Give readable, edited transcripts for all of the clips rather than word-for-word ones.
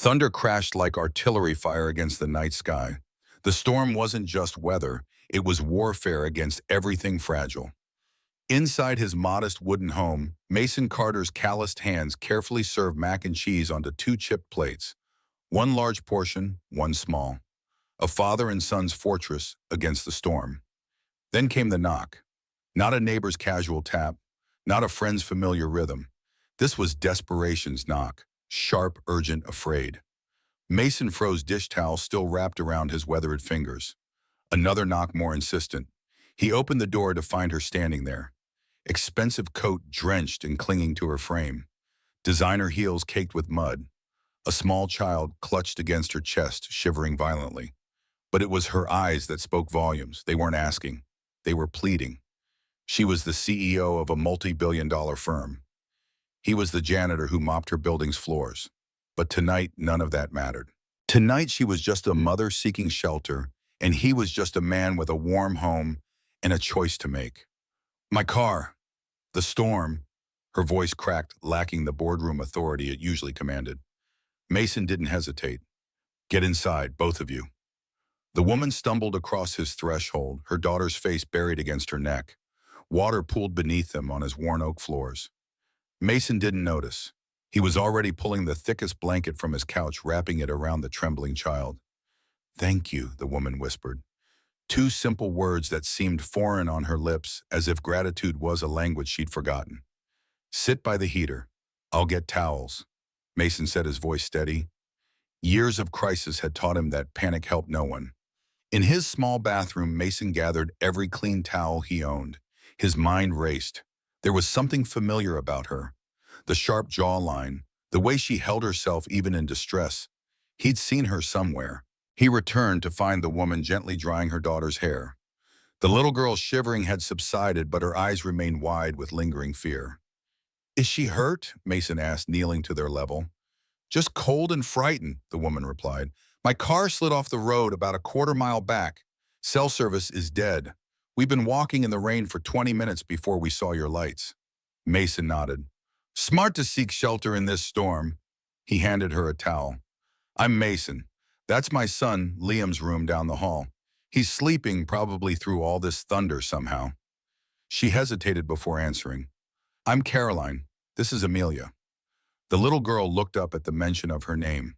Thunder crashed like artillery fire against the night sky. The storm wasn't just weather, it was warfare against everything fragile. Inside his modest wooden home, Mason Carter's calloused hands carefully served mac and cheese onto two chipped plates. One large portion, one small. A father and son's fortress against the storm. Then came the knock. Not a neighbor's casual tap, not a friend's familiar rhythm. This was desperation's knock, sharp, urgent, afraid. Mason froze dish towel still wrapped around his weathered fingers. Another knock more insistent. He opened the door to find her standing there. Expensive coat drenched and clinging to her frame. Designer heels caked with mud. A small child clutched against her chest, shivering violently. But it was her eyes that spoke volumes. They weren't asking. They were pleading. She was the CEO of a multi-billion-dollar firm. He was the janitor who mopped her building's floors. But tonight, none of that mattered. Tonight, she was just a mother seeking shelter, and he was just a man with a warm home and a choice to make. My car. The storm. Her voice cracked, lacking the boardroom authority it usually commanded. Mason didn't hesitate. Get inside, both of you. The woman stumbled across his threshold, her daughter's face buried against her neck. Water pooled beneath them on his worn oak floors. Mason didn't notice. He was already pulling the thickest blanket from his couch, wrapping it around the trembling child. Thank you, the woman whispered. Two simple words that seemed foreign on her lips, as if gratitude was a language she'd forgotten. Sit by the heater. I'll get towels. Mason said, his voice steady. Years of crisis had taught him that panic helped no one. In his small bathroom, Mason gathered every clean towel he owned. His mind raced. There was something familiar about her. The sharp jawline, the way she held herself even in distress. He'd seen her somewhere. He returned to find the woman gently drying her daughter's hair. The little girl's shivering had subsided, but her eyes remained wide with lingering fear. Is she hurt? Mason asked, kneeling to their level. Just cold and frightened, the woman replied. My car slid off the road about a quarter-mile back. Cell service is dead. We've been walking in the rain for 20 minutes before we saw your lights. Mason nodded. Smart to seek shelter in this storm. He handed her a towel. I'm Mason. That's my son, Liam's room down the hall. He's sleeping probably through all this thunder somehow. She hesitated before answering. I'm Caroline. This is Amelia. The little girl looked up at the mention of her name.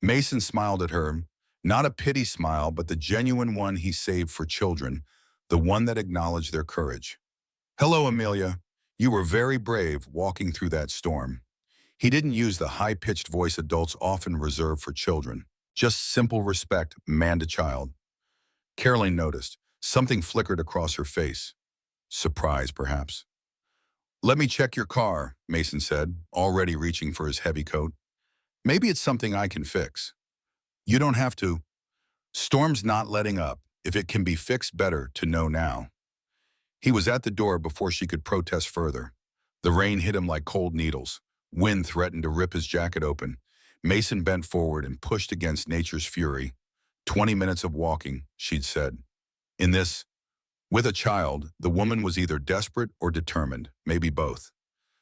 Mason smiled at her, not a pity smile, but the genuine one he saved for children, the one that acknowledged their courage. Hello, Amelia. You were very brave walking through that storm. He didn't use the high-pitched voice adults often reserve for children. Just simple respect, man to child. Caroline noticed. Something flickered across her face. Surprise, perhaps. Let me check your car, Mason said, already reaching for his heavy coat. Maybe it's something I can fix. You don't have to. Storm's not letting up. If it can be fixed, better to know now. He was at the door before she could protest further. The rain hit him like cold needles. Wind threatened to rip his jacket open. Mason bent forward and pushed against nature's fury. 20 minutes of walking, she'd said. With a child, the woman was either desperate or determined, maybe both.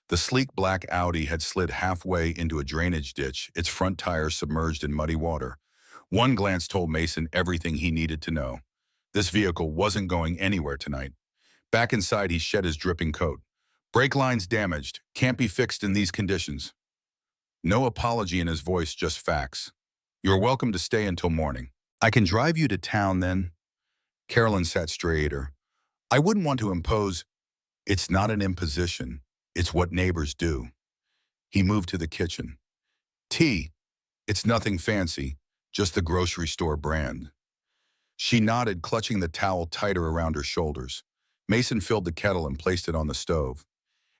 The sleek black Audi had slid halfway into a drainage ditch, its front tire submerged in muddy water. One glance told Mason everything he needed to know. This vehicle wasn't going anywhere tonight. Back inside, he shed his dripping coat. Brake lines damaged, can't be fixed in these conditions. No apology in his voice, just facts. You're welcome to stay until morning. I can drive you to town then. Carolyn sat straighter. I wouldn't want to impose. It's not an imposition. It's what neighbors do. He moved to the kitchen. Tea. It's nothing fancy, just the grocery store brand. She nodded, clutching the towel tighter around her shoulders. Mason filled the kettle and placed it on the stove.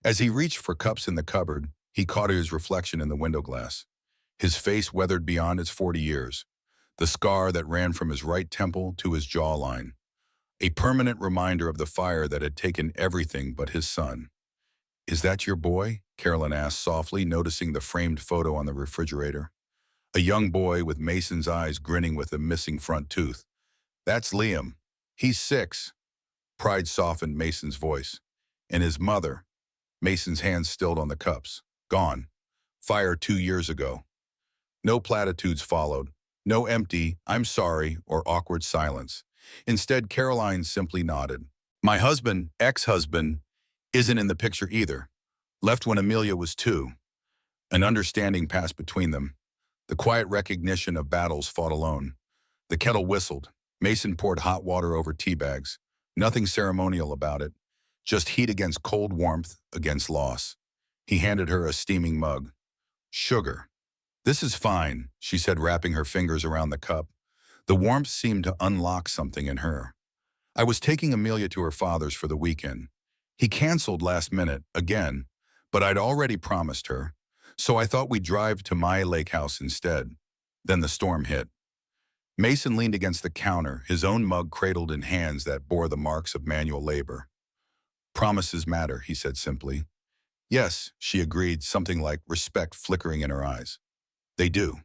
As he reached for cups in the cupboard, he caught his reflection in the window glass. His face weathered beyond its 40 years, the scar that ran from his right temple to his jawline. A permanent reminder of the fire that had taken everything but his son. Is that your boy? Carolyn asked softly, noticing the framed photo on the refrigerator. A young boy with Mason's eyes grinning with a missing front tooth. That's Liam. He's 6. Pride softened Mason's voice. And his mother. Mason's hands stilled on the cups. Gone. Fire 2 years ago. No platitudes followed. No empty, "I'm sorry," or awkward silence. Instead, Caroline simply nodded. My husband, ex-husband, isn't in the picture either. Left when Amelia was 2. An understanding passed between them. The quiet recognition of battles fought alone. The kettle whistled. Mason poured hot water over tea bags. Nothing ceremonial about it. Just heat against cold warmth against loss. He handed her a steaming mug. Sugar. This is fine, she said, wrapping her fingers around the cup. The warmth seemed to unlock something in her. I was taking Amelia to her father's for the weekend. He canceled last minute, again, but I'd already promised her, so I thought we'd drive to my lake house instead. Then the storm hit. Mason leaned against the counter, his own mug cradled in hands that bore the marks of manual labor. Promises matter, he said simply. Yes, she agreed, something like respect flickering in her eyes. They do.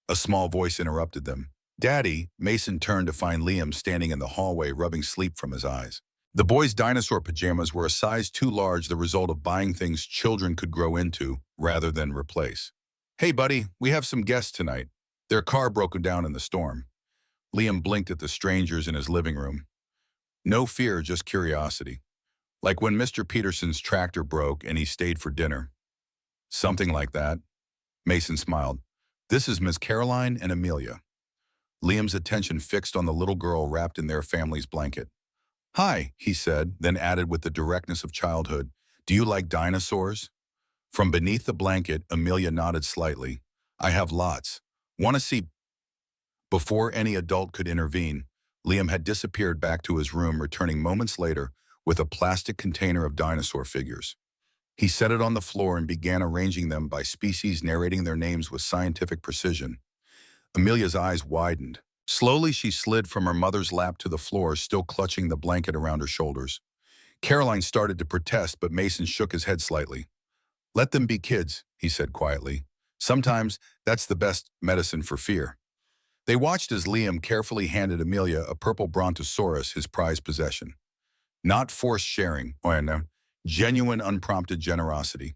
A small voice interrupted them. Daddy, Mason turned to find Liam standing in the hallway, rubbing sleep from his eyes. The boy's dinosaur pajamas were a size too large, the result of buying things children could grow into rather than replace. Hey, buddy, we have some guests tonight. Their car broke down in the storm. Liam blinked at the strangers in his living room. No fear, just curiosity. Like when Mr. Peterson's tractor broke and he stayed for dinner. Something like that. Mason smiled. This is Miss Caroline and Amelia. Liam's attention fixed on the little girl wrapped in their family's blanket. Hi, he said, then added with the directness of childhood, do you like dinosaurs? From beneath the blanket, Amelia nodded slightly. I have lots. Want to see? Before any adult could intervene, Liam had disappeared back to his room, returning moments later with a plastic container of dinosaur figures. He set it on the floor and began arranging them by species, narrating their names with scientific precision. Amelia's eyes widened. Slowly, she slid from her mother's lap to the floor, still clutching the blanket around her shoulders. Caroline started to protest, but Mason shook his head slightly. Let them be kids, he said quietly. Sometimes that's the best medicine for fear. They watched as Liam carefully handed Amelia a purple brontosaurus, his prized possession. Not forced sharing, or no, genuine unprompted generosity.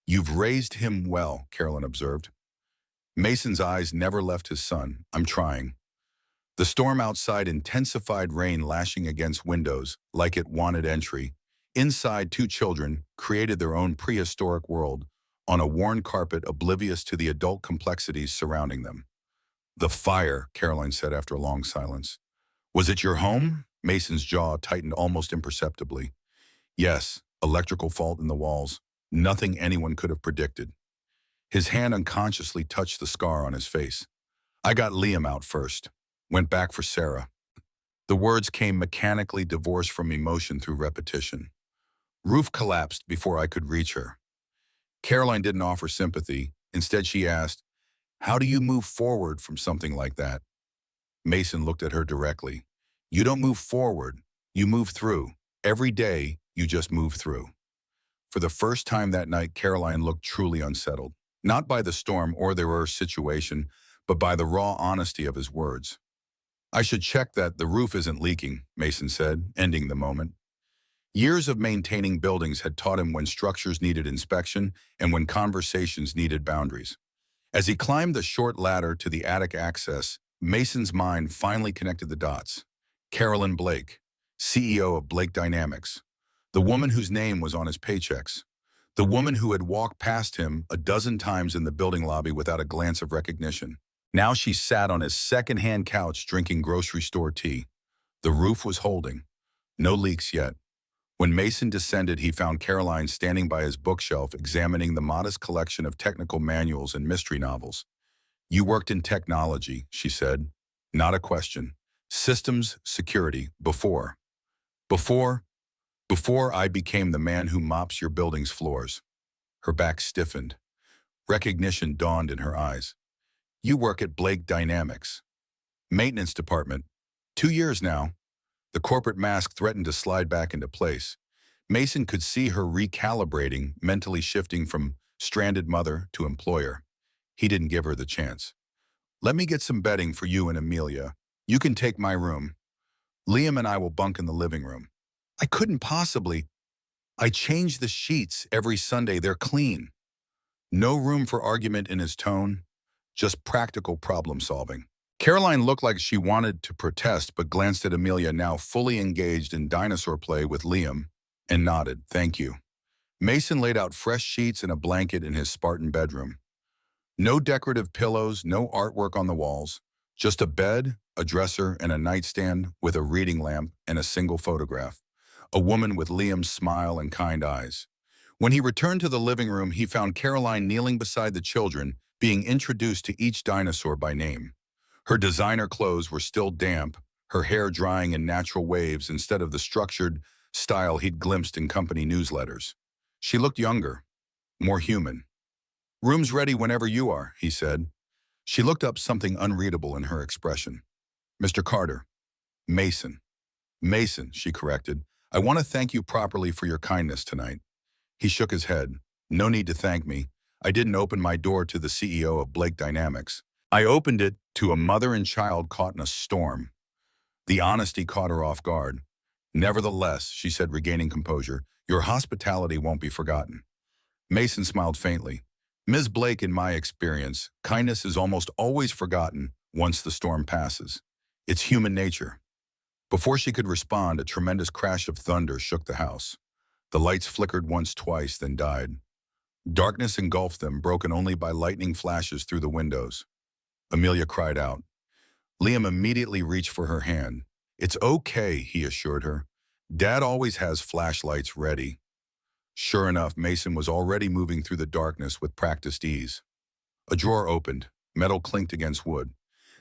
You've raised him well, Caroline observed. Mason's eyes never left his son. I'm trying. The storm outside intensified, rain lashing against windows like it wanted entry. Inside, 2 children created their own prehistoric world on a worn carpet, oblivious to the adult complexities surrounding them. The fire, Caroline said after a long silence. Was it your home? Mason's jaw tightened almost imperceptibly. Yes, electrical fault in the walls. Nothing anyone could have predicted. His hand unconsciously touched the scar on his face. I got Liam out first. Went back for Sarah. The words came mechanically, divorced from emotion through repetition. Roof collapsed before I could reach her. Caroline didn't offer sympathy. Instead, she asked, how do you move forward from something like that? Mason looked at her directly. You don't move forward, you move through. Every day, you just move through. For the first time that night, Caroline looked truly unsettled. Not by the storm or their worse situation, but by the raw honesty of his words. I should check that the roof isn't leaking, Mason said, ending the moment. Years of maintaining buildings had taught him when structures needed inspection and when conversations needed boundaries. As he climbed the short ladder to the attic access, Mason's mind finally connected the dots. Carolyn Blake, CEO of Blake Dynamics. The woman whose name was on his paychecks. The woman who had walked past him a dozen times in the building lobby without a glance of recognition. Now she sat on his second-hand couch drinking grocery store tea. The roof was holding. No leaks yet. When Mason descended, he found Caroline standing by his bookshelf, examining the modest collection of technical manuals and mystery novels. You worked in technology, she said. Not a question. Systems, security, before I became the man who mops your building's floors. Her back stiffened. Recognition dawned in her eyes. You work at Blake Dynamics. Maintenance department. 2 years now. The corporate mask threatened to slide back into place. Mason could see her recalibrating, mentally shifting from stranded mother to employer. He didn't give her the chance. Let me get some bedding for you and Amelia. You can take my room. Liam and I will bunk in the living room. I couldn't possibly. I change the sheets every Sunday. They're clean. No room for argument in his tone. just practical problem solving. Caroline looked like she wanted to protest but glanced at Amelia, now fully engaged in dinosaur play with Liam, and nodded, "Thank you." Mason laid out fresh sheets and a blanket in his Spartan bedroom. No decorative pillows, no artwork on the walls, just a bed, a dresser, and a nightstand with a reading lamp and a single photograph. A woman with Liam's smile and kind eyes. When he returned to the living room, he found Caroline kneeling beside the children, being introduced to each dinosaur by name. Her designer clothes were still damp, her hair drying in natural waves instead of the structured style he'd glimpsed in company newsletters. She looked younger, more human. "Room's ready whenever you are," he said. She looked up, something unreadable in her expression. "Mr. Carter." "Mason." "Mason," she corrected. "I want to thank you properly for your kindness tonight." He shook his head. "No need to thank me. I didn't open my door to the CEO of Blake Dynamics. I opened it to a mother and child caught in a storm." The honesty caught her off guard. "Nevertheless," she said, regaining composure, "your hospitality won't be forgotten." Mason smiled faintly. "Ms. Blake, in my experience, kindness is almost always forgotten once the storm passes. It's human nature." Before she could respond, a tremendous crash of thunder shook the house. The lights flickered once, twice, then died. Darkness engulfed them, broken only by lightning flashes through the windows. Amelia cried out. Liam immediately reached for her hand. "It's okay," he assured her. "Dad always has flashlights ready." Sure enough, Mason was already moving through the darkness with practiced ease. A drawer opened, metal clinked against wood.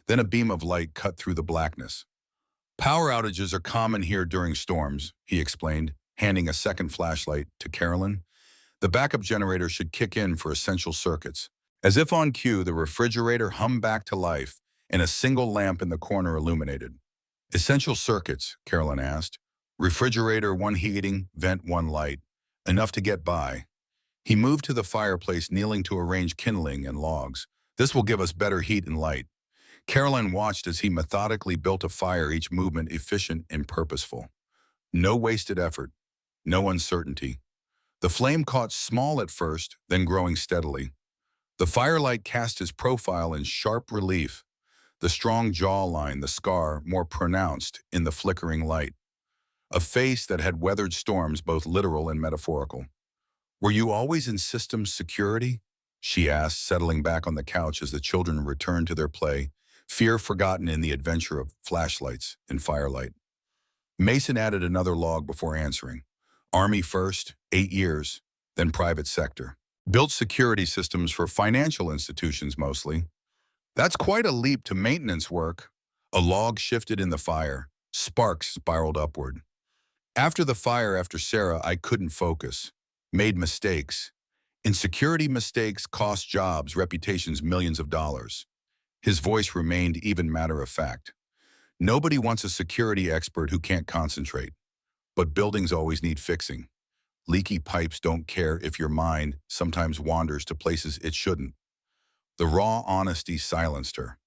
Then a beam of light cut through the blackness. "Power outages are common here during storms," he explained, handing a second flashlight to Carolyn. "The backup generator should kick in for essential circuits." As if on cue, the refrigerator hummed back to life, and a single lamp in the corner illuminated. "Essential circuits?" Carolyn asked. "Refrigerator, one heating, vent, one light. Enough to get by." He moved to the fireplace, kneeling to arrange kindling and logs. "This will give us better heat and light." Caroline watched as he methodically built a fire, each movement efficient and purposeful. No wasted effort, no uncertainty. The flame caught small at first, then growing steadily. The firelight cast his profile in sharp relief, the strong jawline, the scar more pronounced in the flickering light. A face that had weathered storms, both literal and metaphorical. "Were you always in systems security?" she asked, settling back on the couch as the children returned to their play, fear forgotten in the adventure of flashlights and firelight. Mason added another log before answering. "Army first, 8 years, then private sector. Built security systems for financial institutions mostly." "That's quite a leap to maintenance work." A log shifted in the fire. Sparks spiraled upward. "After the fire, after Sarah, I couldn't focus. Made mistakes. And security mistakes cost jobs, reputations, millions of dollars." His voice remained even matter of fact. "Nobody wants a security expert who can't concentrate. But buildings always need fixing. Leaky pipes don't care if your mind sometimes wanders to places it shouldn't." The raw honesty silenced her.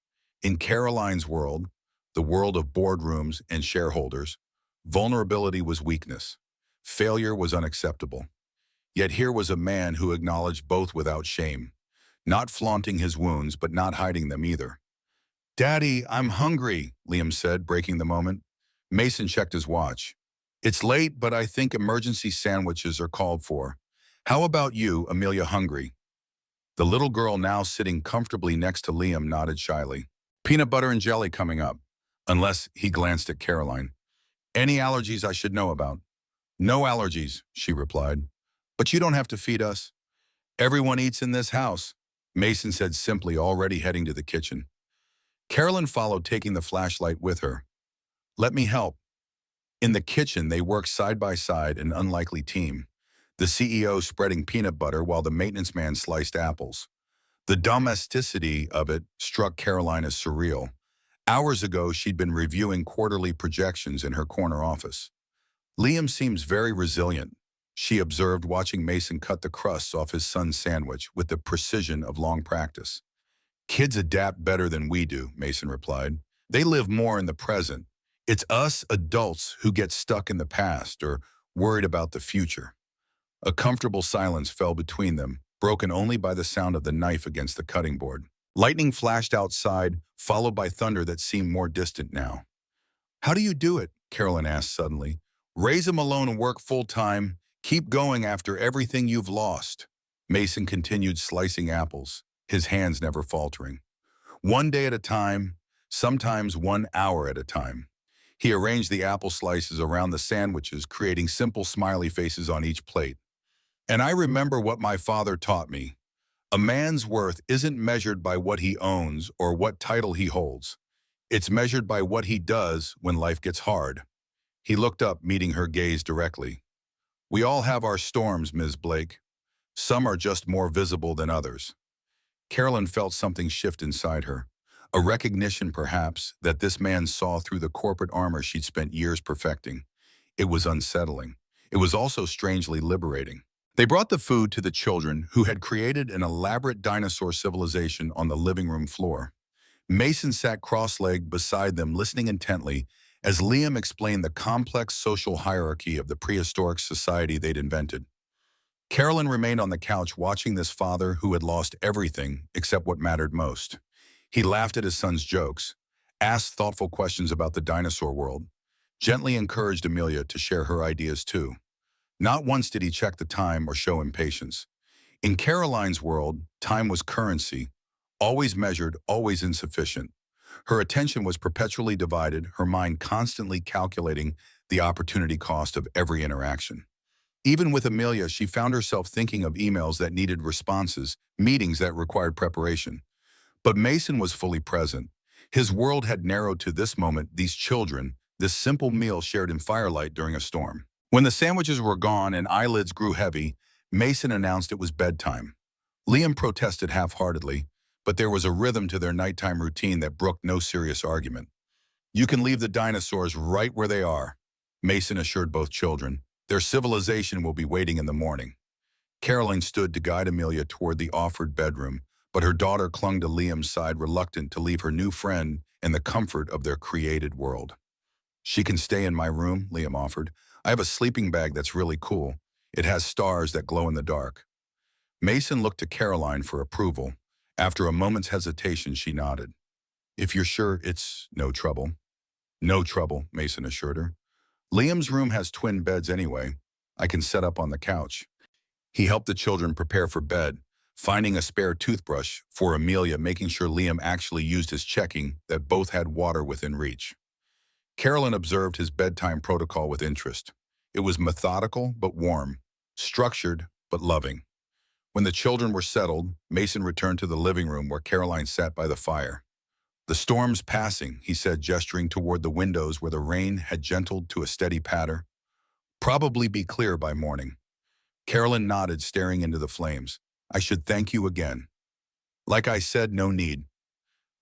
In Caroline's world, the world of boardrooms and shareholders, vulnerability was weakness. Failure was unacceptable. Yet here was a man who acknowledged both without shame, not flaunting his wounds but not hiding them either. "Daddy, I'm hungry," Liam said, breaking the moment. Mason checked his watch. "It's late, but I think emergency sandwiches are called for. How about you, Amelia, hungry?" The little girl, now sitting comfortably next to Liam, nodded shyly. "Peanut butter and jelly coming up." Unless, he glanced at Caroline. "Any allergies I should know about?" "No allergies," she replied. "But you don't have to feed us." "Everyone eats in this house," Mason said simply, already heading to the kitchen. Carolyn followed, taking the flashlight with her. "Let me help." In the kitchen, they worked side by side, an unlikely team. The CEO spreading peanut butter while the maintenance man sliced apples. The domesticity of it struck Caroline as surreal. Hours ago, she'd been reviewing quarterly projections in her corner office. "Liam seems very resilient," she observed, watching Mason cut the crusts off his son's sandwich with the precision of long practice. "Kids adapt better than we do," Mason replied. "They live more in the present. It's us adults who get stuck in the past or worried about the future." A comfortable silence fell between them, broken only by the sound of the knife against the cutting board. Lightning flashed outside, followed by thunder that seemed more distant now. "How do you do it?" Carolyn asked suddenly. "Raise him alone and work full-time. Keep going after everything you've lost." Mason continued slicing apples, his hands never faltering. One day at a time, sometimes 1 hour at a time. He arranged the apple slices around the sandwiches, creating simple smiley faces on each plate. "And I remember what my father taught me. A man's worth isn't measured by what he owns or what title he holds. It's measured by what he does when life gets hard." He looked up, meeting her gaze directly. "We all have our storms, Ms. Blake. Some are just more visible than others." Carolyn felt something shift inside her. A recognition, perhaps, that this man saw through the corporate armor she'd spent years perfecting. It was unsettling. It was also strangely liberating. They brought the food to the children, who had created an elaborate dinosaur civilization on the living room floor. Mason sat cross-legged beside them, listening intently as Liam explained the complex social hierarchy of the prehistoric society they'd invented. Carolyn remained on the couch watching this father who had lost everything except what mattered most. He laughed at his son's jokes, asked thoughtful questions about the dinosaur world, gently encouraged Amelia to share her ideas too. Not once did he check the time or show impatience. In Caroline's world, time was currency, always measured, always insufficient. Her attention was perpetually divided, her mind constantly calculating the opportunity cost of every interaction. Even with Amelia, she found herself thinking of emails that needed responses, meetings that required preparation. But Mason was fully present. His world had narrowed to this moment, these children, this simple meal shared in Firelight during a storm. When the sandwiches were gone and eyelids grew heavy, Mason announced it was bedtime. Liam protested half-heartedly, but there was a rhythm to their nighttime routine that brooked no serious argument. "You can leave the dinosaurs right where they are," Mason assured both children. "Their civilization will be waiting in the morning." Caroline stood to guide Amelia toward the offered bedroom, but her daughter clung to Liam's side, reluctant to leave her new friend in the comfort of their created world. "She can stay in my room," Liam offered. "I have a sleeping bag that's really cool. It has stars that glow in the dark." Mason looked to Caroline for approval. After a moment's hesitation, she nodded. "If you're sure it's no trouble." "No trouble," Mason assured her. "Liam's room has twin beds anyway. I can set up on the couch." He helped the children prepare for bed, finding a spare toothbrush for Amelia, making sure Liam actually used his, checking that both had water within reach. Carolyn observed his bedtime protocol with interest. It was methodical but warm, structured but loving. When the children were settled, Mason returned to the living room where Caroline sat by the fire. "The storm's passing," he said, gesturing toward the windows where the rain had gentled to a steady patter. "Probably be clear by morning." Carolyn nodded, staring into the flames. "I should thank you again." "Like I said, no need."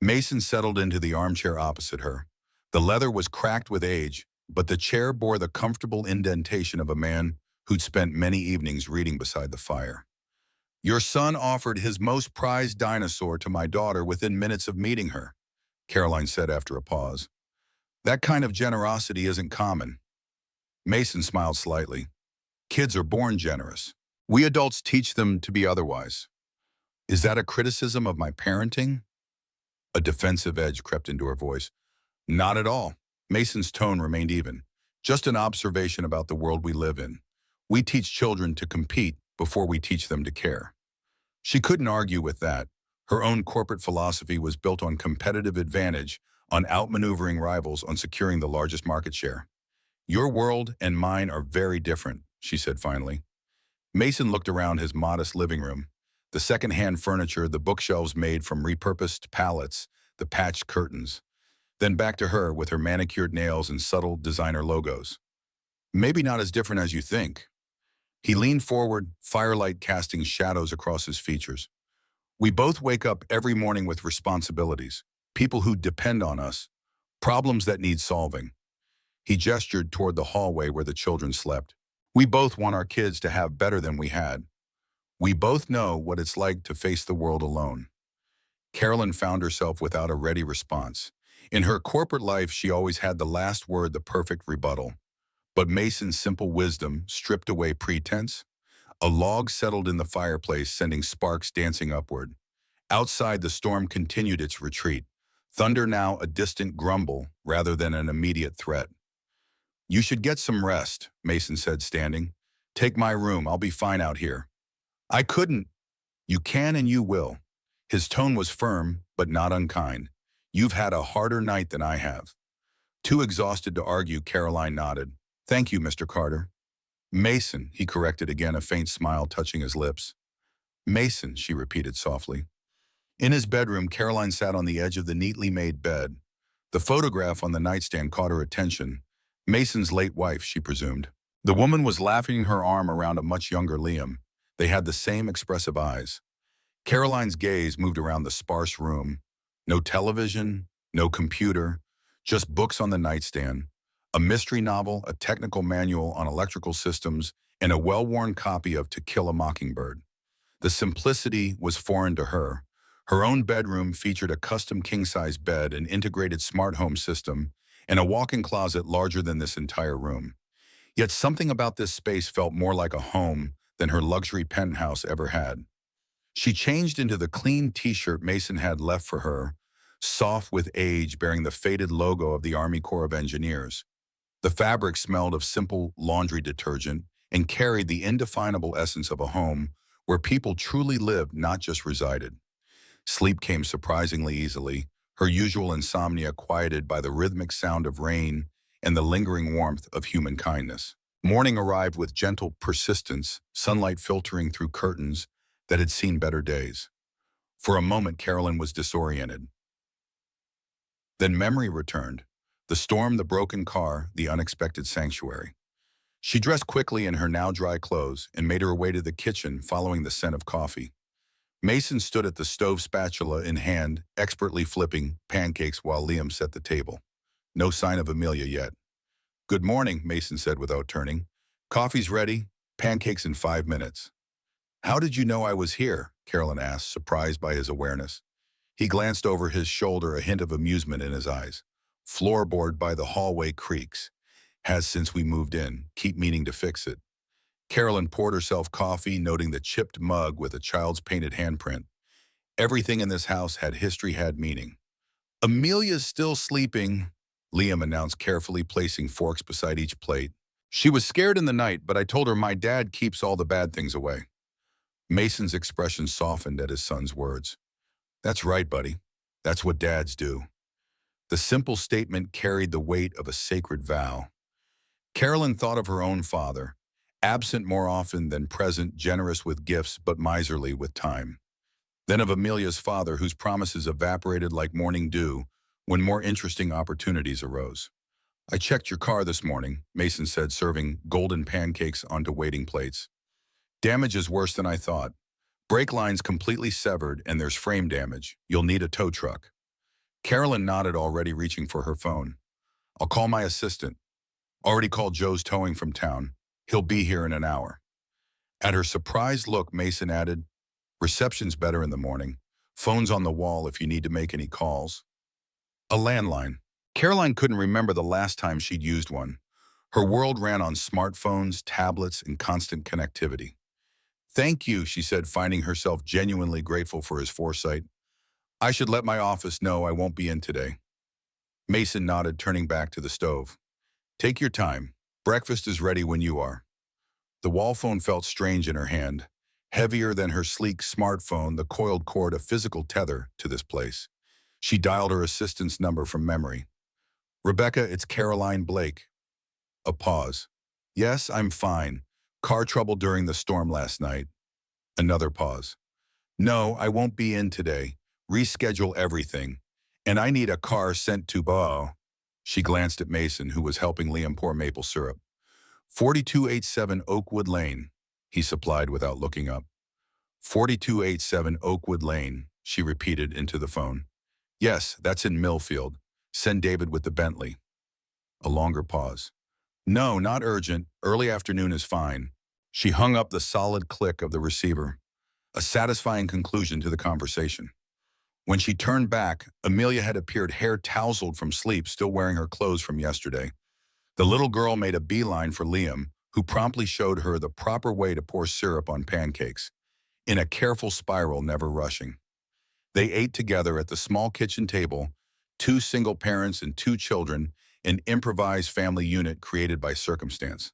Mason settled into the armchair opposite her. The leather was cracked with age, but the chair bore the comfortable indentation of a man who'd spent many evenings reading beside the fire. "Your son offered his most prized dinosaur to my daughter within minutes of meeting her," Caroline said after a pause. "That kind of generosity isn't common." Mason smiled slightly. "Kids are born generous. We adults teach them to be otherwise." "Is that a criticism of my parenting?" A defensive edge crept into her voice. "Not at all." Mason's tone remained even. "Just an observation about the world we live in. We teach children to compete before we teach them to care." She couldn't argue with that. Her own corporate philosophy was built on competitive advantage, on outmaneuvering rivals, on securing the largest market share. "Your world and mine are very different," she said finally. Mason looked around his modest living room. The second-hand furniture, the bookshelves made from repurposed pallets, the patched curtains. Then back to her with her manicured nails and subtle designer logos. "Maybe not as different as you think." He leaned forward, firelight casting shadows across his features. "We both wake up every morning with responsibilities, people who depend on us, problems that need solving." He gestured toward the hallway where the children slept. "We both want our kids to have better than we had. We both know what it's like to face the world alone." Carolyn found herself without a ready response. In her corporate life, she always had the last word, the perfect rebuttal. But Mason's simple wisdom stripped away pretense. A log settled in the fireplace, sending sparks dancing upward. Outside, the storm continued its retreat, thunder now a distant grumble rather than an immediate threat. "You should get some rest," Mason said, standing. "Take my room, I'll be fine out here." "I couldn't." "You can and you will." His tone was firm, but not unkind. "You've had a harder night than I have." Too exhausted to argue, Caroline nodded. "Thank you, Mr. Carter." "Mason," he corrected again, a faint smile touching his lips. "Mason," she repeated softly. In his bedroom, Caroline sat on the edge of the neatly made bed. The photograph on the nightstand caught her attention. Mason's late wife, she presumed. The woman was laughing her arm around a much younger Liam. They had the same expressive eyes. Caroline's gaze moved around the sparse room. No television, no computer, just books on the nightstand, a mystery novel, a technical manual on electrical systems, and a well-worn copy of To Kill a Mockingbird. The simplicity was foreign to her. Her own bedroom featured a custom king-size bed, an integrated smart home system, and a walk-in closet larger than this entire room. Yet something about this space felt more like a home than her luxury penthouse ever had. She changed into the clean t-shirt Mason had left for her, soft with age, bearing the faded logo of the Army Corps of Engineers. The fabric smelled of simple laundry detergent and carried the indefinable essence of a home where people truly lived, not just resided. Sleep came surprisingly easily, her usual insomnia quieted by the rhythmic sound of rain and the lingering warmth of human kindness. Morning arrived with gentle persistence, sunlight filtering through curtains that had seen better days. For a moment, Carolyn was disoriented. Then memory returned. The storm, the broken car, the unexpected sanctuary. She dressed quickly in her now dry clothes and made her way to the kitchen, following the scent of coffee. Mason stood at the stove, spatula in hand, expertly flipping pancakes while Liam set the table. No sign of Amelia yet. "Good morning," Mason said without turning. "Coffee's ready, pancakes in 5 minutes." "How did you know I was here?" Carolyn asked, surprised by his awareness. He glanced over his shoulder, a hint of amusement in his eyes. "Floorboard by the hallway creaks. Has since we moved in. Keep meaning to fix it." Carolyn poured herself coffee, noting the chipped mug with a child's painted handprint. Everything in this house had history, had meaning. "Amelia's still sleeping," Liam announced, carefully placing forks beside each plate. "She was scared in the night, but I told her my dad keeps all the bad things away." Mason's expression softened at his son's words. "That's right, buddy. That's what dads do." The simple statement carried the weight of a sacred vow. Carolyn thought of her own father, absent more often than present, generous with gifts but miserly with time. Then of Amelia's father, whose promises evaporated like morning dew when more interesting opportunities arose. "I checked your car this morning," Mason said, serving golden pancakes onto waiting plates. "Damage is worse than I thought. Brake lines completely severed and there's frame damage. You'll need a tow truck." Carolyn nodded, already reaching for her phone. "I'll call my assistant. Already called Joe's towing from town. He'll be here in an hour." At her surprised look, Mason added, "Reception's better in the morning. Phone's on the wall if you need to make any calls." A landline. Caroline couldn't remember the last time she'd used one. Her world ran on smartphones, tablets, and constant connectivity. "Thank you," she said, finding herself genuinely grateful for his foresight. "I should let my office know I won't be in today." Mason nodded, turning back to the stove. "Take your time. Breakfast is ready when you are." The wall phone felt strange in her hand, heavier than her sleek smartphone, the coiled cord a physical tether to this place. She dialed her assistant's number from memory. "Rebecca, it's Caroline Blake." A pause. "Yes, I'm fine. Car trouble during the storm last night." Another pause. "No, I won't be in today. Reschedule everything. And I need a car sent to Bo." She glanced at Mason, who was helping Liam pour maple syrup. 4287 Oakwood Lane, he supplied without looking up. 4287 Oakwood Lane, she repeated into the phone. "Yes, that's in Millfield. Send David with the Bentley." A longer pause. "No, not urgent. Early afternoon is fine." She hung up, the solid click of the receiver, a satisfying conclusion to the conversation. When she turned back, Amelia had appeared, hair tousled from sleep, still wearing her clothes from yesterday. The little girl made a beeline for Liam, who promptly showed her the proper way to pour syrup on pancakes, in a careful spiral, never rushing. They ate together at the small kitchen table, two single parents and two children, an improvised family unit created by circumstance.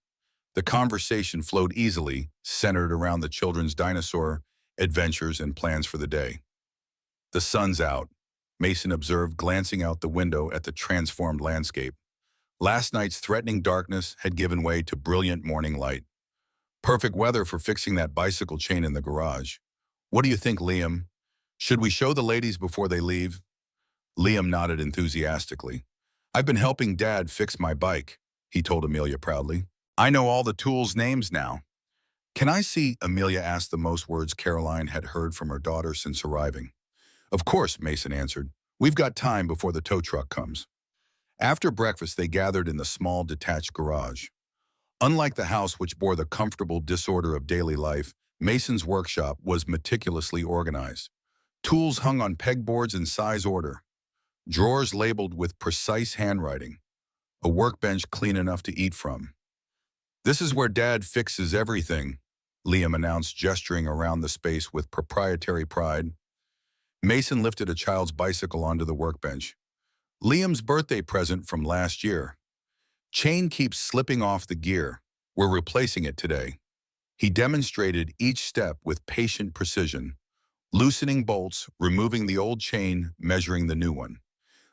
The conversation flowed easily, centered around the children's dinosaur adventures and plans for the day. The sun's out, Mason observed, glancing out the window at the transformed landscape. Last night's threatening darkness had given way to brilliant morning light. Perfect weather for fixing that bicycle chain in the garage. What do you think, Liam? Should we show the ladies before they leave? Liam nodded enthusiastically. I've been helping Dad fix my bike, he told Amelia proudly. I know all the tools' names now. Can I see? Amelia asked, the most words Caroline had heard from her daughter since arriving. Of course, Mason answered. We've got time before the tow truck comes. After breakfast, they gathered in the small detached garage. Unlike the house, which bore the comfortable disorder of daily life, Mason's workshop was meticulously organized. Tools hung on pegboards in size order, drawers labeled with precise handwriting, a workbench clean enough to eat from. This is where Dad fixes everything, Liam announced, gesturing around the space with proprietary pride. Mason lifted a child's bicycle onto the workbench. Liam's birthday present from last year. Chain keeps slipping off the gear. We're replacing it today. He demonstrated each step with patient precision, loosening bolts, removing the old chain, measuring the new one.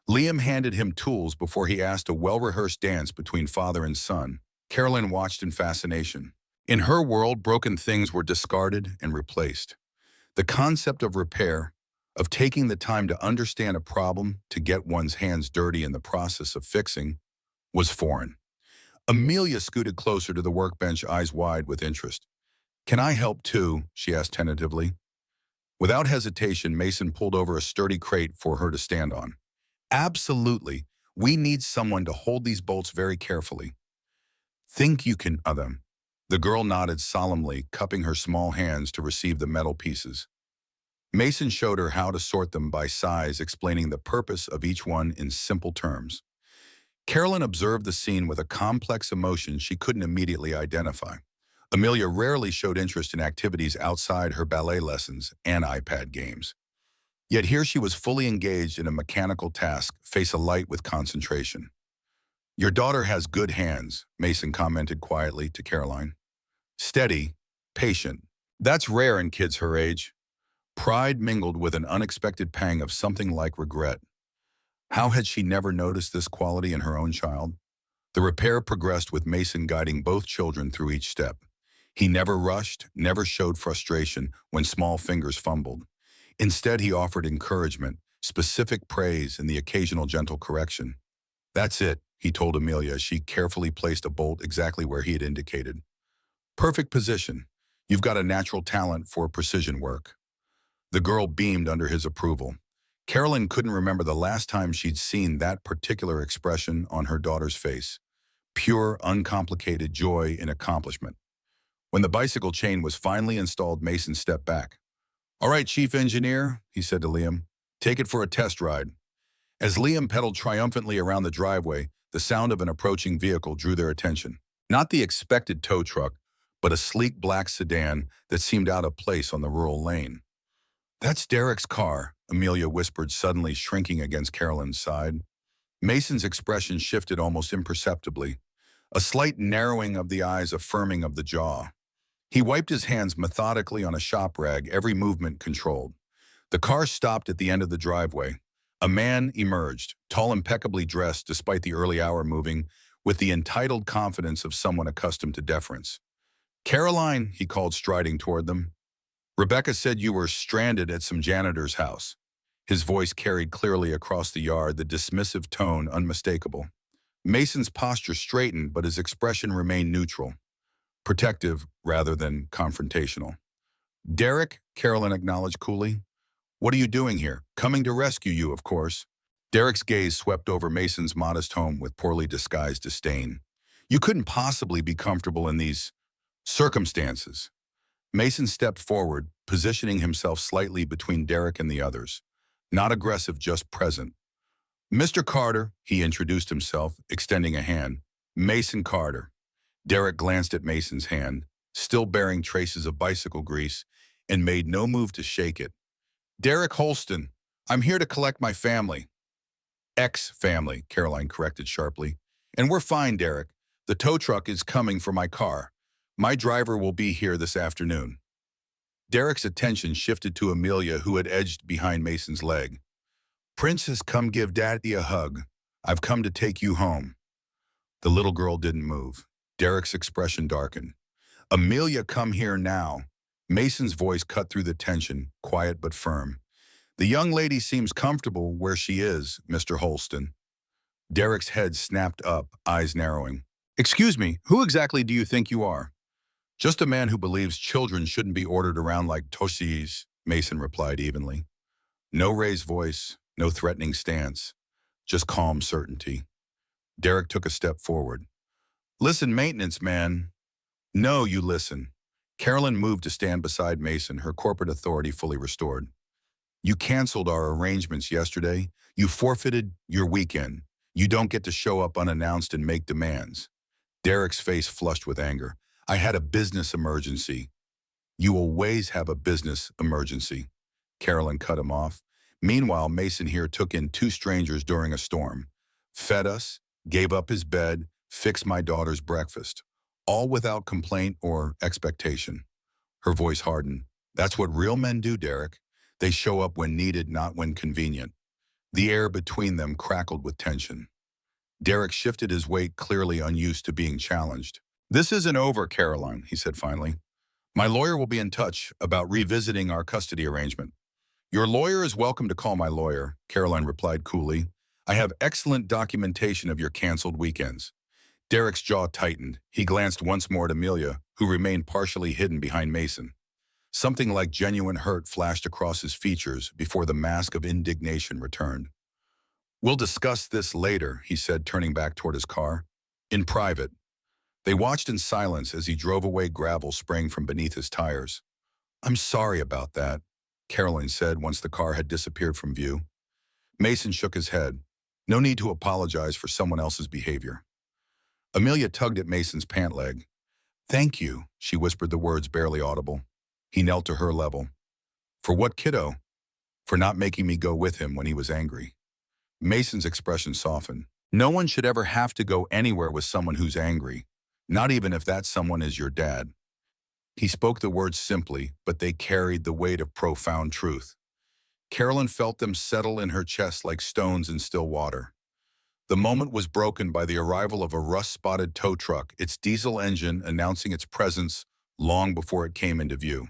Liam handed him tools before he asked a well-rehearsed dance between father and son. Carolyn watched in fascination. In her world, broken things were discarded and replaced. The concept of repair, of taking the time to understand a problem, to get one's hands dirty in the process of fixing, was foreign. Amelia scooted closer to the workbench, eyes wide with interest. Can I help too? She asked tentatively. Without hesitation, Mason pulled over a sturdy crate for her to stand on. Absolutely. We need someone to hold these bolts very carefully. Think you can them? The girl nodded solemnly, cupping her small hands to receive the metal pieces. Mason showed her how to sort them by size, explaining the purpose of each one in simple terms. Carolyn observed the scene with a complex emotion she couldn't immediately identify. Amelia rarely showed interest in activities outside her ballet lessons and iPad games. Yet here she was fully engaged in a mechanical task, face alight with concentration. Your daughter has good hands, Mason commented quietly to Caroline. Steady, patient. That's rare in kids her age. Pride mingled with an unexpected pang of something like regret. How had she never noticed this quality in her own child? The repair progressed with Mason guiding both children through each step. He never rushed, never showed frustration when small fingers fumbled. Instead, he offered encouragement, specific praise, and the occasional gentle correction. That's it, he told Amelia as she carefully placed a bolt exactly where he had indicated. Perfect position. You've got a natural talent for precision work. The girl beamed under his approval. Carolyn couldn't remember the last time she'd seen that particular expression on her daughter's face. Pure, uncomplicated joy in accomplishment. When the bicycle chain was finally installed, Mason stepped back. All right, Chief Engineer, he said to Liam, take it for a test ride. As Liam pedaled triumphantly around the driveway, the sound of an approaching vehicle drew their attention. Not the expected tow truck, but a sleek black sedan that seemed out of place on the rural lane. That's Derek's car, Amelia whispered, suddenly shrinking against Carolyn's side. Mason's expression shifted almost imperceptibly, a slight narrowing of the eyes, a firming of the jaw. He wiped his hands methodically on a shop rag, every movement controlled. The car stopped at the end of the driveway. A man emerged, tall, impeccably dressed despite the early hour, moving with the entitled confidence of someone accustomed to deference. Caroline, he called, striding toward them. Rebecca said you were stranded at some janitor's house. His voice carried clearly across the yard, the dismissive tone unmistakable. Mason's posture straightened, but his expression remained neutral, protective rather than confrontational. Derek, Carolyn acknowledged coolly. What are you doing here? Coming to rescue you, of course. Derek's gaze swept over Mason's modest home with poorly disguised disdain. You couldn't possibly be comfortable in these circumstances. Mason stepped forward, positioning himself slightly between Derek and the others. Not aggressive, just present. Mr. Carter, he introduced himself, extending a hand. Mason Carter. Derek glanced at Mason's hand, still bearing traces of bicycle grease, and made no move to shake it. Derek Holston, I'm here to collect my family. Ex-family, Caroline corrected sharply. And we're fine, Derek. The tow truck is coming for my car. My driver will be here this afternoon. Derek's attention shifted to Amelia, who had edged behind Mason's leg. Princess, come give Daddy a hug. I've come to take you home. The little girl didn't move. Derek's expression darkened. Amelia, come here now. Mason's voice cut through the tension, quiet but firm. The young lady seems comfortable where she is, Mr. Holston. Derek's head snapped up, eyes narrowing. Excuse me, who exactly do you think you are? Just a man who believes children shouldn't be ordered around like toshis, Mason replied evenly. No raised voice, no threatening stance, just calm certainty. Derek took a step forward. Listen, maintenance man. No, you listen. Carolyn moved to stand beside Mason, her corporate authority fully restored. You canceled our arrangements yesterday. You forfeited your weekend. You don't get to show up unannounced and make demands. Derek's face flushed with anger. I had a business emergency. You always have a business emergency. Carolyn cut him off. Meanwhile, Mason here took in two strangers during a storm, fed us, gave up his bed, fixed my daughter's breakfast, all without complaint or expectation. Her voice hardened. That's what real men do, Derek. They show up when needed, not when convenient. The air between them crackled with tension. Derek shifted his weight, clearly unused to being challenged. This isn't over, Caroline, he said finally. My lawyer will be in touch about revisiting our custody arrangement. Your lawyer is welcome to call my lawyer, Caroline replied coolly. I have excellent documentation of your canceled weekends. Derek's jaw tightened. He glanced once more at Amelia, who remained partially hidden behind Mason. Something like genuine hurt flashed across his features before the mask of indignation returned. We'll discuss this later, he said, turning back toward his car. In private. They watched in silence as he drove away, gravel spraying from beneath his tires. I'm sorry about that, Caroline said once the car had disappeared from view. Mason shook his head. No need to apologize for someone else's behavior. Amelia tugged at Mason's pant leg. Thank you, she whispered, the words barely audible. He knelt to her level. For what, kiddo? For not making me go with him when he was angry. Mason's expression softened. No one should ever have to go anywhere with someone who's angry, not even if that someone is your dad. He spoke the words simply, but they carried the weight of profound truth. Carolyn felt them settle in her chest like stones in still water. The moment was broken by the arrival of a rust-spotted tow truck, its diesel engine announcing its presence long before it came into view.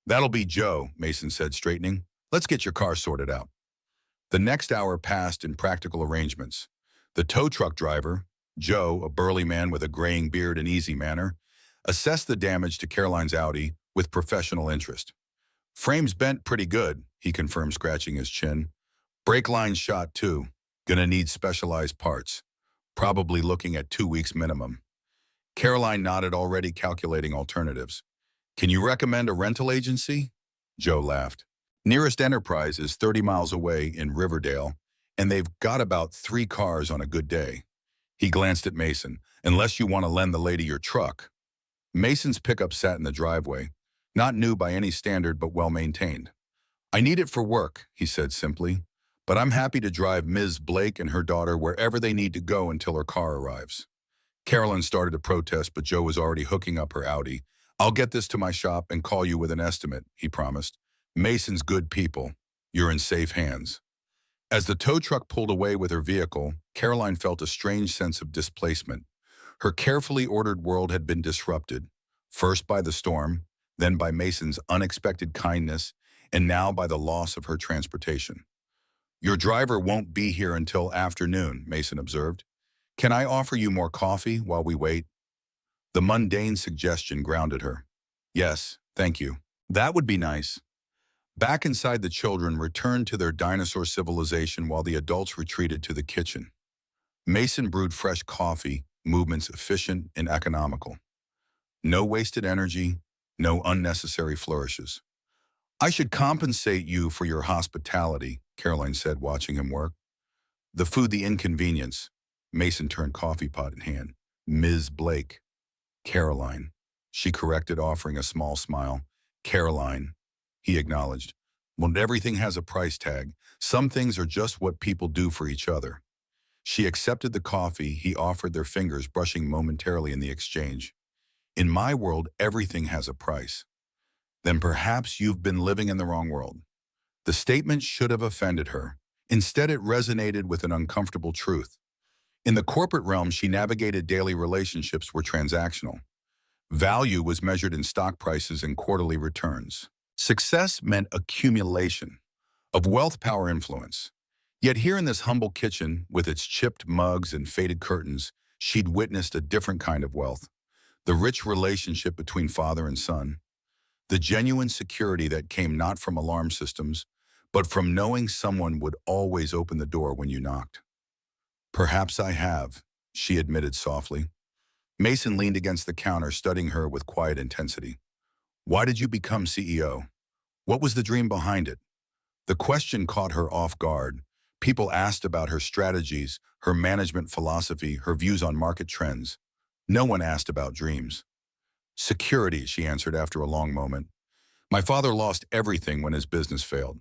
That'll be Joe, Mason said, straightening. Let's get your car sorted out. The next hour passed in practical arrangements. The tow truck driver, Joe, a burly man with a graying beard and easy manner, assessed the damage to Caroline's Audi with professional interest. Frame's bent pretty good, he confirmed, scratching his chin. Brake line's shot too. Gonna need specialized parts. Probably looking at 2 weeks minimum. Caroline nodded, already calculating alternatives. Can you recommend a rental agency? Joe laughed. Nearest Enterprise is 30 miles away in Riverdale, and they've got about 3 cars on a good day. He glanced at Mason. Unless you want to lend the lady your truck. Mason's pickup sat in the driveway, not new by any standard but well-maintained. I need it for work, he said simply, but I'm happy to drive Ms. Blake and her daughter wherever they need to go until her car arrives. Carolyn started to protest, but Joe was already hooking up her Audi. I'll get this to my shop and call you with an estimate, he promised. Mason's good people. You're in safe hands. As the tow truck pulled away with her vehicle, Caroline felt a strange sense of displacement. Her carefully ordered world had been disrupted, first by the storm, then by Mason's unexpected kindness, and now by the loss of her transportation. Your driver won't be here until afternoon, Mason observed. Can I offer you more coffee while we wait? The mundane suggestion grounded her. Yes, thank you. That would be nice. Back inside, the children returned to their dinosaur civilization while the adults retreated to the kitchen. Mason brewed fresh coffee, movements efficient and economical. No wasted energy, no unnecessary flourishes. I should compensate you for your hospitality, Caroline said, watching him work. The food, the inconvenience. Mason turned coffee pot in hand. Ms. Blake. Caroline. She corrected, offering a small smile. Caroline. He acknowledged. When everything has a price tag, some things are just what people do for each other. She accepted the coffee he offered, their fingers brushing momentarily in the exchange. In my world, everything has a price. Then perhaps you've been living in the wrong world. The statement should have offended her. Instead, it resonated with an uncomfortable truth. In the corporate realm she navigated, daily relationships were transactional. Value was measured in stock prices and quarterly returns. Success meant accumulation of wealth, power, influence. Yet here in this humble kitchen, with its chipped mugs and faded curtains, she'd witnessed a different kind of wealth. The rich relationship between father and son. The genuine security that came not from alarm systems, but from knowing someone would always open the door when you knocked. Perhaps I have, she admitted softly. Mason leaned against the counter, studying her with quiet intensity. Why did you become CEO? What was the dream behind it? The question caught her off guard. People asked about her strategies, her management philosophy, her views on market trends. No one asked about dreams. Security, she answered after a long moment. My father lost everything when his business failed.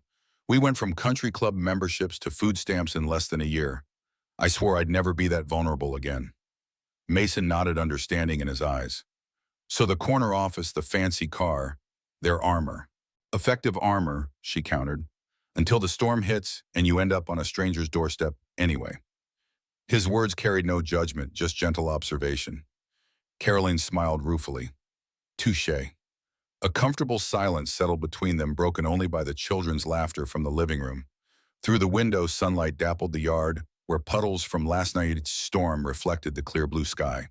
We went from country club memberships to food stamps in less than a year. I swore I'd never be that vulnerable again. Mason nodded, understanding in his eyes. So the corner office, the fancy car, their armor. Effective armor, she countered, until the storm hits and you end up on a stranger's doorstep anyway. His words carried no judgment, just gentle observation. Caroline smiled ruefully. Touché. A comfortable silence settled between them, broken only by the children's laughter from the living room. Through the window, sunlight dappled the yard, where puddles from last night's storm reflected the clear blue sky.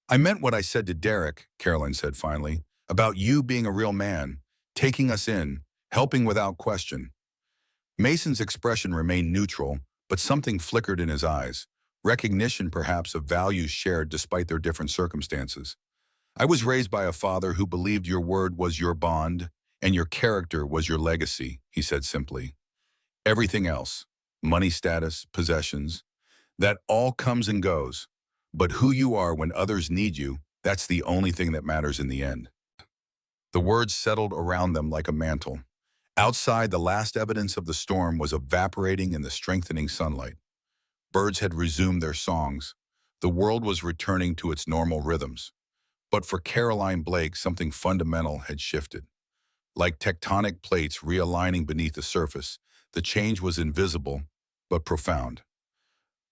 I meant what I said to Derek, Caroline said finally, about you being a real man, taking us in, helping without question. Mason's expression remained neutral, but something flickered in his eyes, recognition perhaps of values shared despite their different circumstances. I was raised by a father who believed your word was your bond and your character was your legacy, he said simply. Everything else, money, status, possessions, that all comes and goes. But who you are when others need you, that's the only thing that matters in the end. The words settled around them like a mantle. Outside, the last evidence of the storm was evaporating in the strengthening sunlight. Birds had resumed their songs. The world was returning to its normal rhythms. But for Caroline Blake, something fundamental had shifted. Like tectonic plates realigning beneath the surface, the change was invisible, but profound.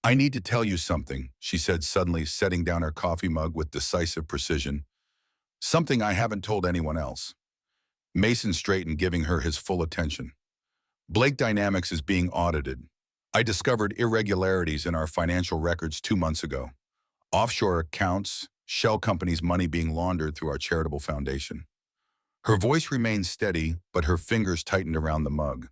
I need to tell you something, she said, suddenly setting down her coffee mug with decisive precision. Something I haven't told anyone else. Mason straightened, giving her his full attention. Blake Dynamics is being audited. I discovered irregularities in our financial records 2 months ago. Offshore accounts, shell companies' money being laundered through our charitable foundation. Her voice remained steady, but her fingers tightened around the mug.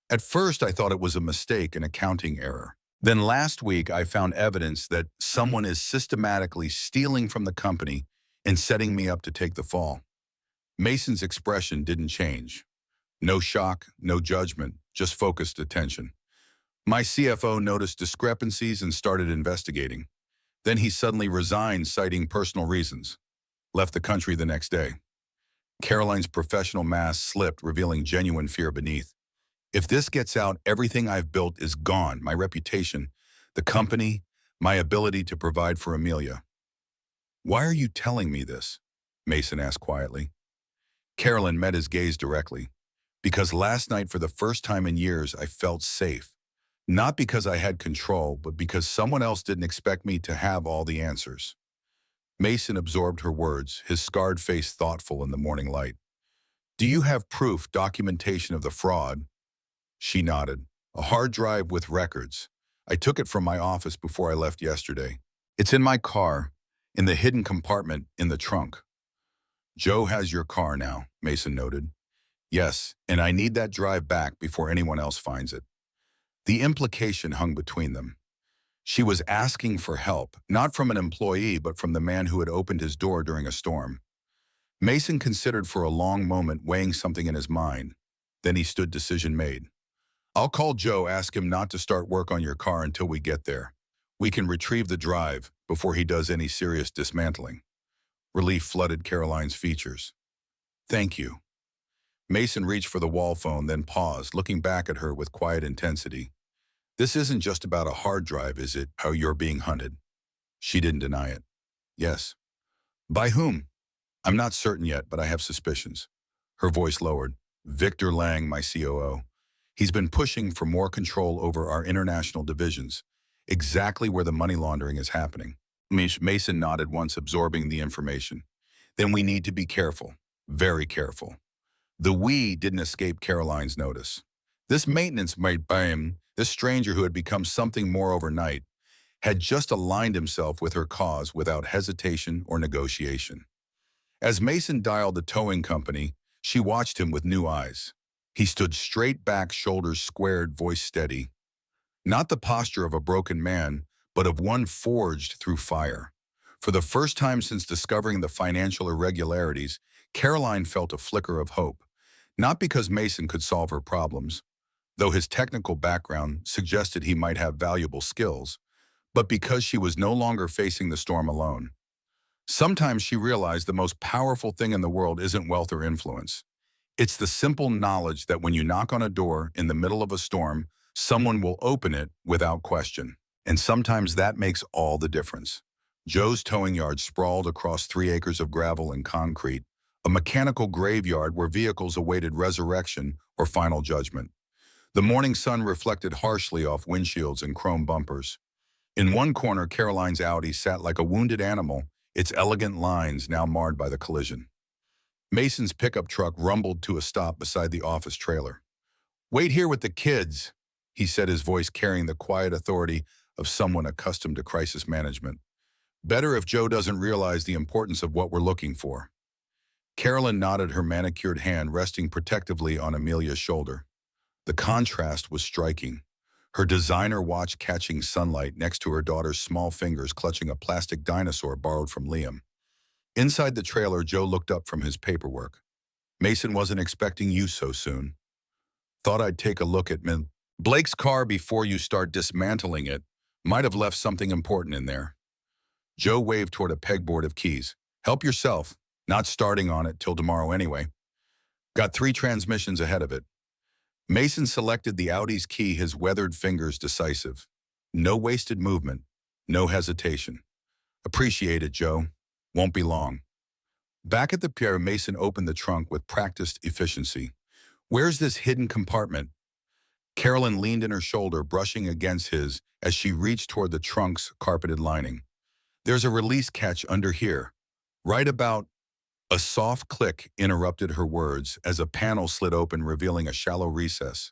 At first, I thought it was a mistake, an accounting error. Then last week, I found evidence that someone is systematically stealing from the company and setting me up to take the fall. Mason's expression didn't change. No shock, no judgment, just focused attention. My CFO noticed discrepancies and started investigating. Then he suddenly resigned, citing personal reasons. Left the country the next day. Caroline's professional mask slipped, revealing genuine fear beneath. If this gets out, everything I've built is gone. My reputation, the company, my ability to provide for Amelia. Why are you telling me this? Mason asked quietly. Caroline met his gaze directly. Because last night, for the first time in years, I felt safe. Not because I had control, but because someone else didn't expect me to have all the answers. Mason absorbed her words, his scarred face thoughtful in the morning light. Do you have proof, documentation of the fraud? She nodded. A hard drive with records. I took it from my office before I left yesterday. It's in my car, in the hidden compartment in the trunk. Joe has your car now, Mason noted. Yes, and I need that drive back before anyone else finds it. The implication hung between them. She was asking for help, not from an employee, but from the man who had opened his door during a storm. Mason considered for a long moment, weighing something in his mind. Then he stood, decision made. I'll call Joe, ask him not to start work on your car until we get there. We can retrieve the drive before he does any serious dismantling. Relief flooded Caroline's features. Thank you. Mason reached for the wall phone, then paused, looking back at her with quiet intensity. This isn't just about a hard drive, is it? How you're being hunted. She didn't deny it. Yes. By whom? I'm not certain yet, but I have suspicions. Her voice lowered. Victor Lang, my COO. He's been pushing for more control over our international divisions, exactly where the money laundering is happening. Mason nodded once, absorbing the information. Then we need to be careful, very careful. The we didn't escape Caroline's notice. This maintenance mate, this stranger who had become something more overnight, had just aligned himself with her cause without hesitation or negotiation. As Mason dialed the towing company, she watched him with new eyes. He stood straight back, shoulders squared, voice steady. Not the posture of a broken man, but of one forged through fire. For the first time since discovering the financial irregularities, Caroline felt a flicker of hope. Not because Mason could solve her problems, though his technical background suggested he might have valuable skills, but because she was no longer facing the storm alone. Sometimes she realized the most powerful thing in the world isn't wealth or influence. It's the simple knowledge that when you knock on a door in the middle of a storm, someone will open it without question. And sometimes that makes all the difference. Joe's towing yard sprawled across 3 acres of gravel and concrete, a mechanical graveyard where vehicles awaited resurrection or final judgment. The morning sun reflected harshly off windshields and chrome bumpers. In one corner, Caroline's Audi sat like a wounded animal, its elegant lines now marred by the collision. Mason's pickup truck rumbled to a stop beside the office trailer. "Wait here with the kids," he said, his voice carrying the quiet authority of someone accustomed to crisis management. "Better if Joe doesn't realize the importance of what we're looking for." Carolyn nodded, her manicured hand resting protectively on Amelia's shoulder. The contrast was striking. Her designer watch catching sunlight next to her daughter's small fingers clutching a plastic dinosaur borrowed from Liam. Inside the trailer, Joe looked up from his paperwork. "Mason wasn't expecting you so soon. Thought I'd take a look at Blake's car before you start dismantling it. Might have left something important in there." Joe waved toward a pegboard of keys. "Help yourself. Not starting on it till tomorrow anyway. Got 3 transmissions ahead of it." Mason selected the Audi's key, his weathered fingers decisive. No wasted movement, no hesitation. "Appreciate it, Joe. Won't be long." Back at the pier, Mason opened the trunk with practiced efficiency. "Where's this hidden compartment?" Carolyn leaned in her shoulder, brushing against his as she reached toward the trunk's carpeted lining. "There's a release catch under here. Right about—" A soft click interrupted her words as a panel slid open, revealing a shallow recess.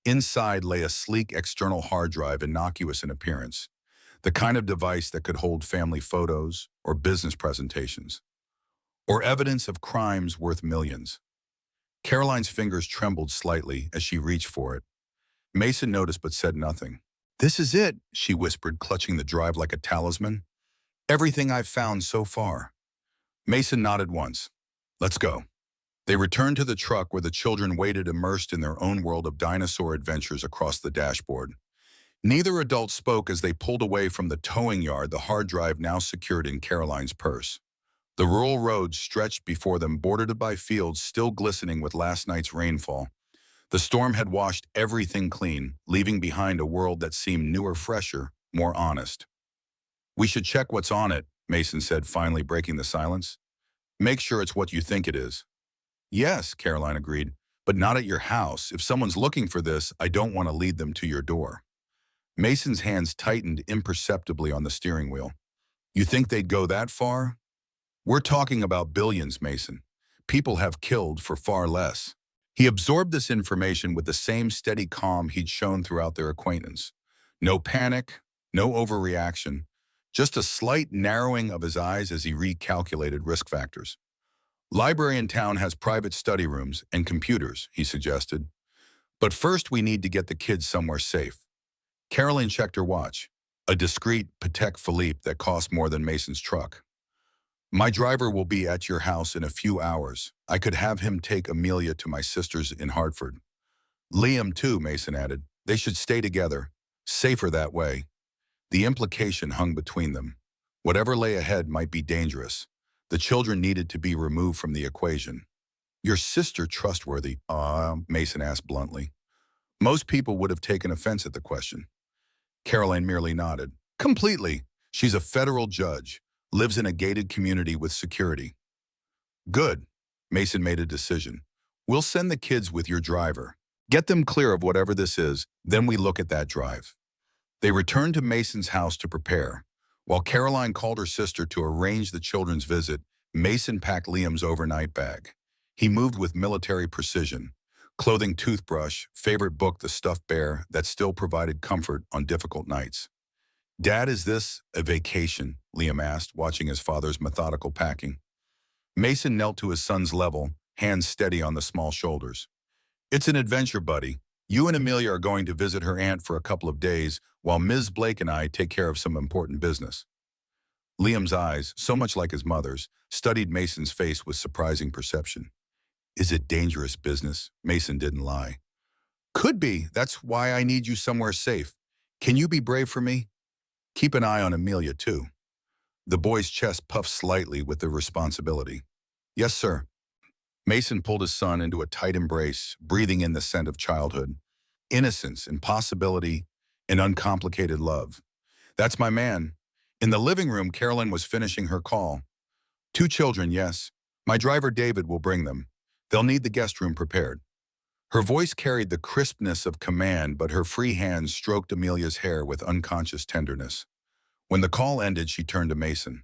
Inside lay a sleek external hard drive, innocuous in appearance, the kind of device that could hold family photos or business presentations, or evidence of crimes worth millions. Caroline's fingers trembled slightly as she reached for it. Mason noticed but said nothing. "This is it," she whispered, clutching the drive like a talisman. "Everything I've found so far." Mason nodded once. "Let's go." They returned to the truck where the children waited, immersed in their own world of dinosaur adventures across the dashboard. Neither adult spoke as they pulled away from the towing yard, the hard drive now secured in Caroline's purse. The rural road stretched before them, bordered by fields still glistening with last night's rainfall. The storm had washed everything clean, leaving behind a world that seemed newer, fresher, more honest. "We should check what's on it," Mason said, finally breaking the silence. "Make sure it's what you think it is." "Yes," Caroline agreed, "but not at your house. If someone's looking for this, I don't want to lead them to your door." Mason's hands tightened imperceptibly on the steering wheel. "You think they'd go that far?" "We're talking about billions, Mason. People have killed for far less." He absorbed this information with the same steady calm he'd shown throughout their acquaintance. No panic, no overreaction, just a slight narrowing of his eyes as he recalculated risk factors. "Library in town has private study rooms and computers," he suggested. "But first we need to get the kids somewhere safe." Caroline checked her watch, a discreet Patek Philippe that cost more than Mason's truck. "My driver will be at your house in a few hours. I could have him take Amelia to my sister's in Hartford. Liam too," Mason added. "They should stay together. Safer that way." The implication hung between them. Whatever lay ahead might be dangerous. The children needed to be removed from the equation. Your sister trustworthy? Mason asked bluntly. Most people would have taken offense at the question. Caroline merely nodded. Completely. She's a federal judge, lives in a gated community with security. Good. Mason made a decision. We'll send the kids with your driver. Get them clear of whatever this is, then we look at that drive. They returned to Mason's house to prepare. While Caroline called her sister to arrange the children's visit, Mason packed Liam's overnight bag. He moved with military precision. Clothing, toothbrush, favorite book, The Stuffed Bear, that still provided comfort on difficult nights. Dad, is this a vacation? Liam asked, watching his father's methodical packing. Mason knelt to his son's level, hands steady on the small shoulders. It's an adventure, buddy. You and Amelia are going to visit her aunt for a couple of days, while Ms. Blake and I take care of some important business. Liam's eyes, so much like his mother's, studied Mason's face with surprising perception. Is it dangerous business? Mason didn't lie. Could be. That's why I need you somewhere safe. Can you be brave for me? Keep an eye on Amelia, too. The boy's chest puffed slightly with the responsibility. Yes, sir. Mason pulled his son into a tight embrace, breathing in the scent of childhood. Innocence, impossibility, and uncomplicated love. That's my man. In the living room, Carolyn was finishing her call. 2 children, yes. My driver David will bring them. They'll need the guest room prepared. Her voice carried the crispness of command, but her free hands stroked Amelia's hair with unconscious tenderness. When the call ended, she turned to Mason.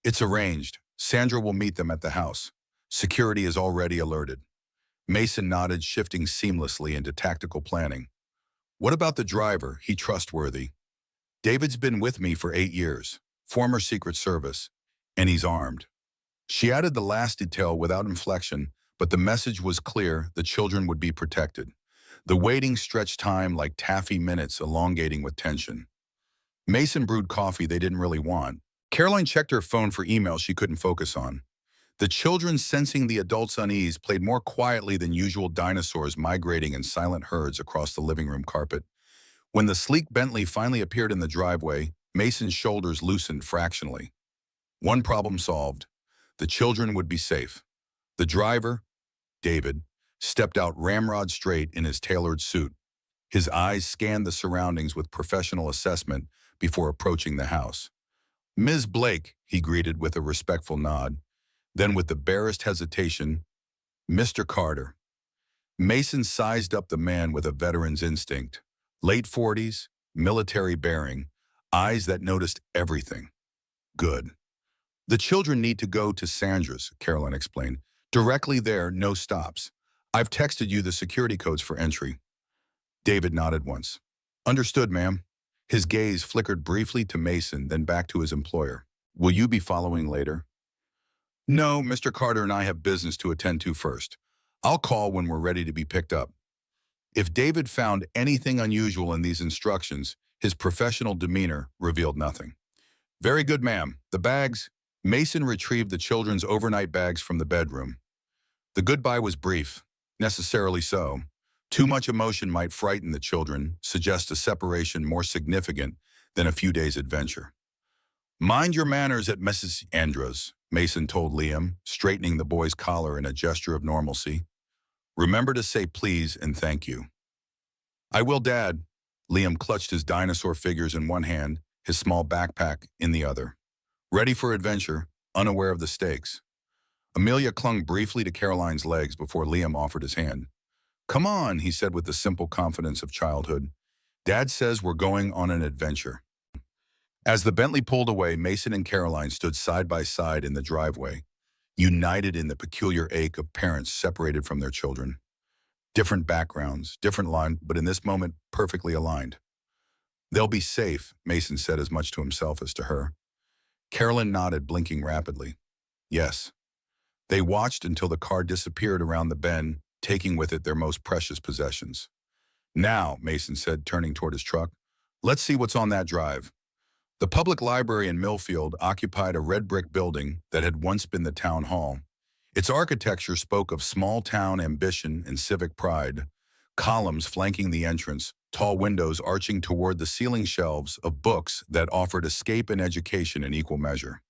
It's arranged. Sandra will meet them at the house. Security is already alerted. Mason nodded, shifting seamlessly into tactical planning. What about the driver? He trustworthy. David's been with me for 8 years, former Secret Service, and he's armed. She added the last detail without inflection, but the message was clear: the children would be protected. The waiting stretched time like taffy minutes, elongating with tension. Mason brewed coffee they didn't really want. Caroline checked her phone for emails she couldn't focus on. The children, sensing the adults' unease, played more quietly than usual, dinosaurs migrating in silent herds across the living room carpet. When the sleek Bentley finally appeared in the driveway, Mason's shoulders loosened fractionally. One problem solved. The children would be safe. The driver, David, stepped out ramrod straight in his tailored suit. His eyes scanned the surroundings with professional assessment before approaching the house. Ms. Blake, he greeted with a respectful nod. Then, with the barest hesitation, Mr. Carter. Mason sized up the man with a veteran's instinct. Late 40s, military bearing, eyes that noticed everything. Good. The children need to go to Sandra's, Caroline explained. Directly there, no stops. I've texted you the security codes for entry. David nodded once. Understood, ma'am. His gaze flickered briefly to Mason, then back to his employer. Will you be following later? No, Mr. Carter and I have business to attend to first. I'll call when we're ready to be picked up. If David found anything unusual in these instructions, his professional demeanor revealed nothing. Very good, ma'am. The bags. Mason retrieved the children's overnight bags from the bedroom. The goodbye was brief, necessarily so. Too much emotion might frighten the children, suggest a separation more significant than a few days' adventure. Mind your manners at Mrs. Andra's, Mason told Liam, straightening the boy's collar in a gesture of normalcy. Remember to say please and thank you. I will, Dad. Liam clutched his dinosaur figures in one hand, his small backpack in the other. Ready for adventure, unaware of the stakes. Amelia clung briefly to Caroline's legs before Liam offered his hand. Come on, he said with the simple confidence of childhood. Dad says we're going on an adventure. As the Bentley pulled away, Mason and Caroline stood side by side in the driveway, united in the peculiar ache of parents separated from their children. Different backgrounds, different line, but in this moment, perfectly aligned. They'll be safe, Mason said as much to himself as to her. Carolyn nodded, blinking rapidly. Yes. They watched until the car disappeared around the bend, taking with it their most precious possessions. Now, Mason said, turning toward his truck, let's see what's on that drive. The public library in Millfield occupied a red brick building that had once been the town hall. Its architecture spoke of small-town ambition and civic pride. Columns flanking the entrance, tall windows arching toward the ceiling shelves of books that offered escape and education in equal measure.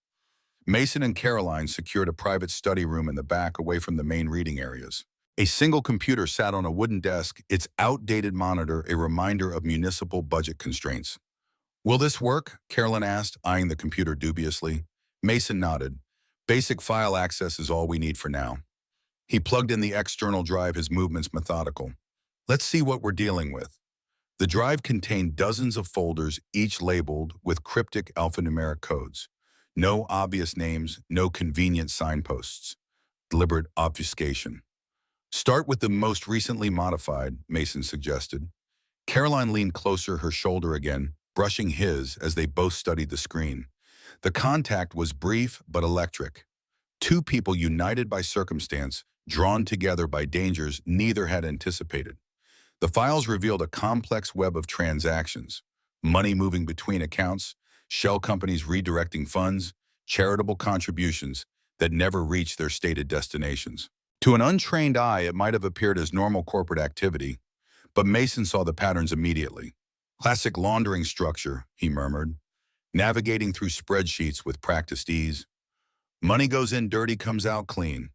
Mason and Caroline secured a private study room in the back away from the main reading areas. A single computer sat on a wooden desk, its outdated monitor a reminder of municipal budget constraints. "Will this work?" Caroline asked, eyeing the computer dubiously. Mason nodded. "Basic file access is all we need for now." He plugged in the external drive, his movements methodical. "Let's see what we're dealing with." The drive contained dozens of folders, each labeled with cryptic alphanumeric codes. No obvious names, no convenient signposts. Deliberate obfuscation. "Start with the most recently modified," Mason suggested. Caroline leaned closer, her shoulder again, brushing his as they both studied the screen. The contact was brief but electric. Two people united by circumstance, drawn together by dangers neither had anticipated. The files revealed a complex web of transactions, money moving between accounts, shell companies redirecting funds, charitable contributions that never reached their stated destinations. To an untrained eye, it might have appeared as normal corporate activity, but Mason saw the patterns immediately. "Classic laundering structure," he murmured, navigating through spreadsheets with practiced ease. "Money goes in dirty, comes out clean."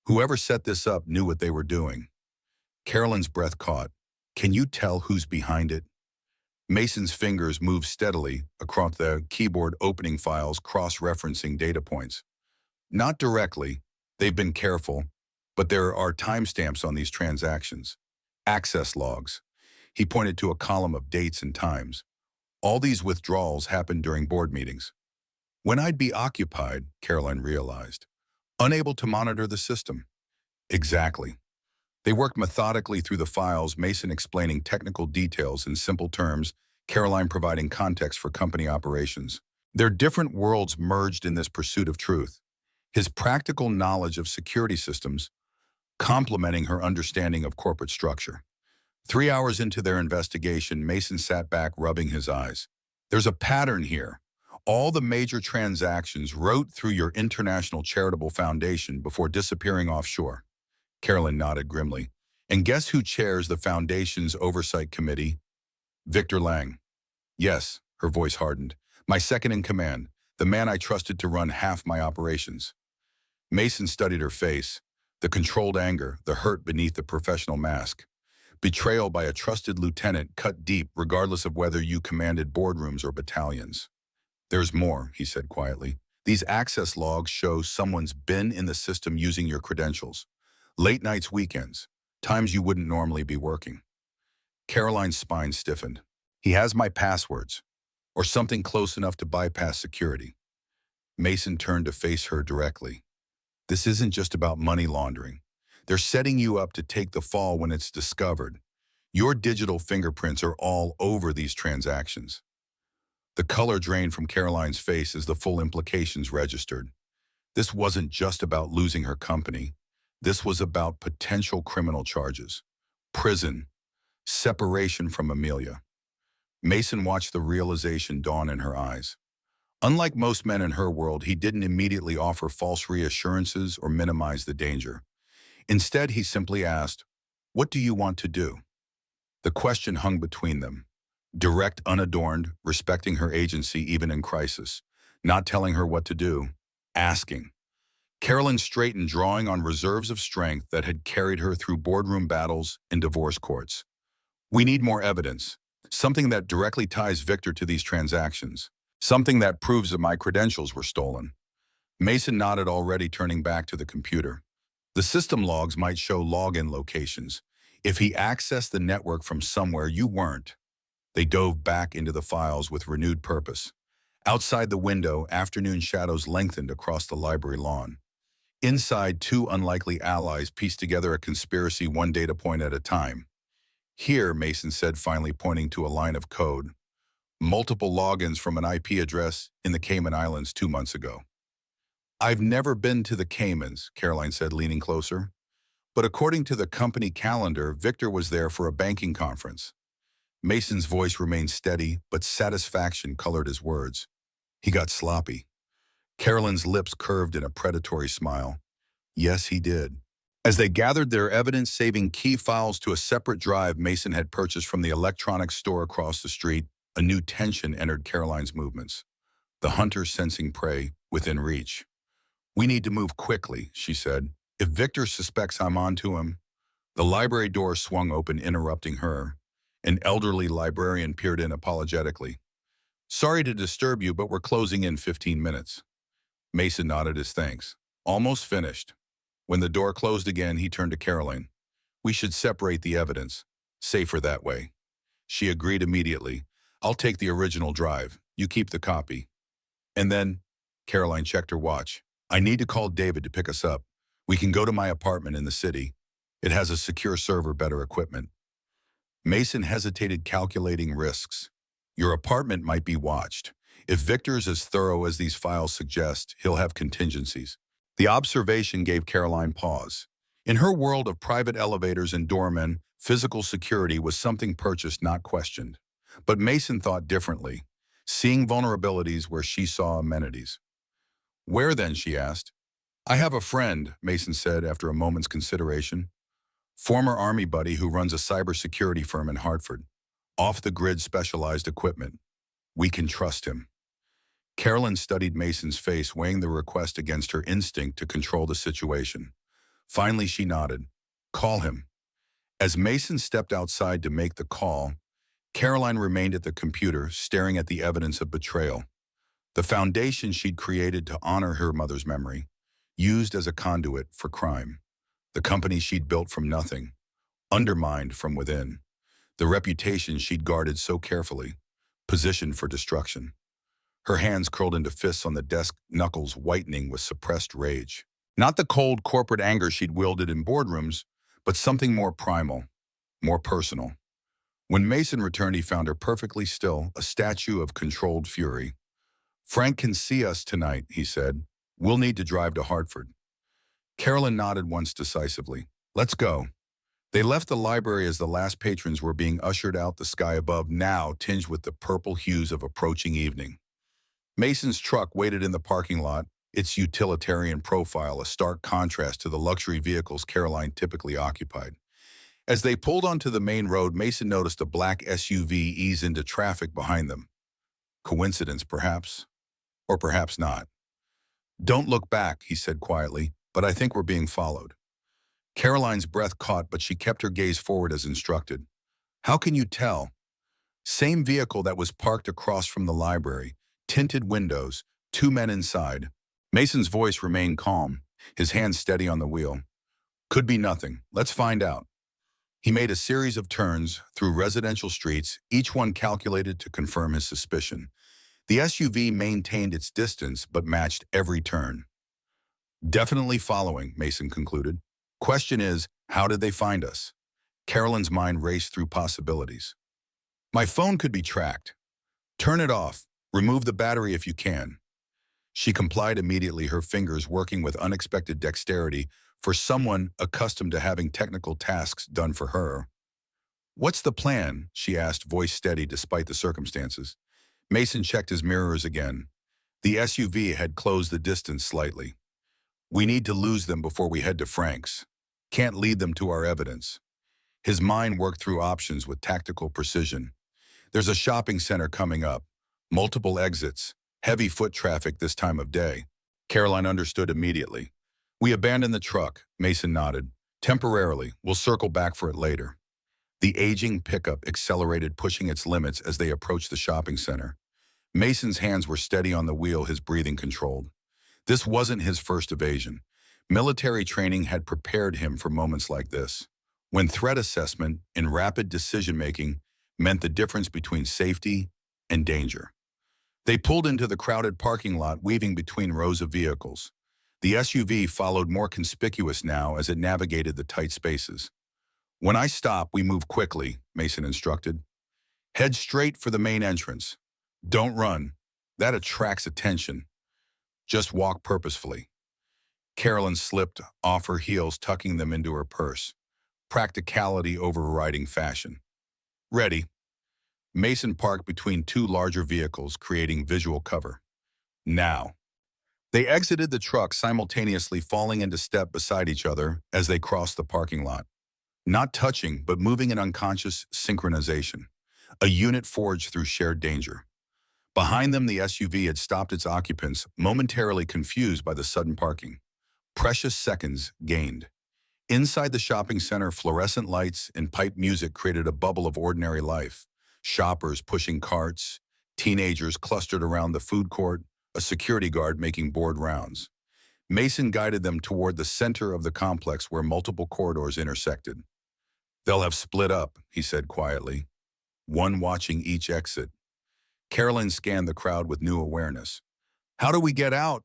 Whoever set this up knew what they were doing. Carolyn's breath caught. "Can you tell who's behind it?" Mason's fingers moved steadily across the keyboard, opening files, cross-referencing data points. "Not directly. They've been careful. But there are timestamps on these transactions. Access logs." He pointed to a column of dates and times. "All these withdrawals happened during board meetings. When I'd be occupied," Caroline realized. "Unable to monitor the system." "Exactly." They worked methodically through the files, Mason explaining technical details in simple terms, Caroline providing context for company operations. Their different worlds merged in this pursuit of truth. His practical knowledge of security systems, complementing her understanding of corporate structure. 3 hours into their investigation, Mason sat back, rubbing his eyes. "There's a pattern here. All the major transactions wrote through your international charitable foundation before disappearing offshore." Carolyn nodded grimly. "And guess who chairs the foundation's oversight committee?" "Victor Lang." "Yes," her voice hardened. "My second in command, the man I trusted to run half my operations." Mason studied her face, the controlled anger, the hurt beneath the professional mask. Betrayal by a trusted lieutenant cut deep regardless of whether you commanded boardrooms or battalions. "There's more," he said quietly. "These access logs show someone's been in the system using your credentials. Late nights, weekends, times you wouldn't normally be working." Caroline's spine stiffened. "He has my passwords, or something close enough to bypass security." Mason turned to face her directly. "This isn't just about money laundering. They're setting you up to take the fall when it's discovered. Your digital fingerprints are all over these transactions." The color drained from Caroline's face as the full implications registered. This wasn't just about losing her company. This was about potential criminal charges, prison, separation from Amelia. Mason watched the realization dawn in her eyes. Unlike most men in her world, he didn't immediately offer false reassurances or minimize the danger. Instead, he simply asked, "What do you want to do?" The question hung between them. Direct, unadorned, respecting her agency even in crisis. Not telling her what to do, asking. Carolyn straightened, drawing on reserves of strength that had carried her through boardroom battles and divorce courts. "We need more evidence. Something that directly ties Victor to these transactions. Something that proves that my credentials were stolen." Mason nodded, already turning back to the computer. "The system logs might show login locations. If he accessed the network from somewhere you weren't." They dove back into the files with renewed purpose. Outside the window, afternoon shadows lengthened across the library lawn. Inside, two unlikely allies pieced together a conspiracy, one data point at a time. "Here," Mason said, finally pointing to a line of code. "Multiple logins from an IP address in the Cayman Islands 2 months ago." "I've never been to the Caymans," Caroline said, leaning closer. "But according to the company calendar, Victor was there for a banking conference." Mason's voice remained steady, but satisfaction colored his words. "He got sloppy." Carolyn's lips curved in a predatory smile. "Yes, he did." As they gathered their evidence, saving key files to a separate drive Mason had purchased from the electronics store across the street, a new tension entered Caroline's movements. The hunter sensing prey within reach. "We need to move quickly," she said. "If Victor suspects I'm onto him—" The library door swung open, interrupting her. An elderly librarian peered in apologetically. "Sorry to disturb you, but we're closing in 15 minutes. Mason nodded his thanks. "Almost finished." When the door closed again, he turned to Caroline. "We should separate the evidence. Safer that way." She agreed immediately. "I'll take the original drive. You keep the copy." And then, Caroline checked her watch. "I need to call David to pick us up. We can go to my apartment in the city. It has a secure server, better equipment." Mason hesitated, calculating risks. "Your apartment might be watched. If Victor's as thorough as these files suggest, he'll have contingencies." The observation gave Caroline pause. In her world of private elevators and doormen, physical security was something purchased, not questioned. But Mason thought differently, seeing vulnerabilities where she saw amenities. "Where then?" she asked. "I have a friend," Mason said after a moment's consideration. "Former Army buddy who runs a cybersecurity firm in Hartford. Off-the-grid specialized equipment. We can trust him." Carolyn studied Mason's face, weighing the request against her instinct to control the situation. Finally, she nodded. "Call him." As Mason stepped outside to make the call, Caroline remained at the computer, staring at the evidence of betrayal. The foundation she'd created to honor her mother's memory, used as a conduit for crime. The company she'd built from nothing, undermined from within. The reputation she'd guarded so carefully, positioned for destruction. Her hands curled into fists on the desk, knuckles whitening with suppressed rage. Not the cold corporate anger she'd wielded in boardrooms, but something more primal, more personal. When Mason returned, he found her perfectly still, a statue of controlled fury. "Frank can see us tonight," he said. "We'll need to drive to Hartford." Carolyn nodded once decisively. "Let's go." They left the library as the last patrons were being ushered out, the sky above now tinged with the purple hues of approaching evening. Mason's truck waited in the parking lot, its utilitarian profile a stark contrast to the luxury vehicles Caroline typically occupied. As they pulled onto the main road, Mason noticed a black SUV ease into traffic behind them. Coincidence, perhaps? Or perhaps not. "Don't look back," he said quietly, "but I think we're being followed." Caroline's breath caught, but she kept her gaze forward as instructed. "How can you tell?" "Same vehicle that was parked across from the library. Tinted windows, 2 men inside." Mason's voice remained calm, his hands steady on the wheel. "Could be nothing. Let's find out." He made a series of turns through residential streets, each one calculated to confirm his suspicion. The SUV maintained its distance but matched every turn. "Definitely following," Mason concluded. "Question is, how did they find us?" Carolyn's mind raced through possibilities. "My phone could be tracked." "Turn it off. Remove the battery if you can." She complied immediately, her fingers working with unexpected dexterity for someone accustomed to having technical tasks done for her. "What's the plan?" she asked, voice steady despite the circumstances. Mason checked his mirrors again. The SUV had closed the distance slightly. "We need to lose them before we head to Frank's. Can't lead them to our evidence." His mind worked through options with tactical precision. "There's a shopping center coming up. Multiple exits. Heavy foot traffic this time of day." Caroline understood immediately. "We abandoned the truck," Mason nodded. "Temporarily. We'll circle back for it later." The aging pickup accelerated, pushing its limits as they approached the shopping center. Mason's hands were steady on the wheel, his breathing controlled. This wasn't his first evasion. Military training had prepared him for moments like this, when threat assessment and rapid decision-making meant the difference between safety and danger. They pulled into the crowded parking lot, weaving between rows of vehicles. The SUV followed, more conspicuous now as it navigated the tight spaces. "When I stop, we move quickly," Mason instructed. "Head straight for the main entrance. Don't run. That attracts attention. Just walk purposefully." Carolyn slipped off her heels, tucking them into her purse. Practicality overriding fashion. "Ready." Mason parked between two larger vehicles, creating visual cover. "Now." They exited the truck, simultaneously falling into step beside each other as they crossed the parking lot. Not touching, but moving in unconscious synchronization. A unit forged through shared danger. Behind them, the SUV had stopped its occupants, momentarily confused by the sudden parking. Precious seconds gained. Inside the shopping center, fluorescent lights and pipe music created a bubble of ordinary life. Shoppers pushing carts, teenagers clustered around the food court, a security guard making bored rounds. Mason guided them toward the center of the complex where multiple corridors intersected. "They'll have split up," he said quietly, one watching each exit. Carolyn scanned the crowd with new awareness. "How do we get out?"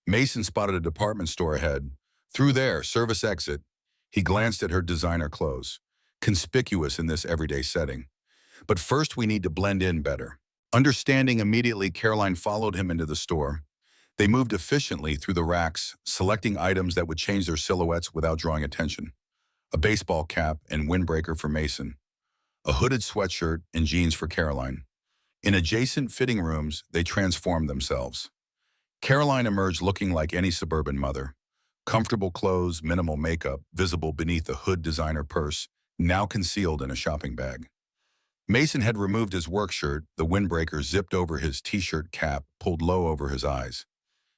Mason spotted a department store ahead. "Through there, service exit." He glanced at her designer clothes, conspicuous in this everyday setting. "But first we need to blend in better." Understanding immediately, Caroline followed him into the store. They moved efficiently through the racks, selecting items that would change their silhouettes without drawing attention. A baseball cap and windbreaker for Mason, a hooded sweatshirt and jeans for Caroline. In adjacent fitting rooms, they transformed themselves. Caroline emerged looking like any suburban mother. Comfortable clothes, minimal makeup, visible beneath a hood designer purse, now concealed in a shopping bag. Mason had removed his work shirt, the windbreaker zipped over his t-shirt cap, pulled low over his eyes.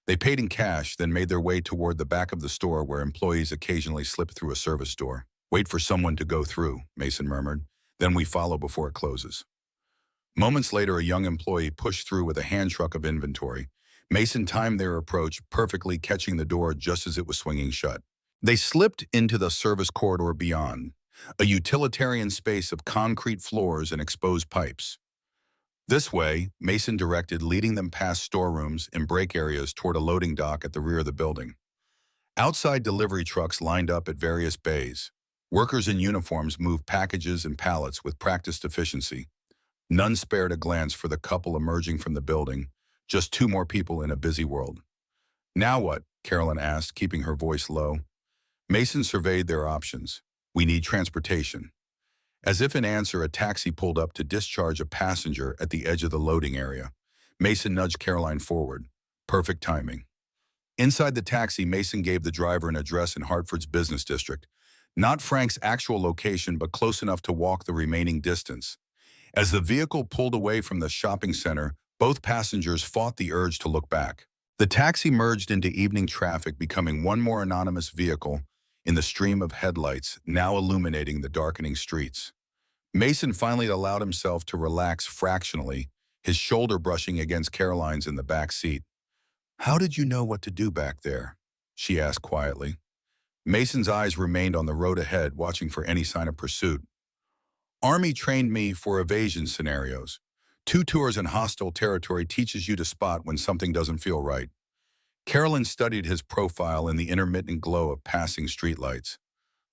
They paid in cash, then made their way toward the back of the store where employees occasionally slipped through a service door. "Wait for someone to go through," Mason murmured. "Then we follow before it closes." Moments later, a young employee pushed through with a hand truck of inventory. Mason timed their approach, perfectly catching the door just as it was swinging shut. They slipped into the service corridor beyond, a utilitarian space of concrete floors and exposed pipes. "This way," Mason directed, leading them past storerooms and break areas toward a loading dock at the rear of the building. Outside, delivery trucks lined up at various bays. Workers in uniforms moved packages and pallets with practiced efficiency. None spared a glance for the couple emerging from the building, just two more people in a busy world. "Now what?" Carolyn asked, keeping her voice low. Mason surveyed their options. "We need transportation." As if in answer, a taxi pulled up to discharge a passenger at the edge of the loading area. Mason nudged Caroline forward. Perfect timing. Inside the taxi, Mason gave the driver an address in Hartford's business district. Not Frank's actual location, but close enough to walk the remaining distance. As the vehicle pulled away from the shopping center, both passengers fought the urge to look back. The taxi merged into evening traffic, becoming one more anonymous vehicle in the stream of headlights, now illuminating the darkening streets. Mason finally allowed himself to relax fractionally, his shoulder brushing against Caroline's in the back seat. "How did you know what to do back there?" she asked quietly. Mason's eyes remained on the road ahead, watching for any sign of pursuit. "Army trained me for evasion scenarios. 2 tours in hostile territory teaches you to spot when something doesn't feel right." Carolyn studied his profile in the intermittent glow of passing streetlights.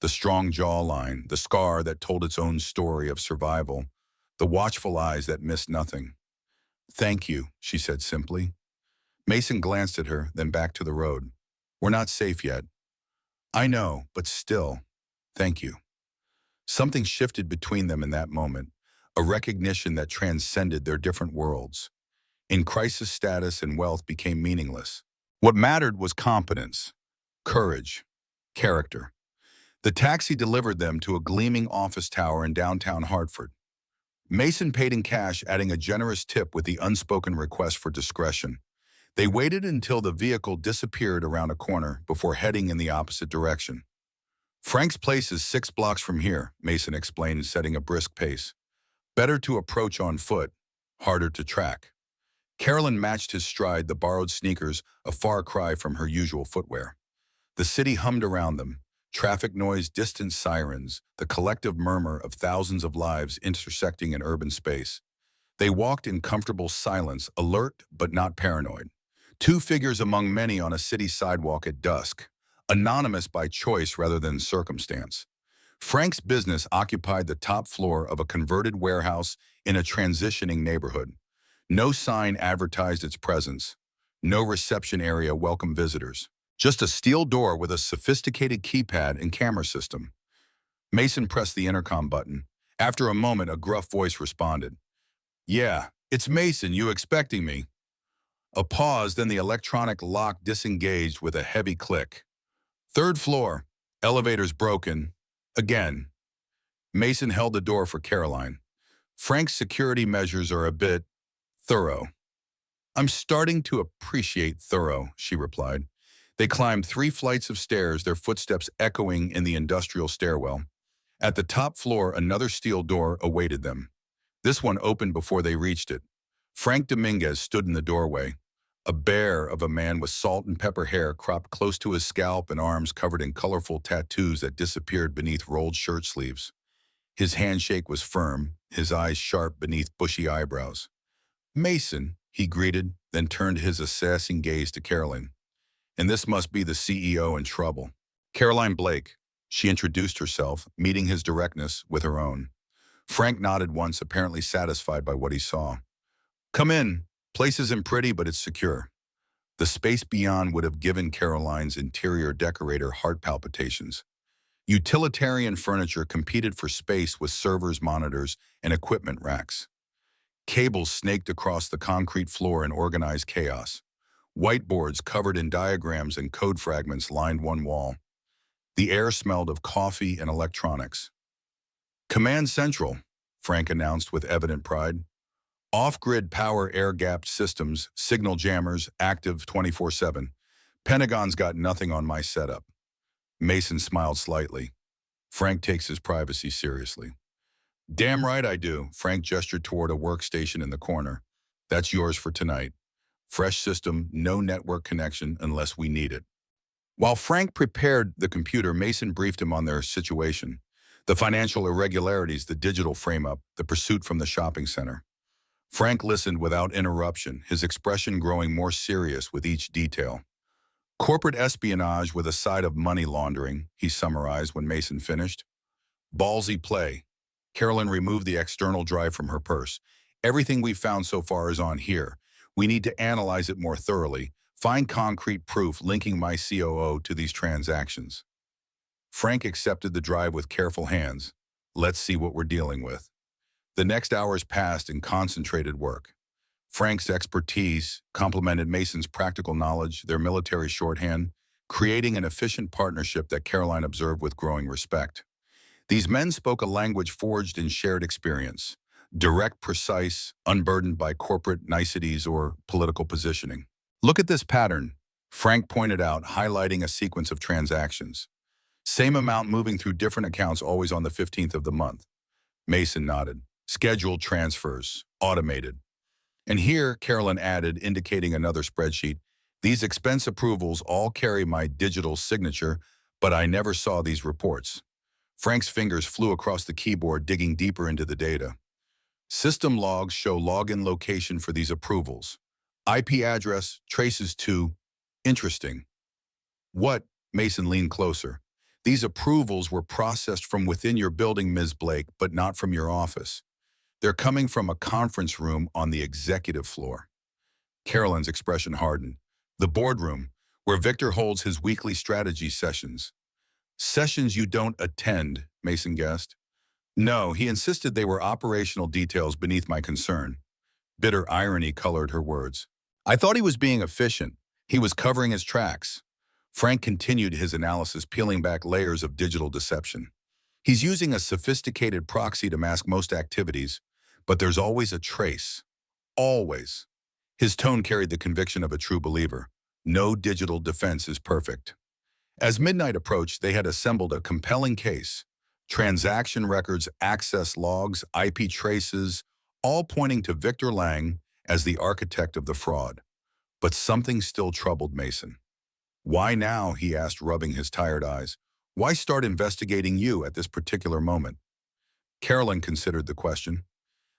The strong jawline, the scar that told its own story of survival, the watchful eyes that missed nothing. "Thank you," she said simply. Mason glanced at her, then back to the road. "We're not safe yet." "I know, but still, thank you." Something shifted between them in that moment, a recognition that transcended their different worlds. In crisis, status and wealth became meaningless. What mattered was competence, courage, character. The taxi delivered them to a gleaming office tower in downtown Hartford. Mason paid in cash, adding a generous tip with the unspoken request for discretion. They waited until the vehicle disappeared around a corner before heading in the opposite direction. "Frank's place is 6 blocks from here," Mason explained, setting a brisk pace. "Better to approach on foot, harder to track." Carolyn matched his stride, the borrowed sneakers a far cry from her usual footwear. The city hummed around them. Traffic noise, distant sirens, the collective murmur of thousands of lives intersecting in urban space. They walked in comfortable silence, alert but not paranoid. Two figures among many on a city sidewalk at dusk, anonymous by choice rather than circumstance. Frank's business occupied the top floor of a converted warehouse in a transitioning neighborhood. No sign advertised its presence. No reception area welcomed visitors. Just a steel door with a sophisticated keypad and camera system. Mason pressed the intercom button. After a moment, a gruff voice responded. "Yeah, it's Mason. You expecting me?" A pause, then the electronic lock disengaged with a heavy click. "3rd floor. Elevator's broken. Again." Mason held the door for Caroline. "Frank's security measures are a bit thorough." I'm starting to appreciate thorough, she replied. They climbed 3 flights of stairs, their footsteps echoing in the industrial stairwell. At the top floor, another steel door awaited them. This one opened before they reached it. Frank Dominguez stood in the doorway, a bear of a man with salt and pepper hair cropped close to his scalp and arms covered in colorful tattoos that disappeared beneath rolled shirt sleeves. His handshake was firm, his eyes sharp beneath bushy eyebrows. Mason, he greeted, then turned his assessing gaze to Carolyn. And this must be the CEO in trouble. Caroline Blake, she introduced herself, meeting his directness with her own. Frank nodded once, apparently satisfied by what he saw. Come in. Place isn't pretty, but it's secure. The space beyond would have given Caroline's interior decorator heart palpitations. Utilitarian furniture competed for space with servers, monitors, and equipment racks. Cables snaked across the concrete floor in organized chaos. Whiteboards covered in diagrams and code fragments lined one wall. The air smelled of coffee and electronics. Command Central, Frank announced with evident pride. Off-grid power air-gapped systems, signal jammers, active 24/7. Pentagon's got nothing on my setup. Mason smiled slightly. Frank takes his privacy seriously. Damn right I do. Frank gestured toward a workstation in the corner. That's yours for tonight. Fresh system, no network connection unless we need it. While Frank prepared the computer, Mason briefed him on their situation. The financial irregularities, the digital frame-up, the pursuit from the shopping center. Frank listened without interruption, his expression growing more serious with each detail. Corporate espionage with a side of money laundering, he summarized when Mason finished. Ballsy play. Carolyn removed the external drive from her purse. Everything we've found so far is on here. We need to analyze it more thoroughly, find concrete proof linking my COO to these transactions. Frank accepted the drive with careful hands. Let's see what we're dealing with. The next hours passed in concentrated work. Frank's expertise complemented Mason's practical knowledge, their military shorthand, creating an efficient partnership that Caroline observed with growing respect. These men spoke a language forged in shared experience, direct, precise, unburdened by corporate niceties or political positioning. Look at this pattern, Frank pointed out, highlighting a sequence of transactions. Same amount moving through different accounts, always on the 15th of the month. Mason nodded. Scheduled transfers, automated. And here, Carolyn added, indicating another spreadsheet, these expense approvals all carry my digital signature, but I never saw these reports. Frank's fingers flew across the keyboard, digging deeper into the data. System logs show login location for these approvals. IP address traces to... Interesting. What? Mason leaned closer. These approvals were processed from within your building, Ms. Blake, but not from your office. They're coming from a conference room on the executive floor. Carolyn's expression hardened. The boardroom, where Victor holds his weekly strategy sessions. Sessions you don't attend, Mason guessed. No, he insisted they were operational details beneath my concern. Bitter irony colored her words. I thought he was being efficient. He was covering his tracks. Frank continued his analysis, peeling back layers of digital deception. He's using a sophisticated proxy to mask most activities, but there's always a trace. Always. His tone carried the conviction of a true believer. No digital defense is perfect. As midnight approached, they had assembled a compelling case. Transaction records, access logs, IP traces, all pointing to Victor Lang as the architect of the fraud. But something still troubled Mason. Why now, he asked, rubbing his tired eyes. Why start investigating you at this particular moment? Carolyn considered the question.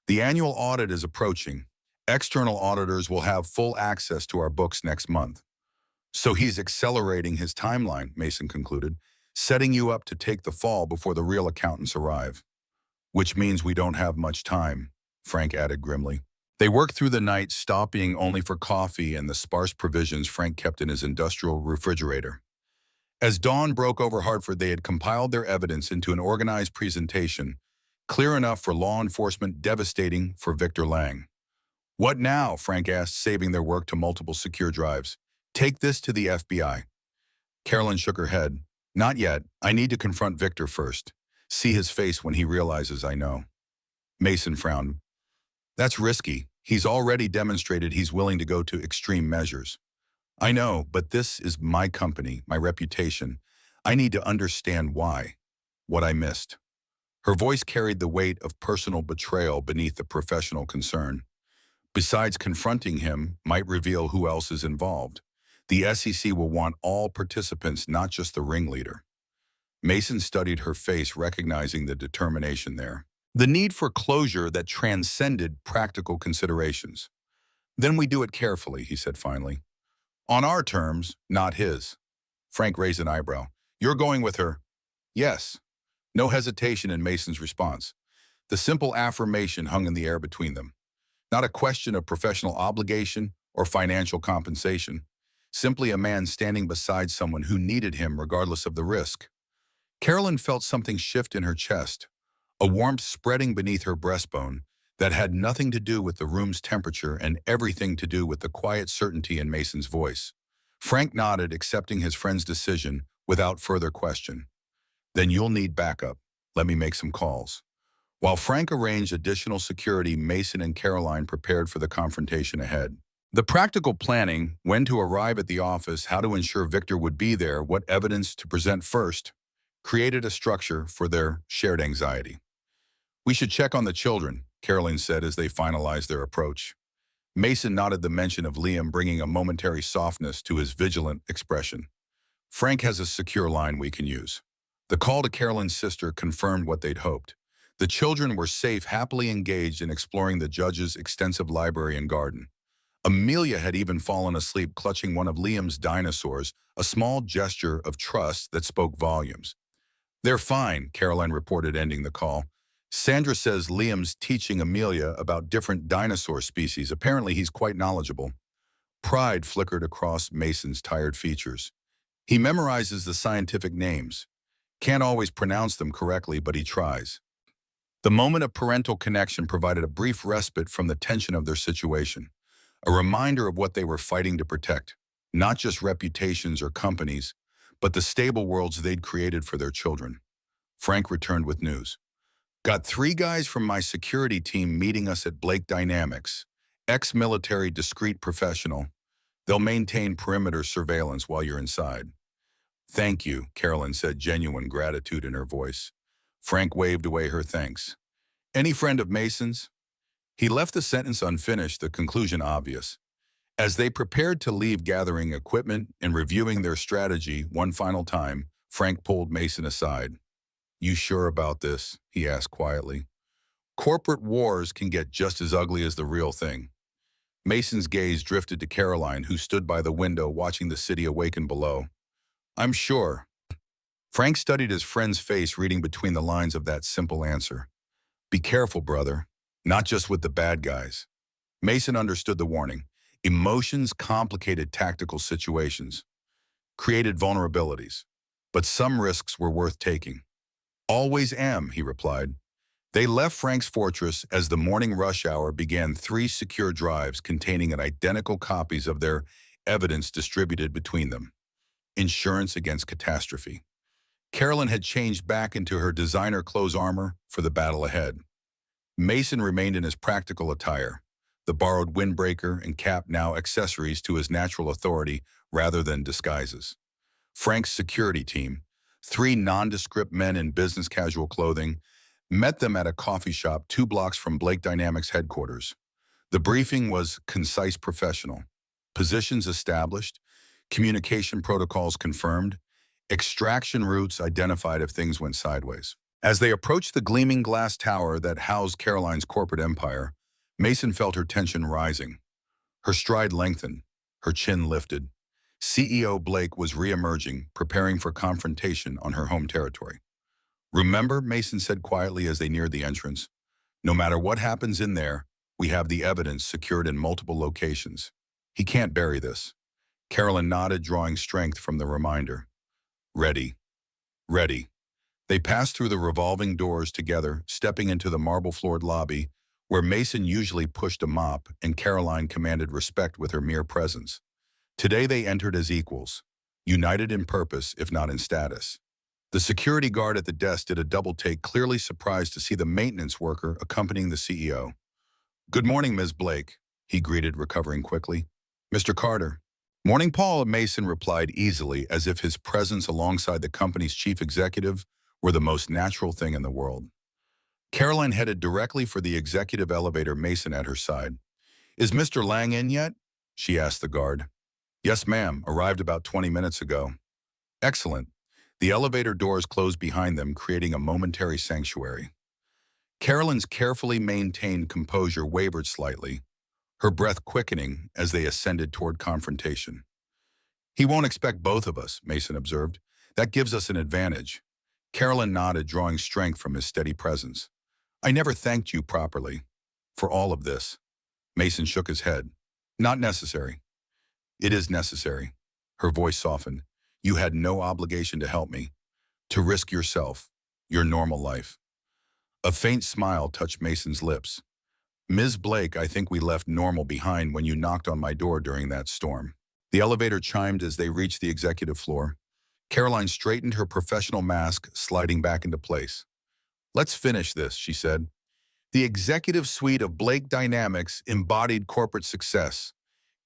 The annual audit is approaching. External auditors will have full access to our books next month. So he's accelerating his timeline, Mason concluded, setting you up to take the fall before the real accountants arrive. Which means we don't have much time, Frank added grimly. They worked through the night, stopping only for coffee and the sparse provisions Frank kept in his industrial refrigerator. As dawn broke over Hartford, they had compiled their evidence into an organized presentation, clear enough for law enforcement, devastating for Victor Lang. What now? Frank asked, saving their work to multiple secure drives. Take this to the FBI. Carolyn shook her head. Not yet. I need to confront Victor first. See his face when he realizes I know. Mason frowned. That's risky. He's already demonstrated he's willing to go to extreme measures. I know, but this is my company, my reputation. I need to understand why, what I missed. Her voice carried the weight of personal betrayal beneath the professional concern. Besides, confronting him might reveal who else is involved. The SEC will want all participants, not just the ringleader. Mason studied her face, recognizing the determination there. The need for closure that transcended practical considerations. Then we do it carefully, he said finally. On our terms, not his. Frank raised an eyebrow. You're going with her? Yes. No hesitation in Mason's response. The simple affirmation hung in the air between them. Not a question of professional obligation or financial compensation. Simply a man standing beside someone who needed him regardless of the risk. Carolyn felt something shift in her chest, a warmth spreading beneath her breastbone that had nothing to do with the room's temperature and everything to do with the quiet certainty in Mason's voice. Frank nodded, accepting his friend's decision without further question. Then you'll need backup. Let me make some calls. While Frank arranged additional security, Mason and Caroline prepared for the confrontation ahead. The practical planning, when to arrive at the office, how to ensure Victor would be there, what evidence to present first, created a structure for their shared anxiety. We should check on the children, Caroline said as they finalized their approach. Mason nodded, the mention of Liam bringing a momentary softness to his vigilant expression. Frank has a secure line we can use. The call to Carolyn's sister confirmed what they'd hoped. The children were safe, happily engaged in exploring the judge's extensive library and garden. Amelia had even fallen asleep clutching one of Liam's dinosaurs, a small gesture of trust that spoke volumes. They're fine, Caroline reported, ending the call. Sandra says Liam's teaching Amelia about different dinosaur species. Apparently he's quite knowledgeable. Pride flickered across Mason's tired features. He memorizes the scientific names. Can't always pronounce them correctly, but he tries. The moment of parental connection provided a brief respite from the tension of their situation, a reminder of what they were fighting to protect, not just reputations or companies, but the stable worlds they'd created for their children. Frank returned with news. Got 3 guys from my security team meeting us at Blake Dynamics, ex-military, discreet professional. They'll maintain perimeter surveillance while you're inside. Thank you, Carolyn said, genuine gratitude in her voice. Frank waved away her thanks. Any friend of Mason's? He left the sentence unfinished, the conclusion obvious. As they prepared to leave, gathering equipment and reviewing their strategy one final time, Frank pulled Mason aside. You sure about this? He asked quietly. Corporate wars can get just as ugly as the real thing. Mason's gaze drifted to Caroline, who stood by the window watching the city awaken below. I'm sure. Frank studied his friend's face, reading between the lines of that simple answer. Be careful, brother. Not just with the bad guys. Mason understood the warning. Emotions complicated tactical situations, created vulnerabilities, but some risks were worth taking. Always am, he replied. They left Frank's fortress as the morning rush hour began. 3 secure drives containing identical copies of their evidence distributed between them. Insurance against catastrophe. Carolyn had changed back into her designer clothes armor for the battle ahead. Mason remained in his practical attire, the borrowed windbreaker and cap now accessories to his natural authority rather than disguises. Frank's security team, 3 nondescript men in business casual clothing, met them at a coffee shop 2 blocks from Blake Dynamics headquarters. The briefing was concise, professional. Positions established, communication protocols confirmed, extraction routes identified if things went sideways. As they approached the gleaming glass tower that housed Caroline's corporate empire, Mason felt her tension rising. Her stride lengthened, her chin lifted. CEO Blake was re-emerging, preparing for confrontation on her home territory. Remember, Mason said quietly as they neared the entrance, no matter what happens in there, we have the evidence secured in multiple locations. He can't bury this. Carolyn nodded, drawing strength from the reminder. Ready. Ready. They passed through the revolving doors together, stepping into the marble-floored lobby, where Mason usually pushed a mop and Caroline commanded respect with her mere presence. Today they entered as equals, united in purpose if not in status. The security guard at the desk did a double take, clearly surprised to see the maintenance worker accompanying the CEO. Good morning, Ms. Blake, he greeted, recovering quickly. Mr. Carter. Morning, Paul, Mason replied easily, as if his presence alongside the company's chief executive were the most natural thing in the world. Caroline headed directly for the executive elevator, Mason at her side. Is Mr. Lang in yet? She asked the guard. Yes, ma'am, arrived about 20 minutes ago. Excellent. The elevator doors closed behind them, creating a momentary sanctuary. Carolyn's carefully maintained composure wavered slightly, her breath quickening as they ascended toward confrontation. He won't expect both of us, Mason observed. That gives us an advantage. Carolyn nodded, drawing strength from his steady presence. I never thanked you properly. For all of this. Mason shook his head. Not necessary. It is necessary. Her voice softened. You had no obligation to help me. To risk yourself. Your normal life. A faint smile touched Mason's lips. Ms. Blake, I think we left normal behind when you knocked on my door during that storm. The elevator chimed as they reached the executive floor. Caroline straightened her professional mask, sliding back into place. Let's finish this, she said. The executive suite of Blake Dynamics embodied corporate success.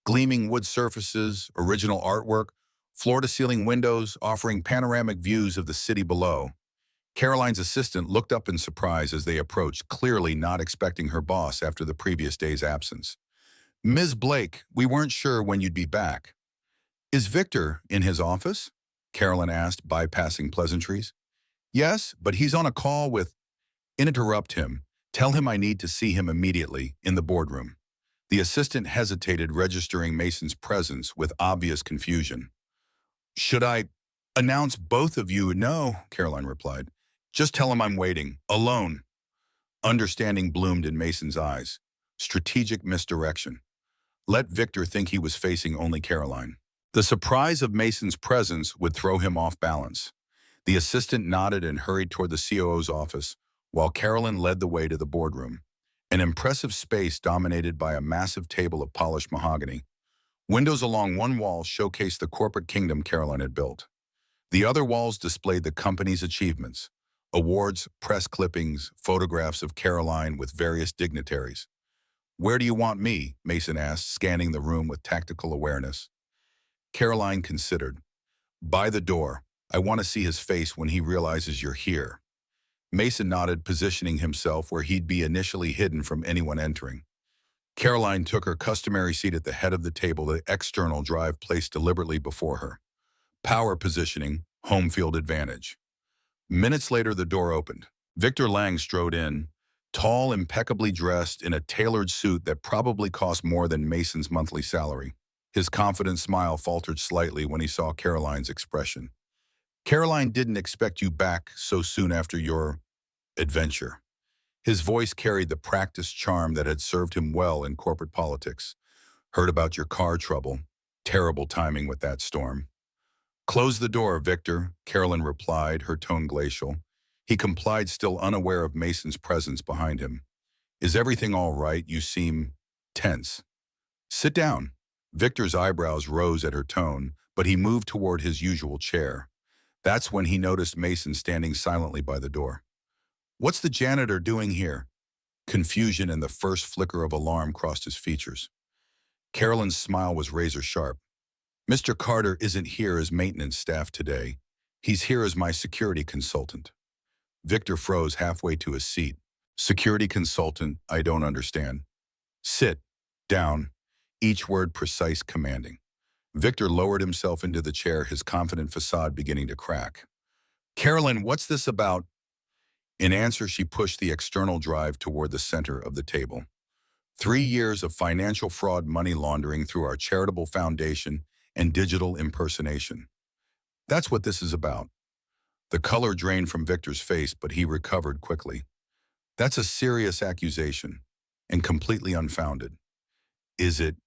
Gleaming wood surfaces, original artwork, floor-to-ceiling windows offering panoramic views of the city below. Caroline's assistant looked up in surprise as they approached, clearly not expecting her boss after the previous day's absence. Ms. Blake, we weren't sure when you'd be back. Is Victor in his office? Caroline asked, bypassing pleasantries. Yes, but he's on a call with... Interrupt him. Tell him I need to see him immediately, in the boardroom. The assistant hesitated, registering Mason's presence with obvious confusion. Should I announce both of you? No, Caroline replied. Just tell him I'm waiting, alone. Understanding bloomed in Mason's eyes. Strategic misdirection. Let Victor think he was facing only Caroline. The surprise of Mason's presence would throw him off balance. The assistant nodded and hurried toward the COO's office, while Caroline led the way to the boardroom, an impressive space dominated by a massive table of polished mahogany. Windows along one wall showcased the corporate kingdom Caroline had built. The other walls displayed the company's achievements, awards, press clippings, photographs of Caroline with various dignitaries. Where do you want me? Mason asked, scanning the room with tactical awareness. Caroline considered. By the door. I want to see his face when he realizes you're here. Mason nodded, positioning himself where he'd be initially hidden from anyone entering. Caroline took her customary seat at the head of the table, the external drive placed deliberately before her. Power positioning, home field advantage. Minutes later, the door opened. Victor Lang strode in, tall, impeccably dressed in a tailored suit that probably cost more than Mason's monthly salary. His confident smile faltered slightly when he saw Caroline's expression. Caroline didn't expect you back so soon after your adventure. His voice carried the practiced charm that had served him well in corporate politics. Heard about your car trouble. Terrible timing with that storm. Close the door, Victor, Caroline replied, her tone glacial. He complied, still unaware of Mason's presence behind him. Is everything all right? You seem tense. Sit down. Victor's eyebrows rose at her tone, but he moved toward his usual chair. That's when he noticed Mason standing silently by the door. What's the janitor doing here? Confusion and the first flicker of alarm crossed his features. Caroline's smile was razor sharp. Mr. Carter isn't here as maintenance staff today. He's here as my security consultant. Victor froze halfway to his seat. Security consultant, I don't understand. Sit. Down. Each word precise, commanding. Victor lowered himself into the chair, his confident facade beginning to crack. Caroline, what's this about? In answer, she pushed the external drive toward the center of the table. 3 years of financial fraud, money laundering through our charitable foundation, and digital impersonation. That's what this is about. The color drained from Victor's face, but he recovered quickly. That's a serious accusation, and completely unfounded. Is it?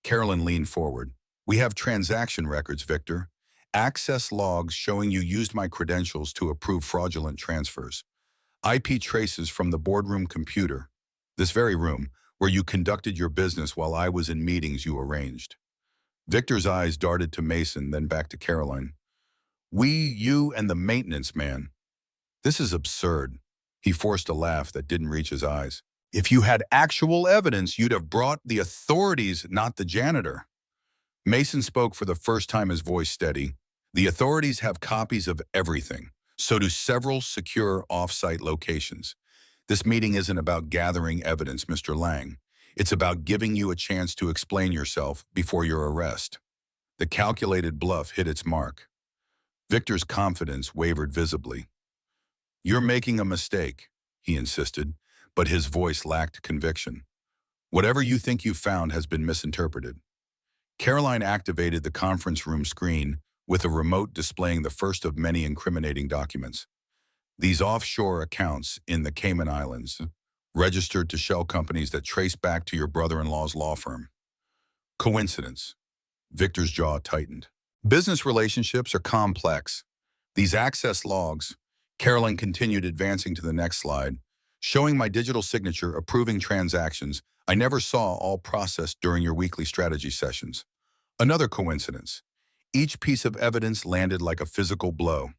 Caroline leaned forward. We have transaction records, Victor. Access logs showing you used my credentials to approve fraudulent transfers. IP traces from the boardroom computer, this very room, where you conducted your business while I was in meetings you arranged. Victor's eyes darted to Mason, then back to Caroline. We, you, and the maintenance man. This is absurd. He forced a laugh that didn't reach his eyes. If you had actual evidence, you'd have brought the authorities, not the janitor. Mason spoke for the first time, his voice steady. The authorities have copies of everything. So do several secure off-site locations. This meeting isn't about gathering evidence, Mr. Lang. It's about giving you a chance to explain yourself before your arrest. The calculated bluff hit its mark. Victor's confidence wavered visibly. You're making a mistake, he insisted, but his voice lacked conviction. Whatever you think you found has been misinterpreted. Caroline activated the conference room screen with a remote displaying the first of many incriminating documents. These offshore accounts in the Cayman Islands, registered to shell companies that trace back to your brother-in-law's law firm. Coincidence. Victor's jaw tightened. Business relationships are complex. These access logs, Caroline continued, advancing to the next slide, showing my digital signature approving transactions I never saw, all processed during your weekly strategy sessions. Another coincidence. Each piece of evidence landed like a physical blow.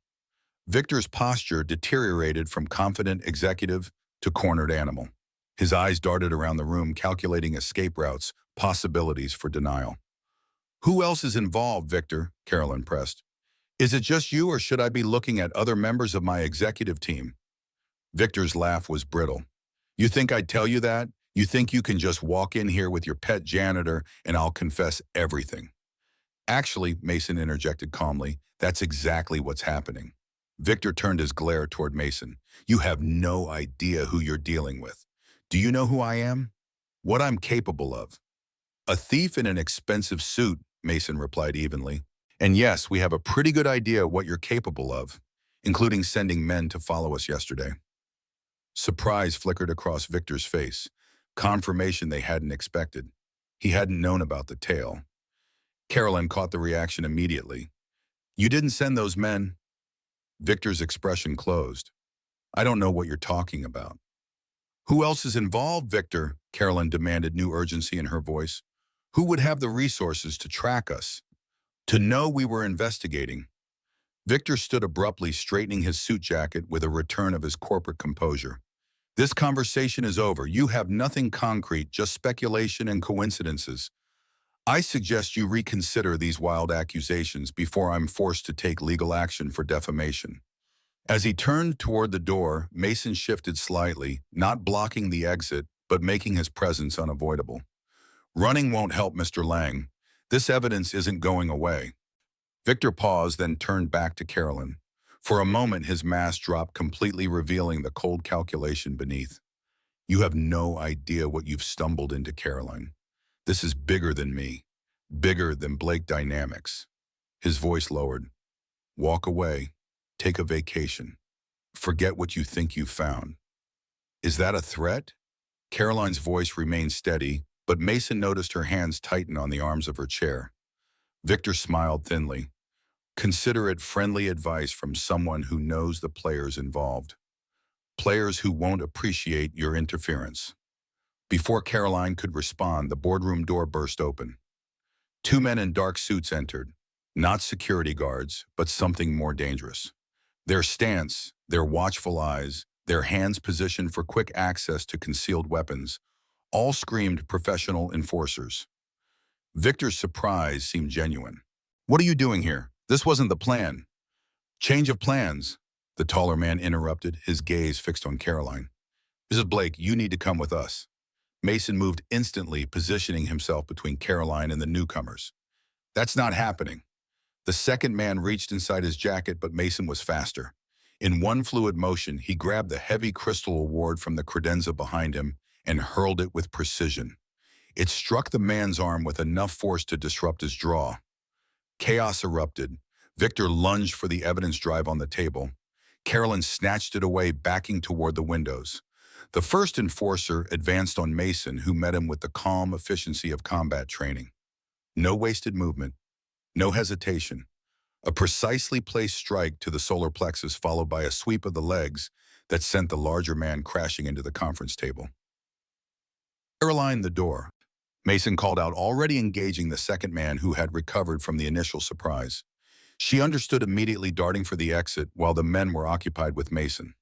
Victor's posture deteriorated from confident executive to cornered animal. His eyes darted around the room, calculating escape routes, possibilities for denial. Who else is involved, Victor? Caroline pressed. Is it just you, or should I be looking at other members of my executive team? Victor's laugh was brittle. You think I'd tell you that? You think you can just walk in here with your pet janitor and I'll confess everything? Actually, Mason interjected calmly, that's exactly what's happening. Victor turned his glare toward Mason. You have no idea who you're dealing with. Do you know who I am? What I'm capable of? A thief in an expensive suit, Mason replied evenly. And yes, we have a pretty good idea what you're capable of, including sending men to follow us yesterday. Surprise flickered across Victor's face, confirmation they hadn't expected. He hadn't known about the tale. Caroline caught the reaction immediately. You didn't send those men? Victor's expression closed. I don't know what you're talking about. Who else is involved, Victor? Caroline demanded, new urgency in her voice. Who would have the resources to track us? To know we were investigating? Victor stood abruptly, straightening his suit jacket with a return of his corporate composure. This conversation is over. You have nothing concrete, just speculation and coincidences. I suggest you reconsider these wild accusations before I'm forced to take legal action for defamation. As he turned toward the door, Mason shifted slightly, not blocking the exit, but making his presence unavoidable. Running won't help, Mr. Lang. This evidence isn't going away. Victor paused, then turned back to Caroline. For a moment, his mask dropped, completely revealing the cold calculation beneath. You have no idea what you've stumbled into, Caroline. This is bigger than me, bigger than Blake Dynamics. His voice lowered. Walk away. Take a vacation. Forget what you think you found. Is that a threat? Caroline's voice remained steady, but Mason noticed her hands tighten on the arms of her chair. Victor smiled thinly. Consider it friendly advice from someone who knows the players involved. Players who won't appreciate your interference. Before Caroline could respond, the boardroom door burst open. Two men in dark suits entered, not security guards, but something more dangerous. Their stance, their watchful eyes, their hands positioned for quick access to concealed weapons, all screamed professional enforcers. Victor's surprise seemed genuine. What are you doing here? This wasn't the plan. Change of plans, the taller man interrupted, his gaze fixed on Caroline. Mrs. Blake, you need to come with us. Mason moved instantly, positioning himself between Caroline and the newcomers. That's not happening. The second man reached inside his jacket, but Mason was faster. In one fluid motion, he grabbed the heavy crystal award from the credenza behind him and hurled it with precision. It struck the man's arm with enough force to disrupt his jaw. Chaos erupted. Victor lunged for the evidence drive on the table. Caroline snatched it away, backing toward the windows. The first enforcer advanced on Mason, who met him with the calm efficiency of combat training. No wasted movement, no hesitation. A precisely placed strike to the solar plexus, followed by a sweep of the legs that sent the larger man crashing into the conference table. Caroline, the door. Mason called out, already engaging the second man who had recovered from the initial surprise. She understood immediately, darting for the exit while the men were occupied with Mason.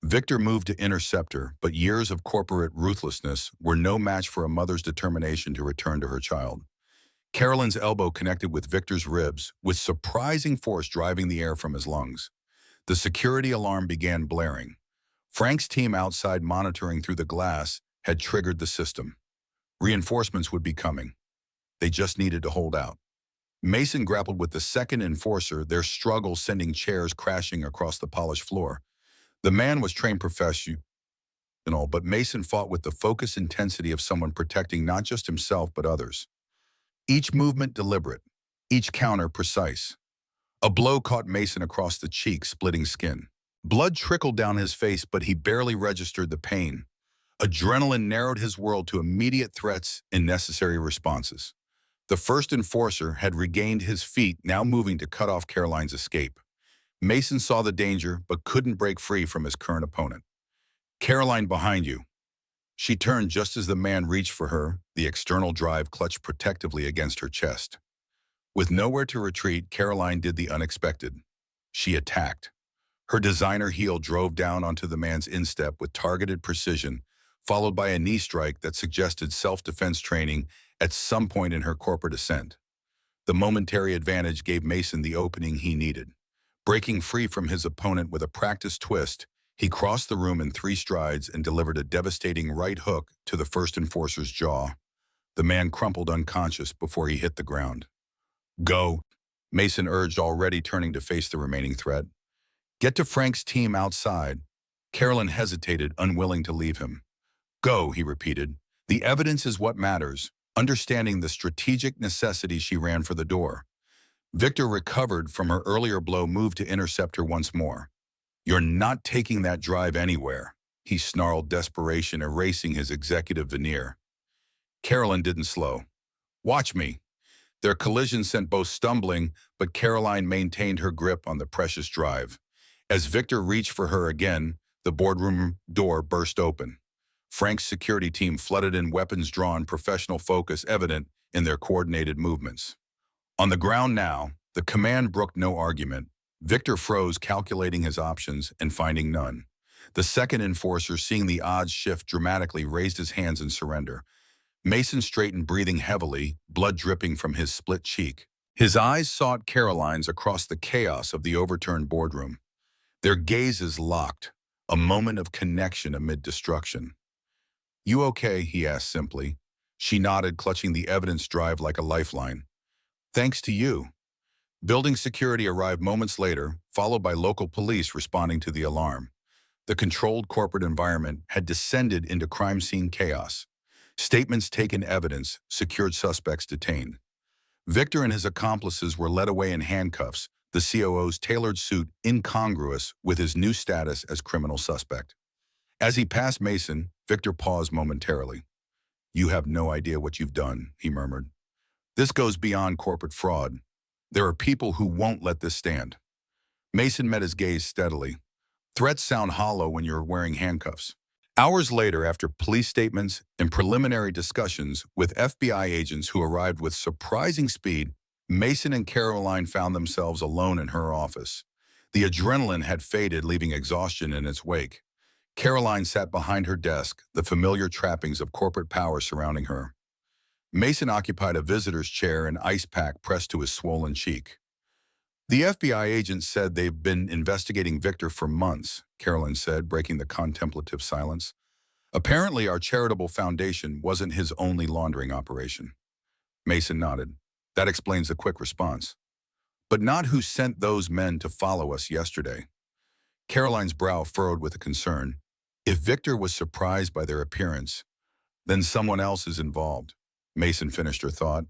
Victor moved to intercept her, but years of corporate ruthlessness were no match for a mother's determination to return to her child. Carolyn's elbow connected with Victor's ribs, with surprising force driving the air from his lungs. The security alarm began blaring. Frank's team outside monitoring through the glass had triggered the system. Reinforcements would be coming. They just needed to hold out. Mason grappled with the second enforcer, their struggle sending chairs crashing across the polished floor. The man was trained professional, but Mason fought with the focused intensity of someone protecting not just himself but others. Each movement deliberate, each counter precise. A blow caught Mason across the cheek, splitting skin. Blood trickled down his face, but he barely registered the pain. Adrenaline narrowed his world to immediate threats and necessary responses. The first enforcer had regained his feet, now moving to cut off Caroline's escape. Mason saw the danger, but couldn't break free from his current opponent. "Caroline, behind you." She turned just as the man reached for her, the external drive clutched protectively against her chest. With nowhere to retreat, Caroline did the unexpected. She attacked. Her designer heel drove down onto the man's instep with targeted precision, followed by a knee strike that suggested self-defense training at some point in her corporate ascent. The momentary advantage gave Mason the opening he needed. Breaking free from his opponent with a practiced twist, he crossed the room in 3 strides and delivered a devastating right hook to the first enforcer's jaw. The man crumpled unconscious before he hit the ground. "Go," Mason urged, already turning to face the remaining threat. "Get to Frank's team outside." Carolyn hesitated, unwilling to leave him. "Go," he repeated. "The evidence is what matters." Understanding the strategic necessity, she ran for the door. Victor, recovered from her earlier blow, moved to intercept her once more. "You're not taking that drive anywhere," he snarled, desperation erasing his executive veneer. Carolyn didn't slow. "Watch me." Their collision sent both stumbling, but Caroline maintained her grip on the precious drive. As Victor reached for her again, the boardroom door burst open. Frank's security team flooded in, weapons drawn, professional focus evident in their coordinated movements. On the ground now, the command brooked no argument. Victor froze, calculating his options and finding none. The second enforcer, seeing the odds shift dramatically, raised his hands in surrender. Mason straightened, breathing heavily, blood dripping from his split cheek. His eyes sought Caroline's across the chaos of the overturned boardroom. Their gazes locked, a moment of connection amid destruction. "You okay?" he asked simply. She nodded, clutching the evidence drive like a lifeline. "Thanks to you." Building security arrived moments later, followed by local police responding to the alarm. The controlled corporate environment had descended into crime scene chaos. Statements taken, evidence, secured, suspects detained. Victor and his accomplices were led away in handcuffs, the COO's tailored suit incongruous with his new status as criminal suspect. As he passed Mason, Victor paused momentarily. "You have no idea what you've done," he murmured. "This goes beyond corporate fraud. There are people who won't let this stand." Mason met his gaze steadily. "Threats sound hollow when you're wearing handcuffs." Hours later, after police statements and preliminary discussions with FBI agents who arrived with surprising speed, Mason and Caroline found themselves alone in her office. The adrenaline had faded, leaving exhaustion in its wake. Caroline sat behind her desk, the familiar trappings of corporate power surrounding her. Mason occupied a visitor's chair, an ice pack pressed to his swollen cheek. "The FBI agents said they've been investigating Victor for months," Caroline said, breaking the contemplative silence. "Apparently our charitable foundation wasn't his only laundering operation." Mason nodded. "That explains the quick response. But not who sent those men to follow us yesterday." Caroline's brow furrowed with concern. If Victor was surprised by their appearance, then someone else is involved. Mason finished her thought.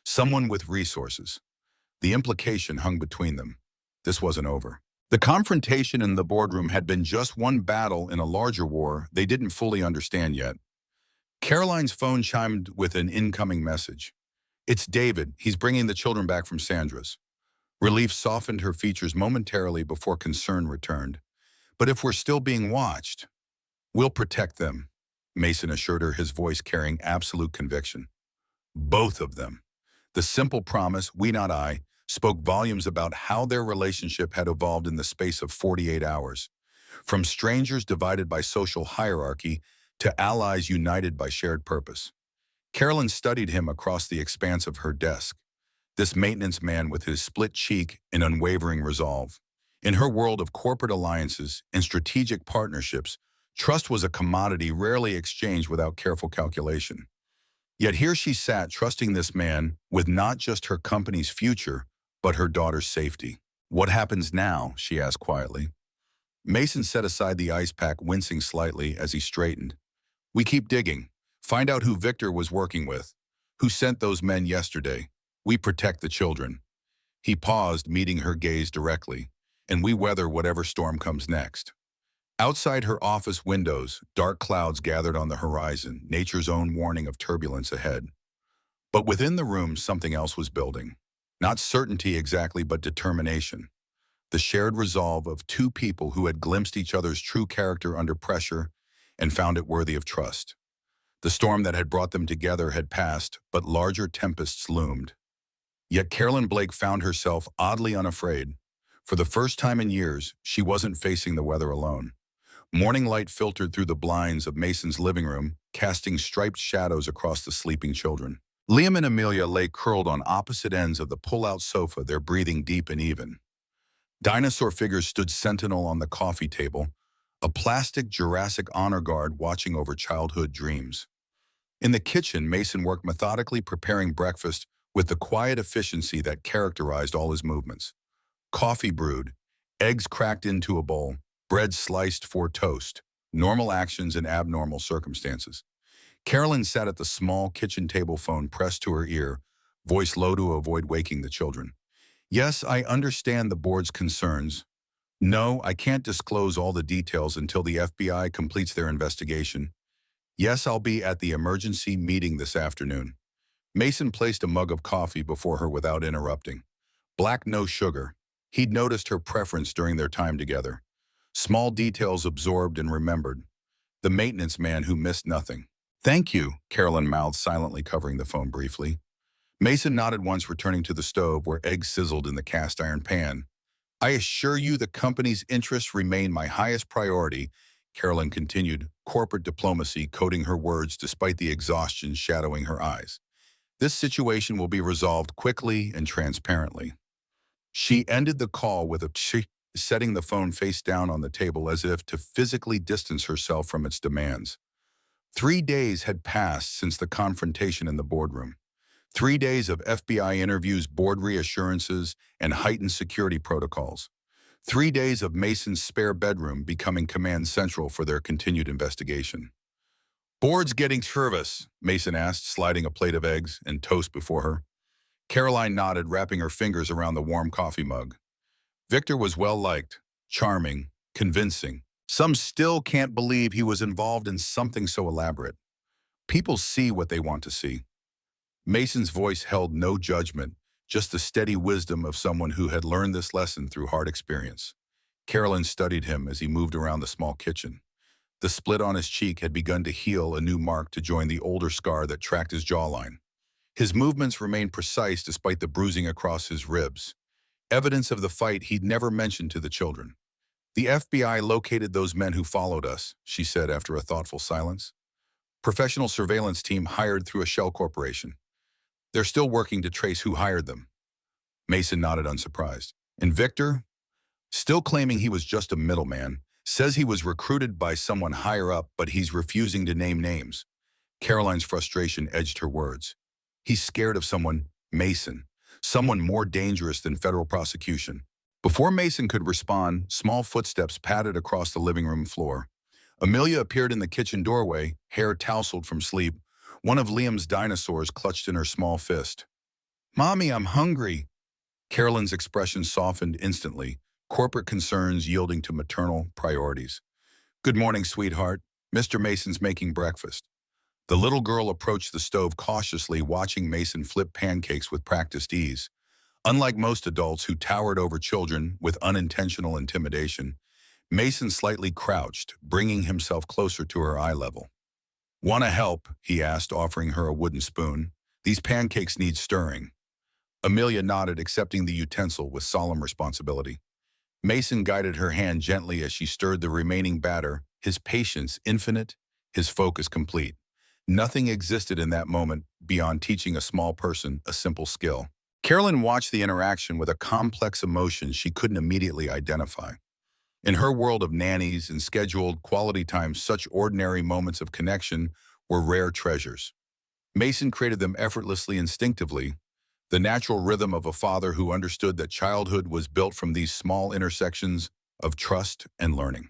Someone with resources. The implication hung between them. This wasn't over. The confrontation in the boardroom had been just one battle in a larger war they didn't fully understand yet. Caroline's phone chimed with an incoming message. "It's David. He's bringing the children back from Sandra's." Relief softened her features momentarily before concern returned. "But if we're still being watched, we'll protect them," Mason assured her, his voice carrying absolute conviction. Both of them. The simple promise, "we not I," spoke volumes about how their relationship had evolved in the space of 48 hours. from strangers divided by social hierarchy to allies united by shared purpose. Carolyn studied him across the expanse of her desk, this maintenance man with his split cheek and unwavering resolve. In her world of corporate alliances and strategic partnerships, trust was a commodity rarely exchanged without careful calculation. Yet here she sat trusting this man with not just her company's future, but her daughter's safety. "What happens now?" she asked quietly. Mason set aside the ice pack, wincing slightly as he straightened. "We keep digging. Find out who Victor was working with, who sent those men yesterday. We protect the children." He paused, meeting her gaze directly. "And we weather whatever storm comes next." Outside her office windows, dark clouds gathered on the horizon, nature's own warning of turbulence ahead. But within the room, something else was building. Not certainty exactly, but determination. The shared resolve of two people who had glimpsed each other's true character under pressure and found it worthy of trust. The storm that had brought them together had passed, but larger tempests loomed. Yet Carolyn Blake found herself oddly unafraid. For the first time in years, she wasn't facing the weather alone. Morning light filtered through the blinds of Mason's living room, casting striped shadows across the sleeping children. Liam and Amelia lay curled on opposite ends of the pull-out sofa, their breathing deep and even. Dinosaur figures stood sentinel on the coffee table, a plastic Jurassic honor guard watching over childhood dreams. In the kitchen, Mason worked methodically, preparing breakfast with the quiet efficiency that characterized all his movements. Coffee brewed, eggs cracked into a bowl, bread sliced for toast, normal actions in abnormal circumstances. Carolyn sat at the small kitchen table, phone pressed to her ear, voice low to avoid waking the children. "Yes, I understand the board's concerns. No, I can't disclose all the details until the FBI completes their investigation. Yes, I'll be at the emergency meeting this afternoon." Mason placed a mug of coffee before her without interrupting. Black, no sugar. He'd noticed her preference during their time together. Small details absorbed and remembered. The maintenance man who missed nothing. "Thank you," Carolyn mouthed, silently covering the phone briefly. Mason nodded once, returning to the stove where eggs sizzled in the cast iron pan. "I assure you the company's interests remain my highest priority," Carolyn continued, corporate diplomacy coating her words despite the exhaustion shadowing her eyes. "This situation will be resolved quickly and transparently." She ended the call with a psh, setting the phone face down on the table as if to physically distance herself from its demands. 3 days had passed since the confrontation in the boardroom. 3 days of FBI interviews, board reassurances, and heightened security protocols. 3 days of Mason's spare bedroom becoming command central for their continued investigation. "Board's getting nervous," Mason asked, sliding a plate of eggs and toast before her. Caroline nodded, wrapping her fingers around the warm coffee mug. Victor was well-liked, charming, convincing. Some still can't believe he was involved in something so elaborate. People see what they want to see. Mason's voice held no judgment, just the steady wisdom of someone who had learned this lesson through hard experience. Carolyn studied him as he moved around the small kitchen. The split on his cheek had begun to heal, a new mark to join the older scar that tracked his jawline. His movements remained precise despite the bruising across his ribs, evidence of the fight he'd never mentioned to the children. "The FBI located those men who followed us," she said after a thoughtful silence. "Professional surveillance team hired through a shell corporation. They're still working to trace who hired them." Mason nodded, unsurprised. "And Victor, still claiming he was just a middleman, says he was recruited by someone higher up, but he's refusing to name names." Caroline's frustration edged her words. "He's scared of someone, Mason, someone more dangerous than federal prosecution." Before Mason could respond, small footsteps padded across the living room floor. Amelia appeared in the kitchen doorway, hair tousled from sleep, one of Liam's dinosaurs clutched in her small fist. "Mommy, I'm hungry." Carolyn's expression softened instantly, corporate concerns yielding to maternal priorities. "Good morning, sweetheart. Mr. Mason's making breakfast." The little girl approached the stove cautiously, watching Mason flip pancakes with practiced ease. Unlike most adults who towered over children with unintentional intimidation, Mason slightly crouched, bringing himself closer to her eye level. "Want to help?" he asked, offering her a wooden spoon. "These pancakes need stirring." Amelia nodded, accepting the utensil with solemn responsibility. Mason guided her hand gently as she stirred the remaining batter, his patience infinite, his focus complete. Nothing existed in that moment beyond teaching a small person a simple skill. Carolyn watched the interaction with a complex emotion she couldn't immediately identify. In her world of nannies and scheduled quality time, such ordinary moments of connection were rare treasures. Mason created them effortlessly, instinctively, the natural rhythm of a father who understood that childhood was built from these small intersections of trust and learning.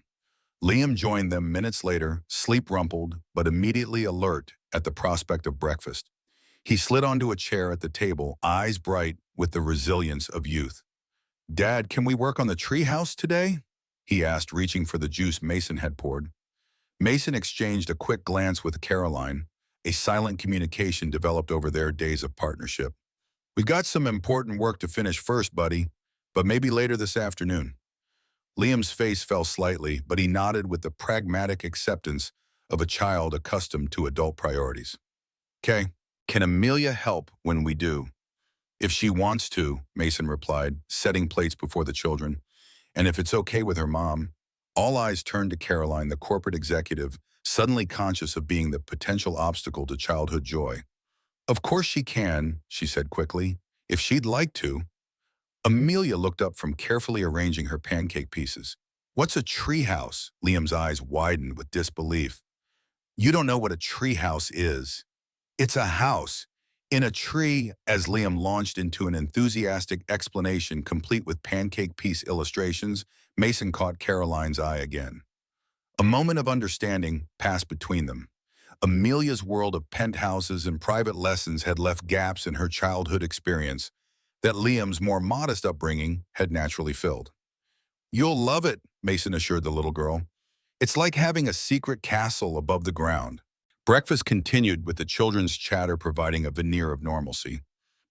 Liam joined them minutes later, sleep-rumpled but immediately alert at the prospect of breakfast. He slid onto a chair at the table, eyes bright with the resilience of youth. "Dad, can we work on the treehouse today?" he asked, reaching for the juice Mason had poured. Mason exchanged a quick glance with Caroline. A silent communication developed over their days of partnership. "We've got some important work to finish first, buddy, but maybe later this afternoon." Liam's face fell slightly, but he nodded with the pragmatic acceptance of a child accustomed to adult priorities. "Okay, can Amelia help when we do?" "If she wants to," Mason replied, setting plates before the children. "And if it's okay with her mom." All eyes turned to Caroline, the corporate executive, suddenly conscious of being the potential obstacle to childhood joy. "Of course she can," she said quickly, "if she'd like to." Amelia looked up from carefully arranging her pancake pieces. "What's a treehouse?" Liam's eyes widened with disbelief. "You don't know what a treehouse is. It's a house in a tree," as Liam launched into an enthusiastic explanation complete with pancake piece illustrations. Mason caught Caroline's eye again. A moment of understanding passed between them. Amelia's world of penthouses and private lessons had left gaps in her childhood experience that Liam's more modest upbringing had naturally filled. "You'll love it," Mason assured the little girl. "It's like having a secret castle above the ground." Breakfast continued with the children's chatter providing a veneer of normalcy.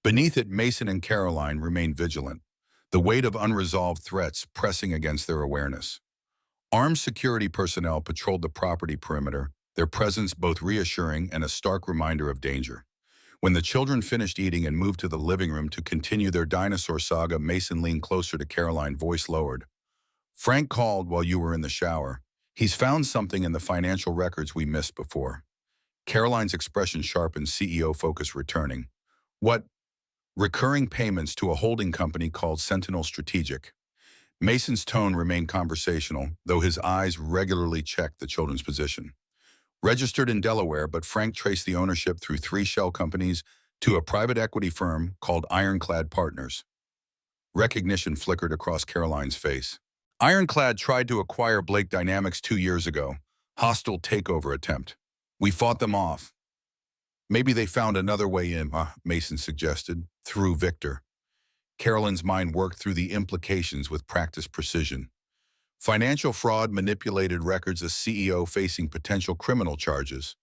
Beneath it, Mason and Caroline remained vigilant, the weight of unresolved threats pressing against their awareness. Armed security personnel patrolled the property perimeter, their presence both reassuring and a stark reminder of danger. When the children finished eating and moved to the living room to continue their dinosaur saga, Mason leaned closer to Caroline, voice lowered. "Frank called while you were in the shower. He's found something in the financial records we missed before." Caroline's expression sharpened, CEO focus returning. "What?" "Recurring payments to a holding company called Sentinel Strategic." Mason's tone remained conversational, though his eyes regularly checked the children's position. "Registered in Delaware, but Frank traced the ownership through 3 shell companies to a private equity firm called Ironclad Partners." Recognition flickered across Caroline's face. "Ironclad tried to acquire Blake Dynamics 2 years ago. Hostile takeover attempt. We fought them off." "Maybe they found another way in," Mason suggested, "through Victor." Carolyn's mind worked through the implications with practiced precision. Financial fraud, manipulated records, a CEO facing potential criminal charges.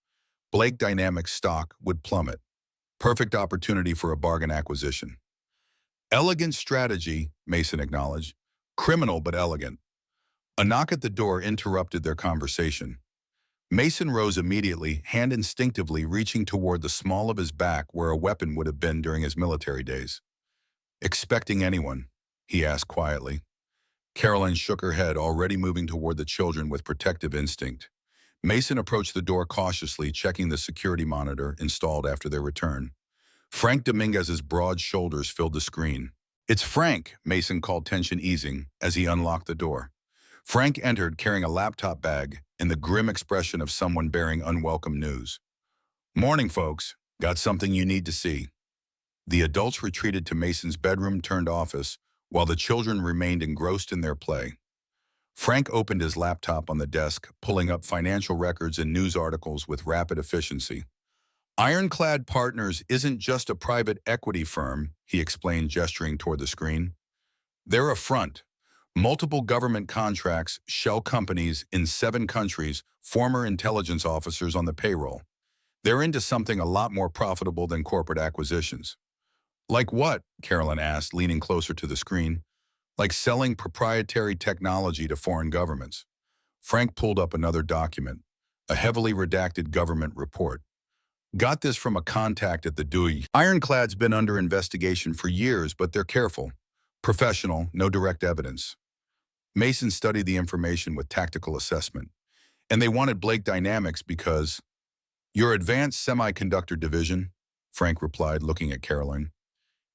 Blake Dynamics stock would plummet. Perfect opportunity for a bargain acquisition. "Elegant strategy," Mason acknowledged. "Criminal but elegant." A knock at the door interrupted their conversation. Mason rose immediately, hand instinctively reaching toward the small of his back where a weapon would have been during his military days. "Expecting anyone?" he asked quietly. Caroline shook her head, already moving toward the children with protective instinct. Mason approached the door cautiously, checking the security monitor installed after their return. Frank Dominguez's broad shoulders filled the screen. "It's Frank," Mason called, tension easing, as he unlocked the door. Frank entered carrying a laptop bag and the grim expression of someone bearing unwelcome news. "Morning, folks. Got something you need to see." The adults retreated to Mason's bedroom-turned-office, while the children remained engrossed in their play. Frank opened his laptop on the desk, pulling up financial records and news articles with rapid efficiency. "Ironclad Partners isn't just a private equity firm," he explained, gesturing toward the screen. "They're a front. Multiple government contracts, shell companies in 7 countries, former intelligence officers on the payroll. They're into something a lot more profitable than corporate acquisitions." "Like what?" Carolyn asked, leaning closer to the screen. "Like selling proprietary technology to foreign governments." Frank pulled up another document, a heavily redacted government report. "Got this from a contact at the DOI. Ironclad's been under investigation for years, but they're careful. Professional, no direct evidence." Mason studied the information with tactical assessment, and they wanted Blake Dynamics because, "Your advanced semiconductor division," Frank replied, looking at Caroline.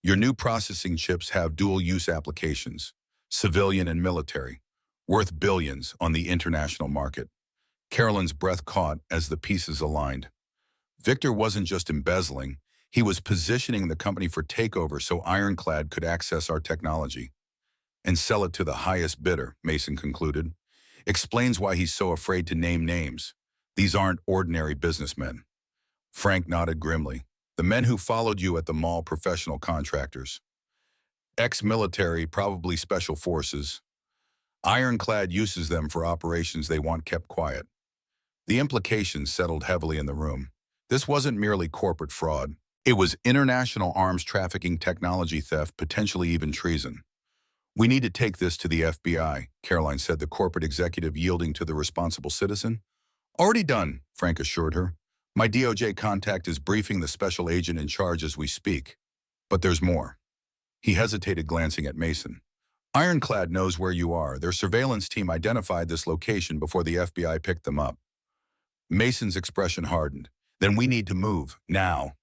"Your new processing chips have dual-use applications, civilian and military, worth billions on the international market." Caroline's breath caught as the pieces aligned. Victor wasn't just embezzling, he was positioning the company for takeover so Ironclad could access our technology and sell it to the highest bidder, Mason concluded. Explains why he's so afraid to name names. These aren't ordinary businessmen. Frank nodded grimly. The men who followed you at the mall, professional contractors. Ex-military, probably special forces. Ironclad uses them for operations they want kept quiet. The implications settled heavily in the room. This wasn't merely corporate fraud. It was international arms trafficking, technology theft, potentially even treason. "We need to take this to the FBI, Caroline said, the corporate executive yielding to the responsible citizen. "Already done," Frank assured her. "My DOJ contact is briefing the special agent in charge as we speak. But there's more." He hesitated, glancing at Mason. "Ironclad knows where you are. Their surveillance team identified this location before the FBI picked them up." Mason's expression hardened. "Then we need to move, now."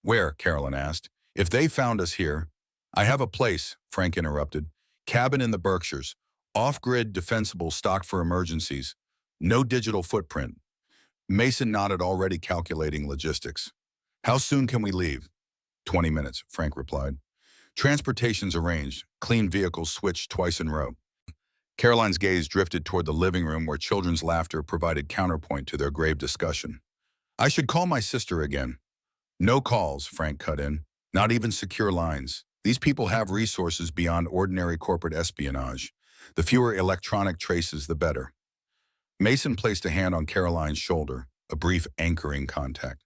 "Where?" Caroline asked. "If they found us here—" "I have a place," Frank interrupted. "Cabin in the Berkshires. Off-grid, defensible, stocked for emergencies. No digital footprint." Mason nodded, already calculating logistics. "How soon can we leave?" 20 minutes, Frank replied. "Transportation's arranged. Clean vehicles switched twice in row." Caroline's gaze drifted toward the living room where children's laughter provided counterpoint to their grave discussion. "I should call my sister again." "No calls," Frank cut in. "Not even secure lines. These people have resources beyond ordinary corporate espionage. The fewer electronic traces, the better." Mason placed a hand on Caroline's shoulder, a brief anchoring contact.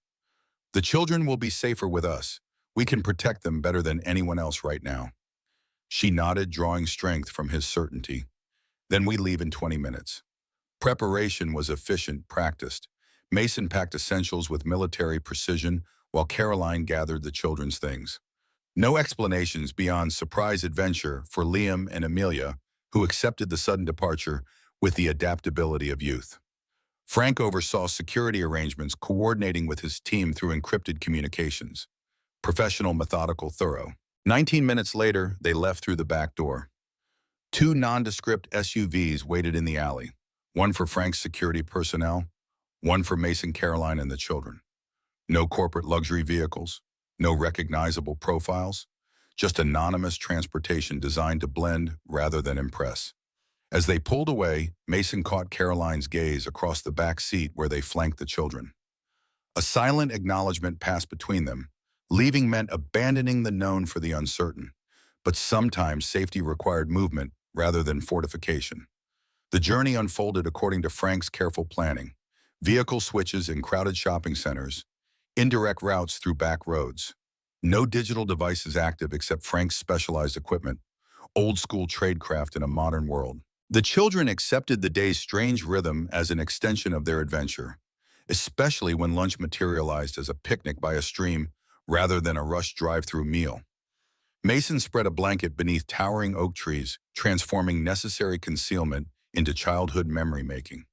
"The children will be safer with us. We can protect them better than anyone else right now." She nodded, drawing strength from his certainty. "Then we leave in 20 minutes. Preparation was efficient, practiced. Mason packed essentials with military precision while Caroline gathered the children's things. No explanations beyond surprise adventure for Liam and Amelia, who accepted the sudden departure with the adaptability of youth. Frank oversaw security arrangements, coordinating with his team through encrypted communications. Professional, methodical, thorough. 19 minutes later, they left through the back door. Two nondescript SUVs waited in the alley, one for Frank's security personnel, one for Mason, Caroline, and the children. No corporate luxury vehicles, no recognizable profiles, just anonymous transportation designed to blend rather than impress. As they pulled away, Mason caught Caroline's gaze across the back seat where they flanked the children. A silent acknowledgement passed between them. Leaving meant abandoning the known for the uncertain, but sometimes safety required movement rather than fortification. The journey unfolded according to Frank's careful planning. Vehicle switches in crowded shopping centers, indirect routes through back roads. No digital devices active except Frank's specialized equipment, old-school tradecraft in a modern world. The children accepted the day's strange rhythm as an extension of their adventure, especially when lunch materialized as a picnic by a stream rather than a rushed drive-through meal. Mason spread a blanket beneath towering oak trees, transforming necessary concealment into childhood memory-making.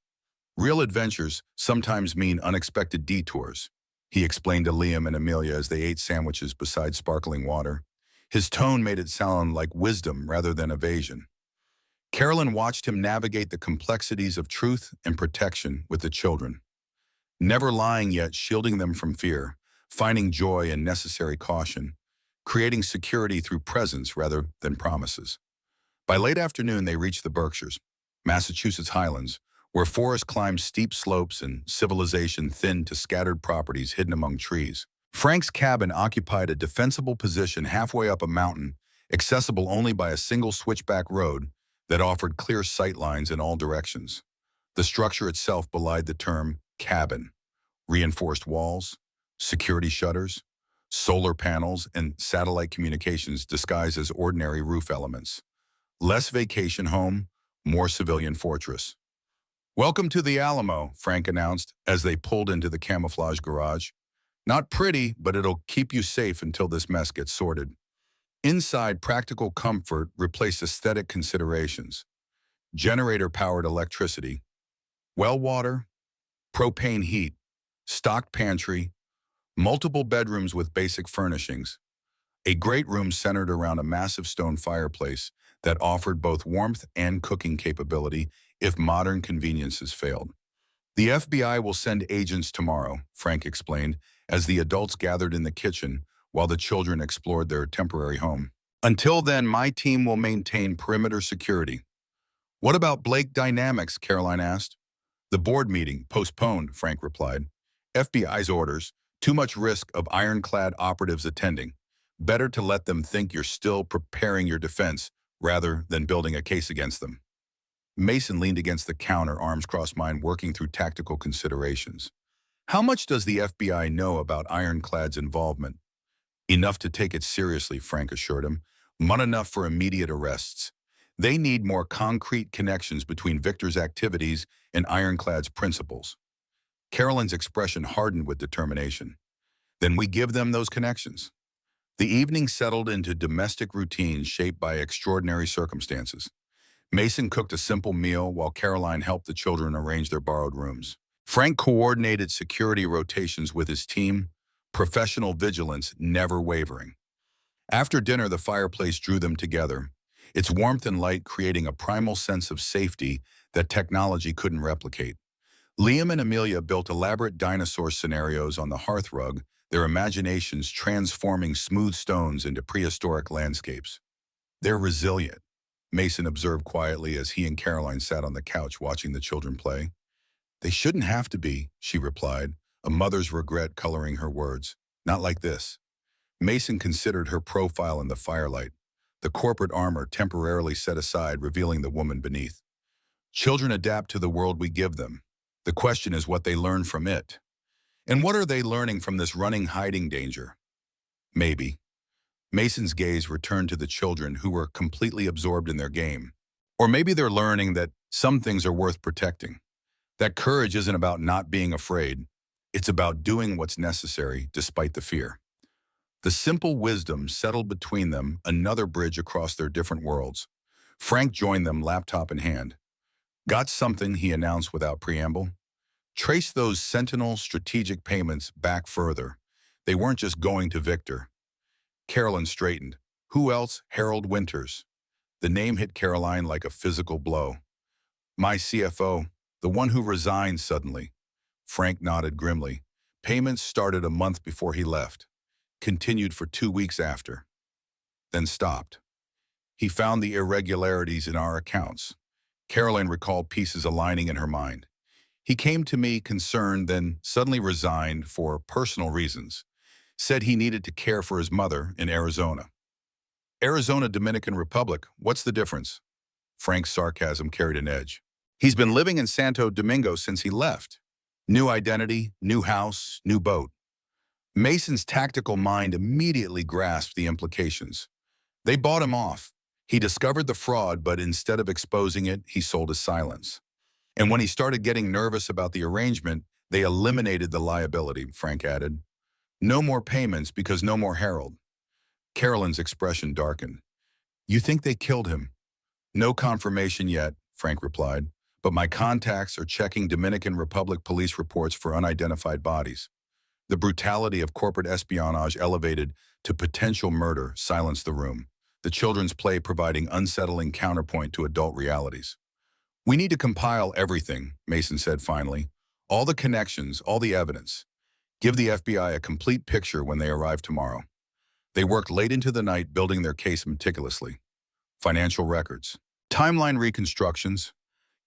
"Real adventures sometimes mean unexpected detours," he explained to Liam and Amelia as they ate sandwiches beside sparkling water. His tone made it sound like wisdom rather than evasion. Carolyn watched him navigate the complexities of truth and protection with the children, never lying yet shielding them from fear, finding joy in necessary caution, creating security through presence rather than promises. By late afternoon, they reached the Berkshires, Massachusetts highlands, where forest climbed steep slopes and civilization thinned to scattered properties hidden among trees. Frank's cabin occupied a defensible position halfway up a mountain, accessible only by a single switchback road that offered clear sight lines in all directions. The structure itself belied the term cabin. Reinforced walls, security shutters, solar panels, and satellite communications disguised as ordinary roof elements. Less vacation home, more civilian fortress. "Welcome to the Alamo," Frank announced as they pulled into the camouflage garage. "Not pretty, but it'll keep you safe until this mess gets sorted." Inside, practical comfort replaced aesthetic considerations. generator-powered electricity, well water, propane heat, stocked pantry, multiple bedrooms with basic furnishings, a great room centered around a massive stone fireplace that offered both warmth and cooking capability if modern conveniences failed. The FBI will send agents tomorrow, Frank explained, as the adults gathered in the kitchen while the children explored their temporary home. Until then, my team will maintain perimeter security. What about Blake Dynamics? Caroline asked. The board meeting, postponed, Frank replied. FBI's orders, too much risk of ironclad operatives attending. Better to let them think you're still preparing your defense rather than building a case against them. Mason leaned against the counter, arms crossed, mind working through tactical considerations. How much does the FBI know about Ironclad's involvement? Enough to take it seriously, Frank assured him. Not enough for immediate arrests. They need more concrete connections between Victor's activities and Ironclad's principles. Carolyn's expression hardened with determination. Then we give them those connections. The evening settled into domestic routines shaped by extraordinary circumstances. Mason cooked a simple meal while Caroline helped the children arrange their borrowed rooms. Frank coordinated security rotations with his team, professional vigilance never wavering. After dinner, the fireplace drew them together, its warmth and light creating a primal sense of safety that technology couldn't replicate. Liam and Amelia built elaborate dinosaur scenarios on the hearthrug, their imaginations transforming smooth stones into prehistoric landscapes. They're resilient, Mason observed quietly as he and Caroline sat on the couch watching the children play. They shouldn't have to be, she replied, a mother's regret coloring her words. Not like this. Mason considered her profile in the firelight, the corporate armor temporarily set aside, revealing the woman beneath. Children adapt to the world we give them. The question is what they learn from it. And what are they learning from this running hiding danger? Maybe. Mason's gaze returned to the children who were completely absorbed in their game. Or maybe they're learning that some things are worth protecting. That courage isn't about not being afraid. It's about doing what's necessary despite the fear. The simple wisdom settled between them, another bridge across their different worlds. Frank joined them, laptop in hand. Got something, he announced without preamble. Trace those Sentinel strategic payments back further. They weren't just going to Victor. Carolyn straightened. Who else? Harold Winters. The name hit Caroline like a physical blow. My CFO, the one who resigned suddenly. Frank nodded grimly. Payments started a month before he left. Continued for 2 weeks after. Then stopped. He found the irregularities in our accounts. Caroline recalled pieces aligning in her mind. He came to me concerned, then suddenly resigned for personal reasons. Said he needed to care for his mother in Arizona. Arizona, Dominican Republic, what's the difference? Frank's sarcasm carried an edge. He's been living in Santo Domingo since he left. New identity, new house, new boat. Mason's tactical mind immediately grasped the implications. They bought him off. He discovered the fraud, but instead of exposing it, he sold his silence. And when he started getting nervous about the arrangement, they eliminated the liability, Frank added. No more payments because no more Harold. Carolyn's expression darkened. You think they killed him? No confirmation yet, Frank replied, but my contacts are checking Dominican Republic police reports for unidentified bodies. The brutality of corporate espionage elevated to potential murder silenced the room, the children's play providing unsettling counterpoint to adult realities. We need to compile everything, Mason said finally. All the connections, all the evidence. Give the FBI a complete picture when they arrive tomorrow. They worked late into the night building their case meticulously. Financial records, timeline reconstructions,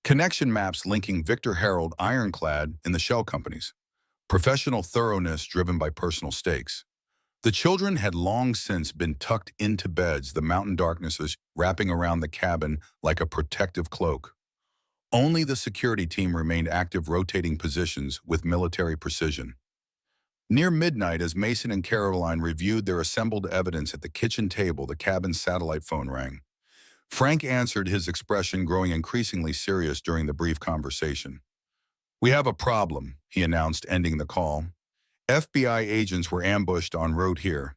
connection maps linking Victor Harold Ironclad and the shell companies. Professional thoroughness driven by personal stakes. The children had long since been tucked into beds, the mountain darknesses wrapping around the cabin like a protective cloak. Only the security team remained active, rotating positions with military precision. Near midnight, as Mason and Caroline reviewed their assembled evidence at the kitchen table, the cabin's satellite phone rang. Frank answered, his expression growing increasingly serious during the brief conversation. We have a problem, he announced, ending the call. FBI agents were ambushed en route here.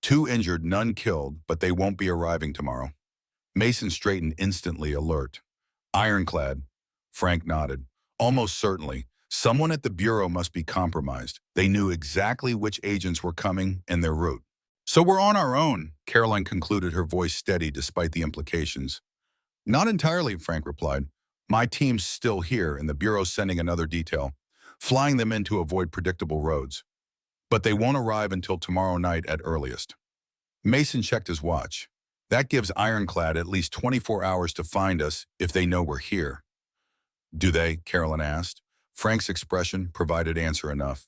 2 injured, none killed, but they won't be arriving tomorrow. Mason straightened, instantly alert. Ironclad. Frank nodded. Almost certainly. Someone at the Bureau must be compromised. They knew exactly which agents were coming and their route. So we're on our own, Caroline concluded, her voice steady despite the implications. Not entirely, Frank replied. My team's still here and the Bureau's sending another detail, flying them in to avoid predictable roads. But they won't arrive until tomorrow night at earliest. Mason checked his watch. That gives Ironclad at least 24 hours to find us if they know we're here. Do they? Caroline asked. Frank's expression provided answer enough.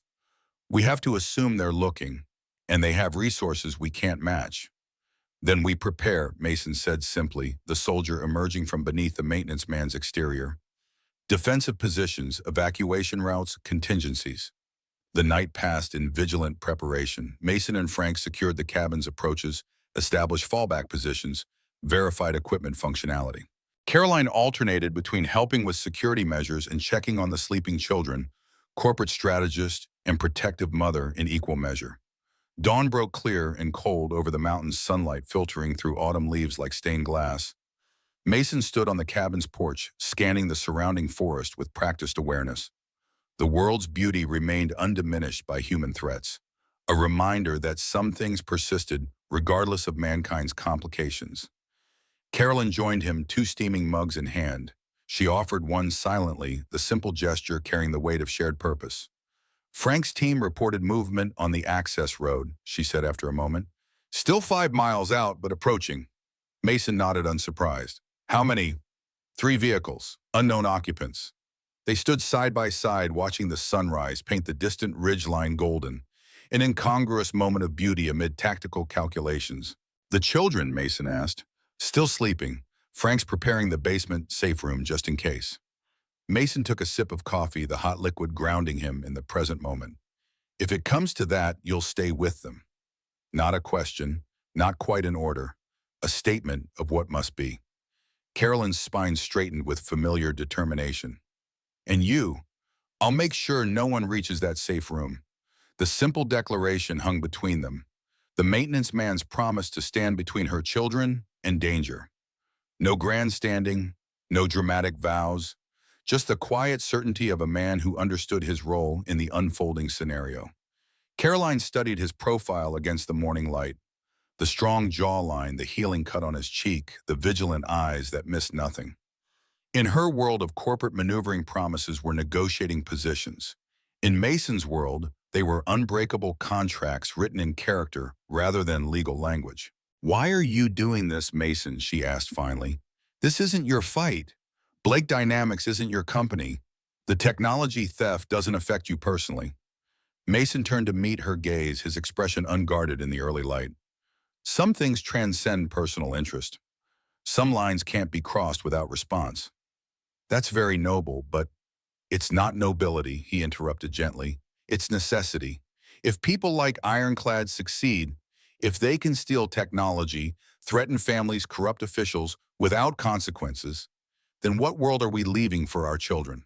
We have to assume they're looking, and they have resources we can't match. Then we prepare, Mason said simply, the soldier emerging from beneath the maintenance man's exterior. Defensive positions, evacuation routes, contingencies. The night passed in vigilant preparation. Mason and Frank secured the cabin's approaches, established fallback positions, verified equipment functionality. Caroline alternated between helping with security measures and checking on the sleeping children, corporate strategist and protective mother in equal measure. Dawn broke clear and cold over the mountain's sunlight filtering through autumn leaves like stained glass. Mason stood on the cabin's porch, scanning the surrounding forest with practiced awareness. The world's beauty remained undiminished by human threats, a reminder that some things persisted regardless of mankind's complications. Carolyn joined him, two steaming mugs in hand. She offered one silently, the simple gesture carrying the weight of shared purpose. Frank's team reported movement on the access road, she said after a moment. Still 5 miles out, but approaching. Mason nodded unsurprised. How many? 3 vehicles, unknown occupants. They stood side by side watching the sunrise paint the distant ridgeline golden, an incongruous moment of beauty amid tactical calculations. The children, Mason asked. Still sleeping. Frank's preparing the basement safe room just in case. Mason took a sip of coffee, the hot liquid grounding him in the present moment. If it comes to that, you'll stay with them. Not a question, not quite an order, a statement of what must be. Carolyn's spine straightened with familiar determination. And you, I'll make sure no one reaches that safe room. The simple declaration hung between them. The maintenance man's promise to stand between her children and danger. No grandstanding, no dramatic vows, just the quiet certainty of a man who understood his role in the unfolding scenario. Caroline studied his profile against the morning light. The strong jawline, the healing cut on his cheek, the vigilant eyes that missed nothing. In her world of corporate maneuvering, promises were negotiating positions. In Mason's world, they were unbreakable contracts written in character rather than legal language. Why are you doing this, Mason? She asked finally. This isn't your fight. Blake Dynamics isn't your company. The technology theft doesn't affect you personally. Mason turned to meet her gaze, his expression unguarded in the early light. Some things transcend personal interest. Some lines can't be crossed without response. That's very noble, but it's not nobility, he interrupted gently. It's necessity. If people like Ironclad succeed, if they can steal technology, threaten families, corrupt officials without consequences, then what world are we leaving for our children?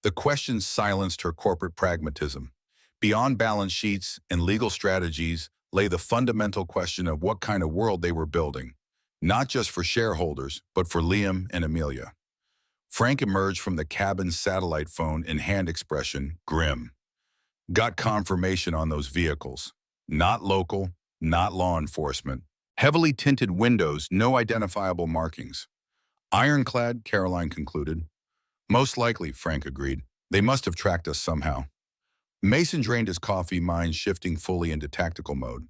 The question silenced her corporate pragmatism. Beyond balance sheets and legal strategies lay the fundamental question of what kind of world they were building, not just for shareholders, but for Liam and Amelia. Frank emerged from the cabin's satellite phone in hand, expression grim. Got confirmation on those vehicles. Not local, not law enforcement. Heavily tinted windows, no identifiable markings. Ironclad, Caroline concluded. Most likely, Frank agreed. They must have tracked us somehow. Mason drained his coffee, mind shifting fully into tactical mode.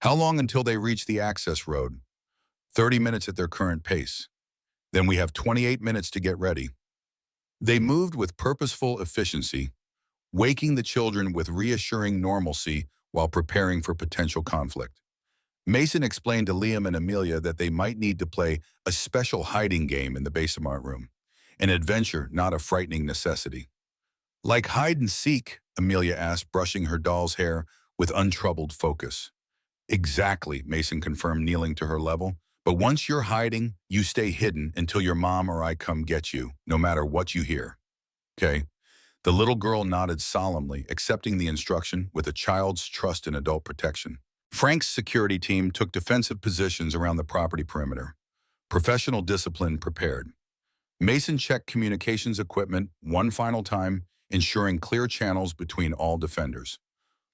How long until they reach the access road? 30 minutes at their current pace. Then we have 28 minutes to get ready. They moved with purposeful efficiency, waking the children with reassuring normalcy while preparing for potential conflict. Mason explained to Liam and Amelia that they might need to play a special hiding game in the basement room, an adventure, not a frightening necessity. Like hide and seek, Amelia asked, brushing her doll's hair with untroubled focus. Exactly, Mason confirmed, kneeling to her level. But once you're hiding, you stay hidden until your mom or I come get you, no matter what you hear. Okay? The little girl nodded solemnly, accepting the instruction with a child's trust in adult protection. Frank's security team took defensive positions around the property perimeter. Professional discipline prepared. Mason checked communications equipment one final time, ensuring clear channels between all defenders.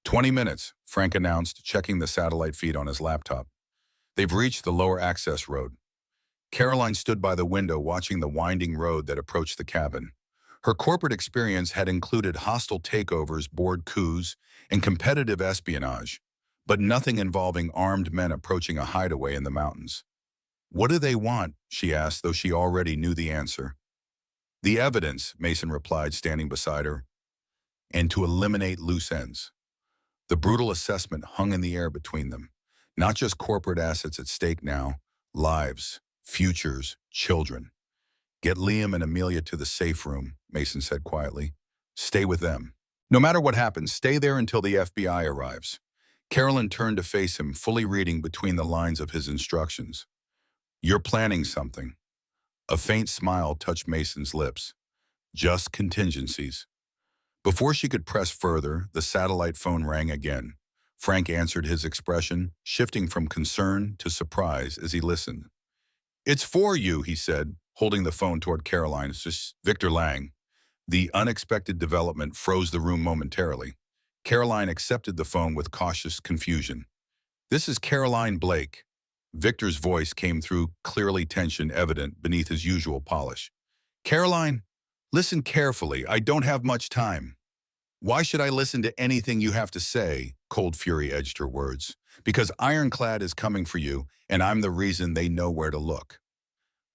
20 minutes, Frank announced, checking the satellite feed on his laptop. They've reached the lower access road. Caroline stood by the window watching the winding road that approached the cabin. Her corporate experience had included hostile takeovers, board coups, and competitive espionage, but nothing involving armed men approaching a hideaway in the mountains. "What do they want?" she asked, though she already knew the answer. "The evidence," Mason replied, standing beside her, "and to eliminate loose ends." The brutal assessment hung in the air between them. Not just corporate assets at stake now, lives, futures, children. "Get Liam and Amelia to the safe room," Mason said quietly. "Stay with them. No matter what happens, stay there until the FBI arrives." Carolyn turned to face him, fully reading between the lines of his instructions. "You're planning something." A faint smile touched Mason's lips. "Just contingencies." Before she could press further, the satellite phone rang again. Frank answered, his expression shifting from concern to surprise as he listened. "It's for you," he said, holding the phone toward Caroline. "It's just Victor Lang." The unexpected development froze the room momentarily. Caroline accepted the phone with cautious confusion. "This is Caroline Blake." Victor's voice came through, clearly tension evident beneath his usual polish. "Caroline, listen carefully. I don't have much time." "Why should I listen to anything you have to say?" Cold fury edged her words. "Because Ironclad is coming for you, and I'm the reason they know where to look."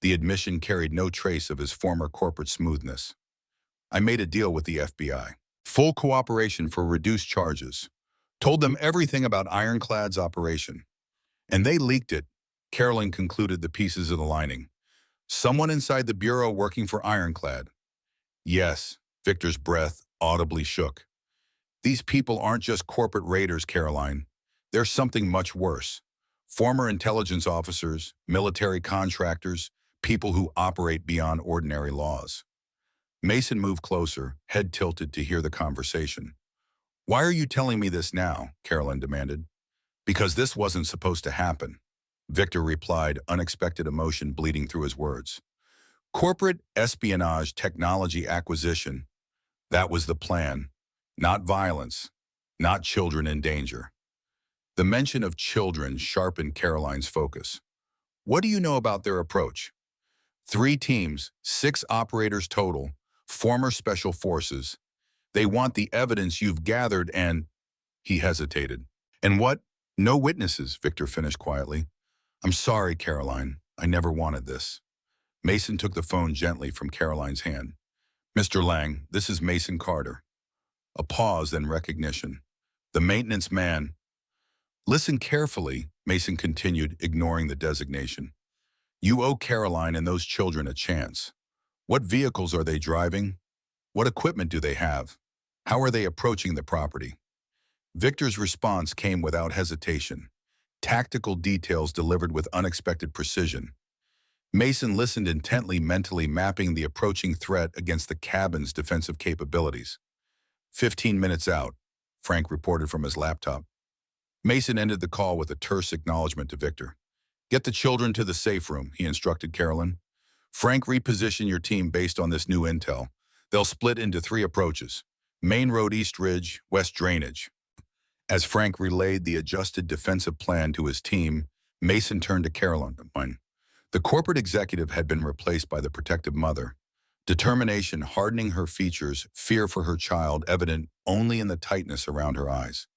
The admission carried no trace of his former corporate smoothness. "I made a deal with the FBI. Full cooperation for reduced charges. Told them everything about Ironclad's operation. And they leaked it." Carolyn concluded the pieces of the lining. "Someone inside the bureau working for Ironclad." "Yes." Victor's breath audibly shook. "These people aren't just corporate raiders, Caroline. They're something much worse. Former intelligence officers, military contractors, people who operate beyond ordinary laws." Mason moved closer, head tilted to hear the conversation. "Why are you telling me this now?" Carolyn demanded. "Because this wasn't supposed to happen," Victor replied, unexpected emotion bleeding through his words. "Corporate espionage technology acquisition. That was the plan. Not violence. Not children in danger." The mention of children sharpened Caroline's focus. "What do you know about their approach?" 3 teams, 6 operators total, former special forces. They want the evidence you've gathered and—" He hesitated. "And what?" "No witnesses," Victor finished quietly. "I'm sorry, Caroline. I never wanted this." Mason took the phone gently from Caroline's hand. "Mr. Lang, this is Mason Carter." A pause, then recognition. "The maintenance man." "Listen carefully," Mason continued, ignoring the designation. "You owe Caroline and those children a chance. What vehicles are they driving? What equipment do they have? How are they approaching the property?" Victor's response came without hesitation. Tactical details delivered with unexpected precision. Mason listened intently, mentally mapping the approaching threat against the cabin's defensive capabilities. 15 minutes out, Frank reported from his laptop. Mason ended the call with a terse acknowledgement to Victor. "Get the children to the safe room," he instructed Carolyn. "Frank, reposition your team based on this new intel. They'll split into 3 approaches. Main Road, East Ridge, West Drainage." As Frank relayed the adjusted defensive plan to his team, Mason turned to Carolyn. The corporate executive had been replaced by the protective mother. Determination hardening her features, fear for her child evident only in the tightness around her eyes.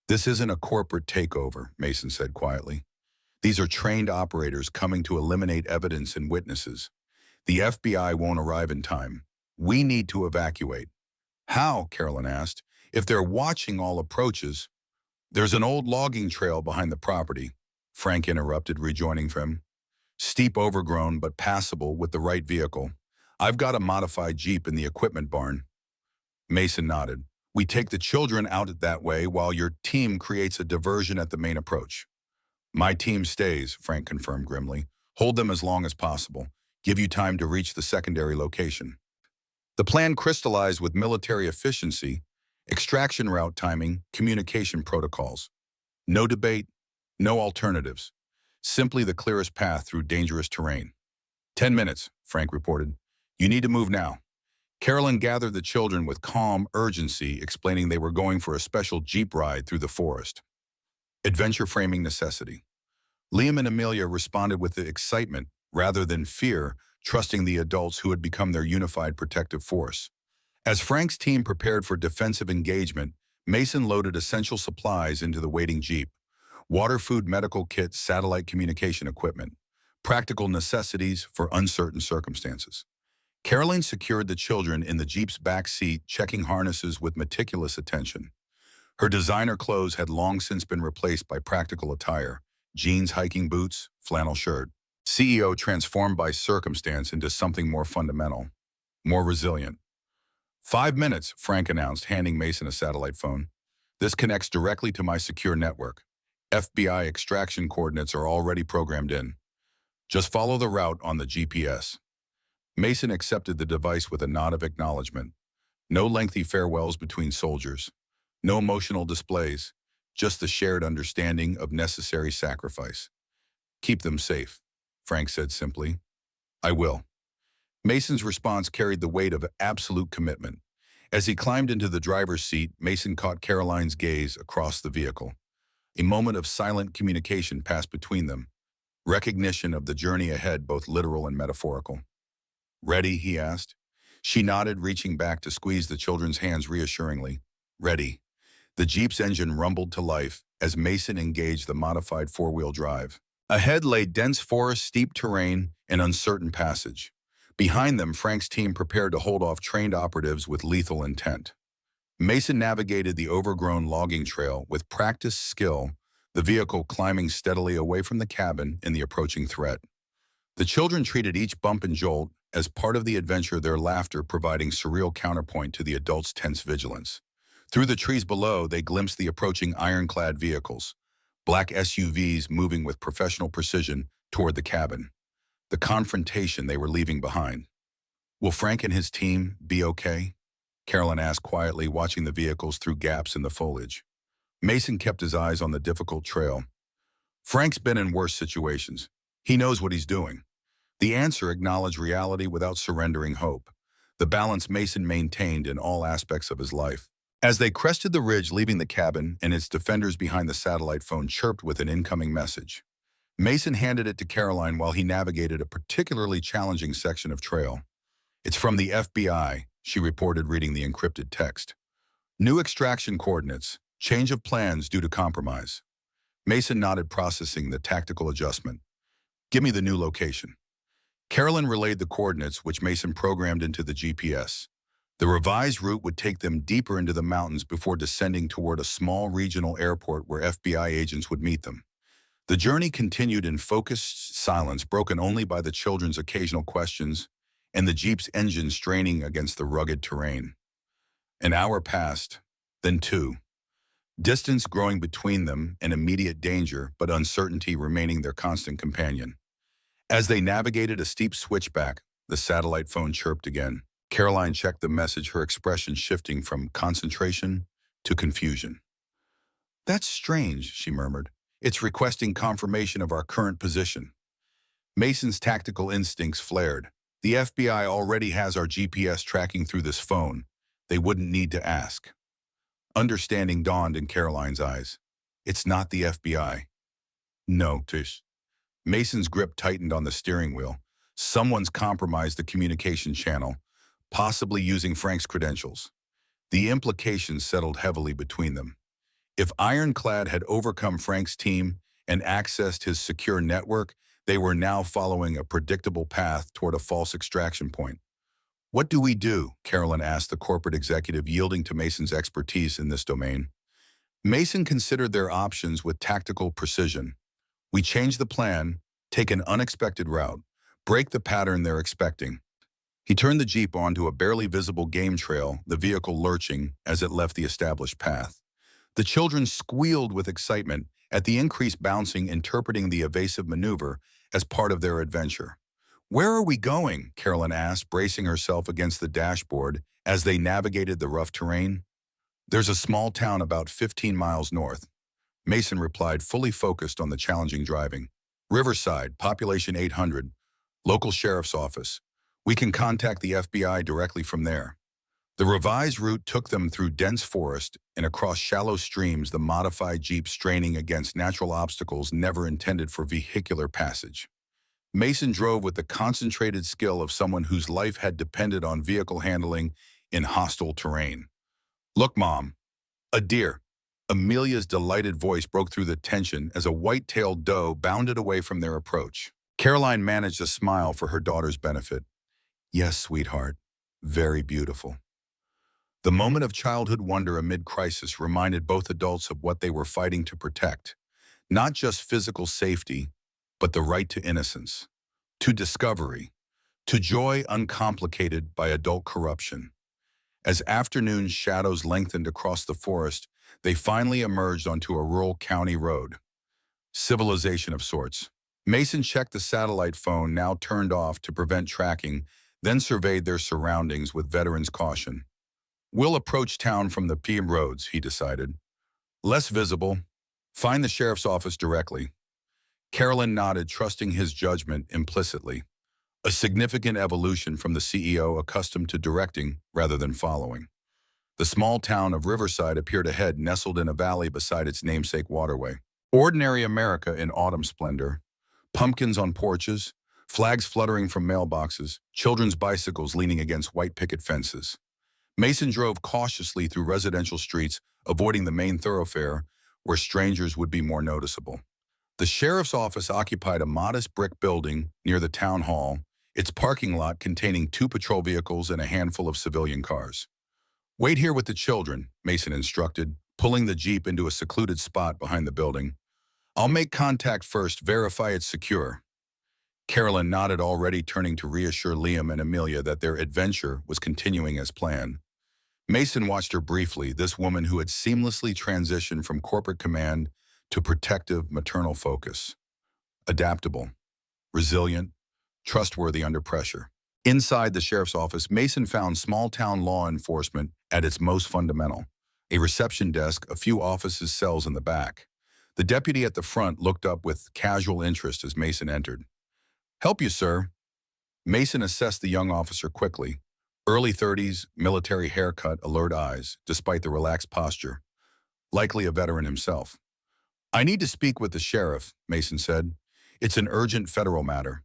"This isn't a corporate takeover," Mason said quietly. "These are trained operators coming to eliminate evidence and witnesses. The FBI won't arrive in time. We need to evacuate." "How?" Carolyn asked. "If they're watching all approaches—" "There's an old logging trail behind the property," Frank interrupted, rejoining him. "Steep, overgrown, but passable with the right vehicle. I've got a modified Jeep in the equipment barn." Mason nodded. "We take the children out that way while your team creates a diversion at the main approach." "My team stays," Frank confirmed grimly. "Hold them as long as possible. Give you time to reach the secondary location." The plan crystallized with military efficiency, extraction route timing, communication protocols. No debate, no alternatives. Simply the clearest path through dangerous terrain. 10 minutes, Frank reported. You need to move now. Carolyn gathered the children with calm urgency, explaining they were going for a special jeep ride through the forest. Adventure framing necessity. Liam and Amelia responded with excitement rather than fear, trusting the adults who had become their unified protective force. As Frank's team prepared for defensive engagement, Mason loaded essential supplies into the waiting jeep. Water, food, medical kits, satellite communication equipment. Practical necessities for uncertain circumstances. Caroline secured the children in the jeep's back seat, checking harnesses with meticulous attention. Her designer clothes had long since been replaced by practical attire: jeans, hiking boots, flannel shirt. CEO transformed by circumstance into something more fundamental, more resilient. 5 minutes, Frank announced, handing Mason a satellite phone. This connects directly to my secure network. FBI extraction coordinates are already programmed in. Just follow the route on the GPS. Mason accepted the device with a nod of acknowledgement. No lengthy farewells between soldiers. No emotional displays. Just the shared understanding of necessary sacrifice. Keep them safe, Frank said simply. I will. Mason's response carried the weight of absolute commitment. As he climbed into the driver's seat, Mason caught Caroline's gaze across the vehicle. A moment of silent communication passed between them. Recognition of the journey ahead, both literal and metaphorical. Ready, he asked. She nodded, reaching back to squeeze the children's hands reassuringly. Ready. The Jeep's engine rumbled to life as Mason engaged the modified four-wheel drive. Ahead lay dense forest, steep terrain, and uncertain passage. Behind them, Frank's team prepared to hold off trained operatives with lethal intent. Mason navigated the overgrown logging trail with practiced skill, the vehicle climbing steadily away from the cabin in the approaching threat. The children treated each bump and jolt as part of the adventure, their laughter providing surreal counterpoint to the adults' tense vigilance. Through the trees below, they glimpsed the approaching ironclad vehicles, black SUVs moving with professional precision toward the cabin. The confrontation they were leaving behind. Will Frank and his team be okay? Carolyn asked quietly, watching the vehicles through gaps in the foliage. Mason kept his eyes on the difficult trail. Frank's been in worse situations. He knows what he's doing. The answer acknowledged reality without surrendering hope, the balance Mason maintained in all aspects of his life. As they crested the ridge leaving the cabin and its defenders behind the satellite phone chirped with an incoming message. Mason handed it to Caroline while he navigated a particularly challenging section of trail. It's from the FBI, she reported, reading the encrypted text. New extraction coordinates, change of plans due to compromise. Mason nodded, processing the tactical adjustment. Give me the new location. Carolyn relayed the coordinates, which Mason programmed into the GPS. The revised route would take them deeper into the mountains before descending toward a small regional airport where FBI agents would meet them. The journey continued in focused silence, broken only by the children's occasional questions and the Jeep's engine straining against the rugged terrain. An hour passed, then two. Distance growing between them and immediate danger, but uncertainty remaining their constant companion. As they navigated a steep switchback, the satellite phone chirped again. Caroline checked the message, her expression shifting from concentration to confusion. That's strange, she murmured. It's requesting confirmation of our current position. Mason's tactical instincts flared. The FBI already has our GPS tracking through this phone. They wouldn't need to ask. Understanding dawned in Caroline's eyes. It's not the FBI. No, Tish. Mason's grip tightened on the steering wheel. Someone's compromised the communication channel, possibly using Frank's credentials. The implications settled heavily between them. If Ironclad had overcome Frank's team and accessed his secure network, they were now following a predictable path toward a false extraction point. What do we do? Carolyn asked the corporate executive, yielding to Mason's expertise in this domain. Mason considered their options with tactical precision. We change the plan, take an unexpected route, break the pattern they're expecting. He turned the Jeep onto a barely visible game trail, the vehicle lurching as it left the established path. The children squealed with excitement at the increased bouncing, interpreting the evasive maneuver as part of their adventure. Where are we going? Carolyn asked, bracing herself against the dashboard as they navigated the rough terrain. There's a small town about 15 miles north. Mason replied, fully focused on the challenging driving. Riverside, population 800. Local sheriff's office. We can contact the FBI directly from there. The revised route took them through dense forest and across shallow streams, the modified jeep straining against natural obstacles never intended for vehicular passage. Mason drove with the concentrated skill of someone whose life had depended on vehicle handling in hostile terrain. Look, Mom, a deer. Amelia's delighted voice broke through the tension as a white-tailed doe bounded away from their approach. Caroline managed a smile for her daughter's benefit. Yes, sweetheart. Very beautiful. The moment of childhood wonder amid crisis reminded both adults of what they were fighting to protect. Not just physical safety, but the right to innocence, to discovery, to joy uncomplicated by adult corruption. As afternoon shadows lengthened across the forest, they finally emerged onto a rural county road. Civilization of sorts. Mason checked the satellite phone, now turned off to prevent tracking, then surveyed their surroundings with veteran's caution. We'll approach town from the PM roads, he decided. Less visible. Find the sheriff's office directly. Carolyn nodded, trusting his judgment implicitly. A significant evolution from the CEO accustomed to directing rather than following. The small town of Riverside appeared ahead, nestled in a valley beside its namesake waterway. Ordinary America in autumn splendor. Pumpkins on porches, flags fluttering from mailboxes, children's bicycles leaning against white picket fences. Mason drove cautiously through residential streets, avoiding the main thoroughfare, where strangers would be more noticeable. The sheriff's office occupied a modest brick building near the town hall, its parking lot containing 2 patrol vehicles and a handful of civilian cars. Wait here with the children, Mason instructed, pulling the Jeep into a secluded spot behind the building. I'll make contact first, verify it's secure. Carolyn nodded, already turning to reassure Liam and Amelia that their adventure was continuing as planned. Mason watched her briefly, this woman who had seamlessly transitioned from corporate command to protective maternal focus. Adaptable, resilient, trustworthy under pressure. Inside the sheriff's office, Mason found small-town law enforcement at its most fundamental. A reception desk, a few offices, cells in the back. The deputy at the front looked up with casual interest as Mason entered. Help you, sir. Mason assessed the young officer quickly. Early 30s, military haircut, alert eyes, despite the relaxed posture. Likely a veteran himself. I need to speak with the sheriff, Mason said. It's an urgent federal matter.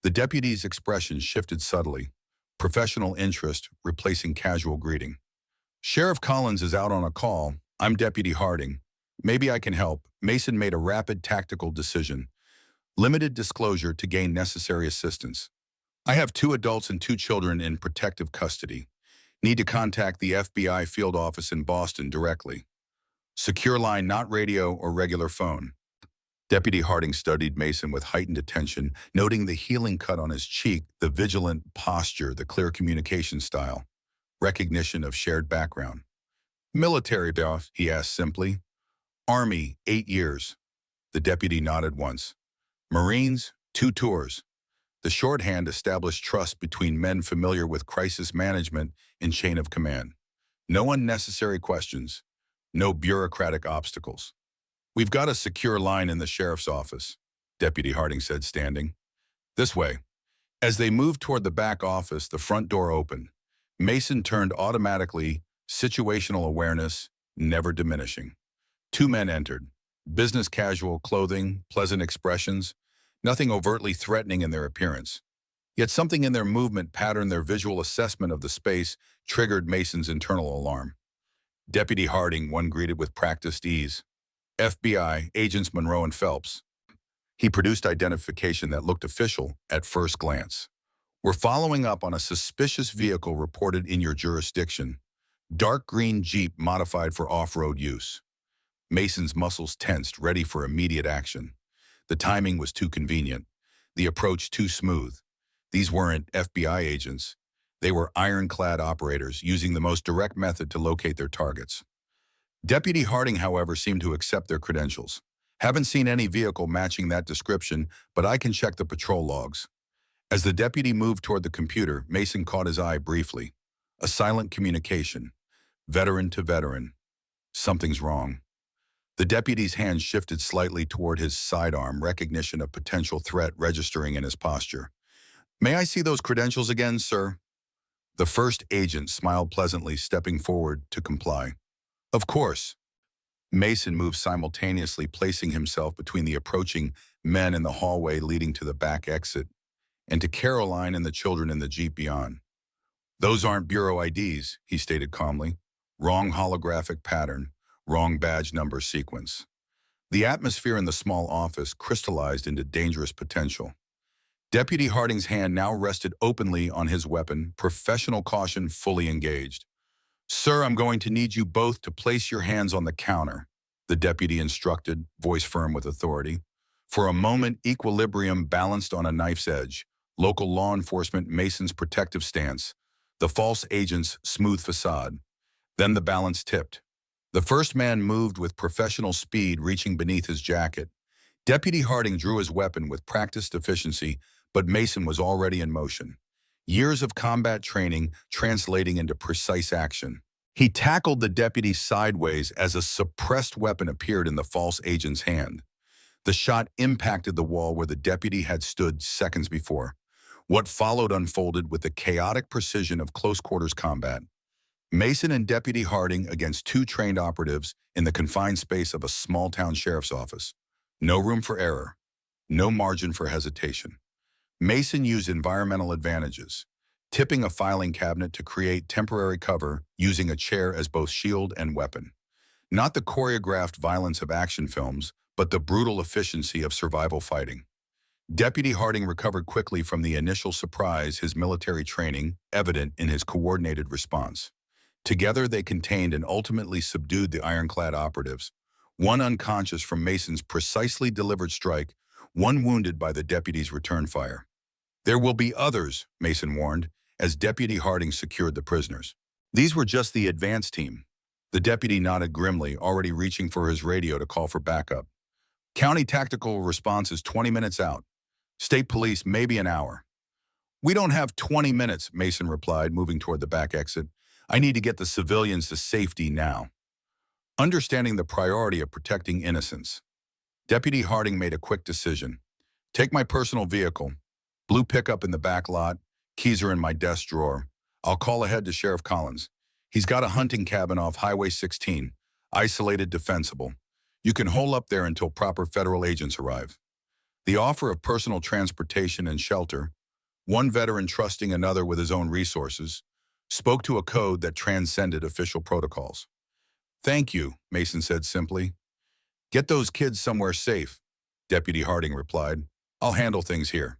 The deputy's expression shifted subtly, professional interest replacing casual greeting. Sheriff Collins is out on a call. I'm Deputy Harding. Maybe I can help. Mason made a rapid tactical decision. Limited disclosure to gain necessary assistance. I have 2 adults and 2 children in protective custody. Need to contact the FBI field office in Boston directly. Secure line, not radio or regular phone. Deputy Harding studied Mason with heightened attention, noting the healing cut on his cheek, the vigilant posture, the clear communication style. Recognition of shared background. Military boss, he asked simply. Army, 8 years. The deputy nodded once. Marines, 2 tours. The shorthand established trust between men familiar with crisis management and chain of command. No unnecessary questions. No bureaucratic obstacles. We've got a secure line in the sheriff's office, Deputy Harding said, standing. This way. As they moved toward the back office, the front door opened. Mason turned automatically, situational awareness never diminishing. 2 men entered. Business casual clothing, pleasant expressions, nothing overtly threatening in their appearance. Yet something in their movement pattern, their visual assessment of the space, triggered Mason's internal alarm. Deputy Harding, one greeted with practiced ease. FBI, Agents Monroe and Phelps. He produced identification that looked official at first glance. We're following up on a suspicious vehicle reported in your jurisdiction. Dark green Jeep modified for off-road use. Mason's muscles tensed, ready for immediate action. The timing was too convenient. The approach too smooth. These weren't FBI agents. They were ironclad operators, using the most direct method to locate their targets. Deputy Harding, however, seemed to accept their credentials. Haven't seen any vehicle matching that description, but I can check the patrol logs. As the deputy moved toward the computer, Mason caught his eye briefly. A silent communication. Veteran to veteran. Something's wrong. The deputy's hand shifted slightly toward his sidearm, recognition of potential threat registering in his posture. May I see those credentials again, sir? The first agent smiled pleasantly, stepping forward to comply. Of course. Mason moved simultaneously, placing himself between the approaching men in the hallway leading to the back exit and to Caroline and the children in the Jeep beyond. Those aren't Bureau IDs, he stated calmly. Wrong holographic pattern, wrong badge number sequence. The atmosphere in the small office crystallized into dangerous potential. Deputy Harding's hand now rested openly on his weapon, professional caution fully engaged. Sir, I'm going to need you both to place your hands on the counter, the deputy instructed, voice firm with authority. For a moment, equilibrium balanced on a knife's edge. Local law enforcement Mason's protective stance, the false agent's smooth facade. Then the balance tipped. The first man moved with professional speed, reaching beneath his jacket. Deputy Harding drew his weapon with practiced efficiency, but Mason was already in motion. Years of combat training translating into precise action. He tackled the deputy sideways as a suppressed weapon appeared in the false agent's hand. The shot impacted the wall where the deputy had stood seconds before. What followed unfolded with the chaotic precision of close-quarters combat. Mason and Deputy Harding against two trained operatives in the confined space of a small-town sheriff's office. No room for error. No margin for hesitation. Mason used environmental advantages, tipping a filing cabinet to create temporary cover using a chair as both shield and weapon. Not the choreographed violence of action films, but the brutal efficiency of survival fighting. Deputy Harding recovered quickly from the initial surprise, his military training evident in his coordinated response. Together they contained and ultimately subdued the ironclad operatives, one unconscious from Mason's precisely delivered strike, one wounded by the deputy's return fire. There will be others, Mason warned, as Deputy Harding secured the prisoners. These were just the advance team. The deputy nodded grimly, already reaching for his radio to call for backup. County tactical response is 20 minutes out. State police, maybe an hour. We don't have 20 minutes, Mason replied, moving toward the back exit. I need to get the civilians to safety now. Understanding the priority of protecting innocents, Deputy Harding made a quick decision. Take my personal vehicle. Blue pickup in the back lot. Keys are in my desk drawer. I'll call ahead to Sheriff Collins. He's got a hunting cabin off Highway 16. Isolated, defensible. You can hole up there until proper federal agents arrive. The offer of personal transportation and shelter, one veteran trusting another with his own resources, spoke to a code that transcended official protocols. Thank you, Mason said simply. Get those kids somewhere safe, Deputy Harding replied. I'll handle things here.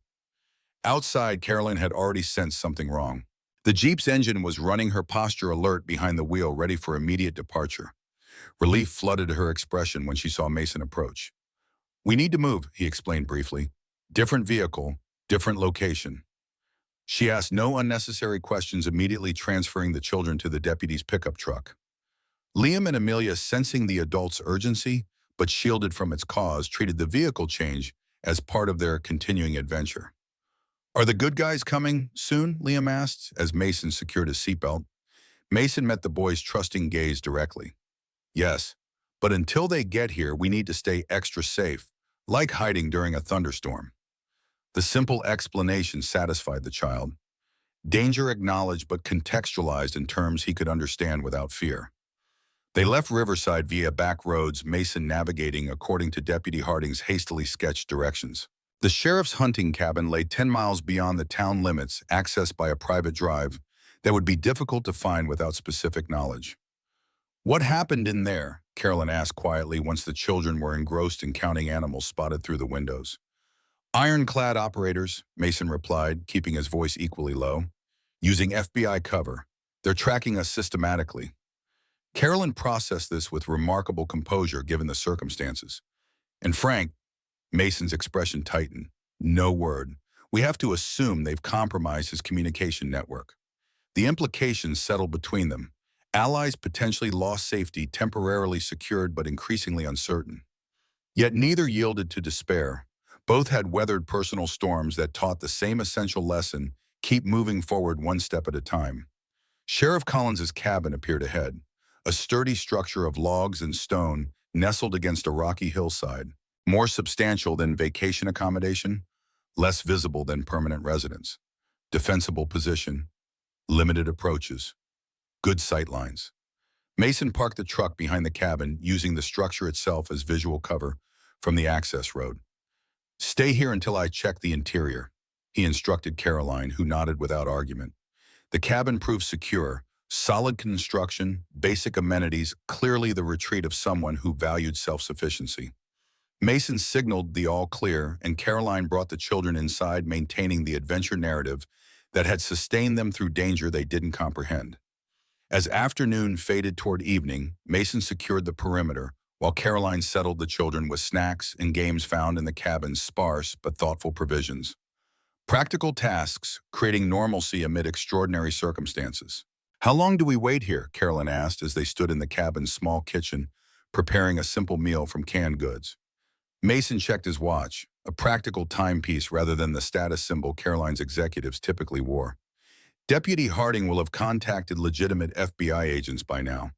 Outside, Carolyn had already sensed something wrong. The Jeep's engine was running, her posture alert behind the wheel, ready for immediate departure. Relief flooded her expression when she saw Mason approach. We need to move, he explained briefly. Different vehicle, different location. She asked no unnecessary questions, immediately transferring the children to the deputy's pickup truck. Liam and Amelia, sensing the adult's urgency, but shielded from its cause, treated the vehicle change as part of their continuing adventure. Are the good guys coming soon? Liam asked as Mason secured his seatbelt. Mason met the boy's trusting gaze directly. Yes, but until they get here, we need to stay extra safe, like hiding during a thunderstorm. The simple explanation satisfied the child. Danger acknowledged but contextualized in terms he could understand without fear. They left Riverside via back roads, Mason navigating according to Deputy Harding's hastily sketched directions. The sheriff's hunting cabin lay 10 miles beyond the town limits, accessed by a private drive that would be difficult to find without specific knowledge. What happened in there? Carolyn asked quietly once the children were engrossed in counting animals spotted through the windows. Ironclad operators, Mason replied, keeping his voice equally low. Using FBI cover. They're tracking us systematically. Carolyn processed this with remarkable composure given the circumstances. And Frank, Mason's expression tightened. No word. We have to assume they've compromised his communication network. The implications settled between them. Allies potentially lost safety, temporarily secured but increasingly uncertain. Yet neither yielded to despair. Both had weathered personal storms that taught the same essential lesson: keep moving forward one step at a time. Sheriff Collins's cabin appeared ahead, a sturdy structure of logs and stone nestled against a rocky hillside, more substantial than vacation accommodation. less visible than permanent residents. Defensible position, limited approaches, good sight lines. Mason parked the truck behind the cabin, using the structure itself as visual cover from the access road. "Stay here until I check the interior," he instructed Caroline, who nodded without argument. The cabin proved secure, solid construction, basic amenities, clearly the retreat of someone who valued self-sufficiency. Mason signaled the all clear, and Caroline brought the children inside, maintaining the adventure narrative that had sustained them through danger they didn't comprehend. As afternoon faded toward evening, Mason secured the perimeter, while Caroline settled the children with snacks and games found in the cabin's sparse but thoughtful provisions. Practical tasks, creating normalcy amid extraordinary circumstances. "How long do we wait here?" Caroline asked as they stood in the cabin's small kitchen, preparing a simple meal from canned goods. Mason checked his watch, a practical timepiece rather than the status symbol Caroline's executives typically wore. "Deputy Harding will have contacted legitimate FBI agents by now.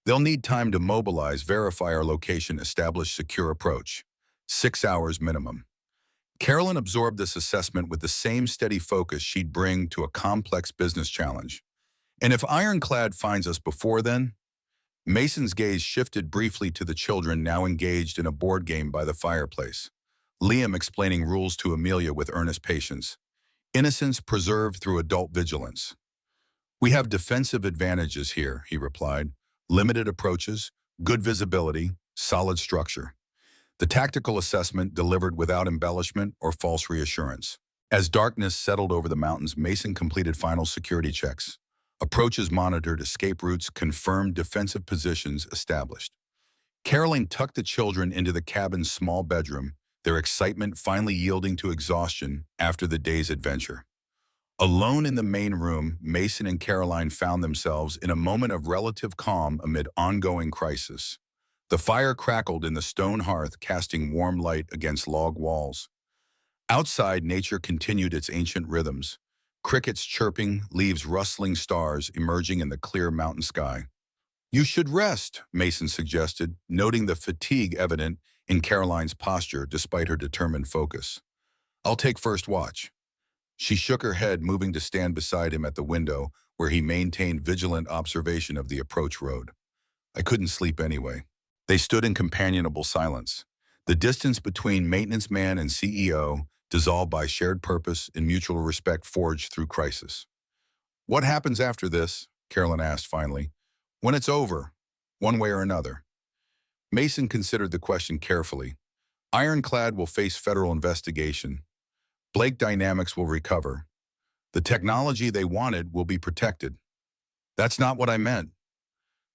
They'll need time to mobilize, verify our location, establish secure approach. 6 hours minimum." Carolyn absorbed this assessment with the same steady focus she'd bring to a complex business challenge. "And if Ironclad finds us before then?" Mason's gaze shifted briefly to the children now engaged in a board game by the fireplace. Liam explaining rules to Amelia with earnest patience. Innocence preserved through adult vigilance. "We have defensive advantages here," he replied. "Limited approaches, good visibility, solid structure." The tactical assessment delivered without embellishment or false reassurance. As darkness settled over the mountains, Mason completed final security checks. Approaches monitored, escape routes confirmed, defensive positions established. Caroline tucked the children into the cabin's small bedroom, their excitement finally yielding to exhaustion after the day's adventure. Alone in the main room, Mason and Caroline found themselves in a moment of relative calm amid ongoing crisis. The fire crackled in the stone hearth, casting warm light against log walls. Outside, nature continued its ancient rhythms. Crickets chirping, leaves rustling, stars emerging in the clear mountain sky. "You should rest," Mason suggested, noting the fatigue evident in Caroline's posture despite her determined focus. "I'll take first watch." She shook her head, moving to stand beside him at the window, where he maintained vigilant observation of the approach road. "I couldn't sleep anyway." They stood in companionable silence. The distance between maintenance man and CEO dissolved by shared purpose and mutual respect forged through crisis. "What happens after this?" Carolyn asked finally. "When it's over, one way or another." Mason considered the question carefully. "Ironclad will face federal investigation. Blake Dynamics will recover. The technology they wanted will be protected." "That's not what I meant."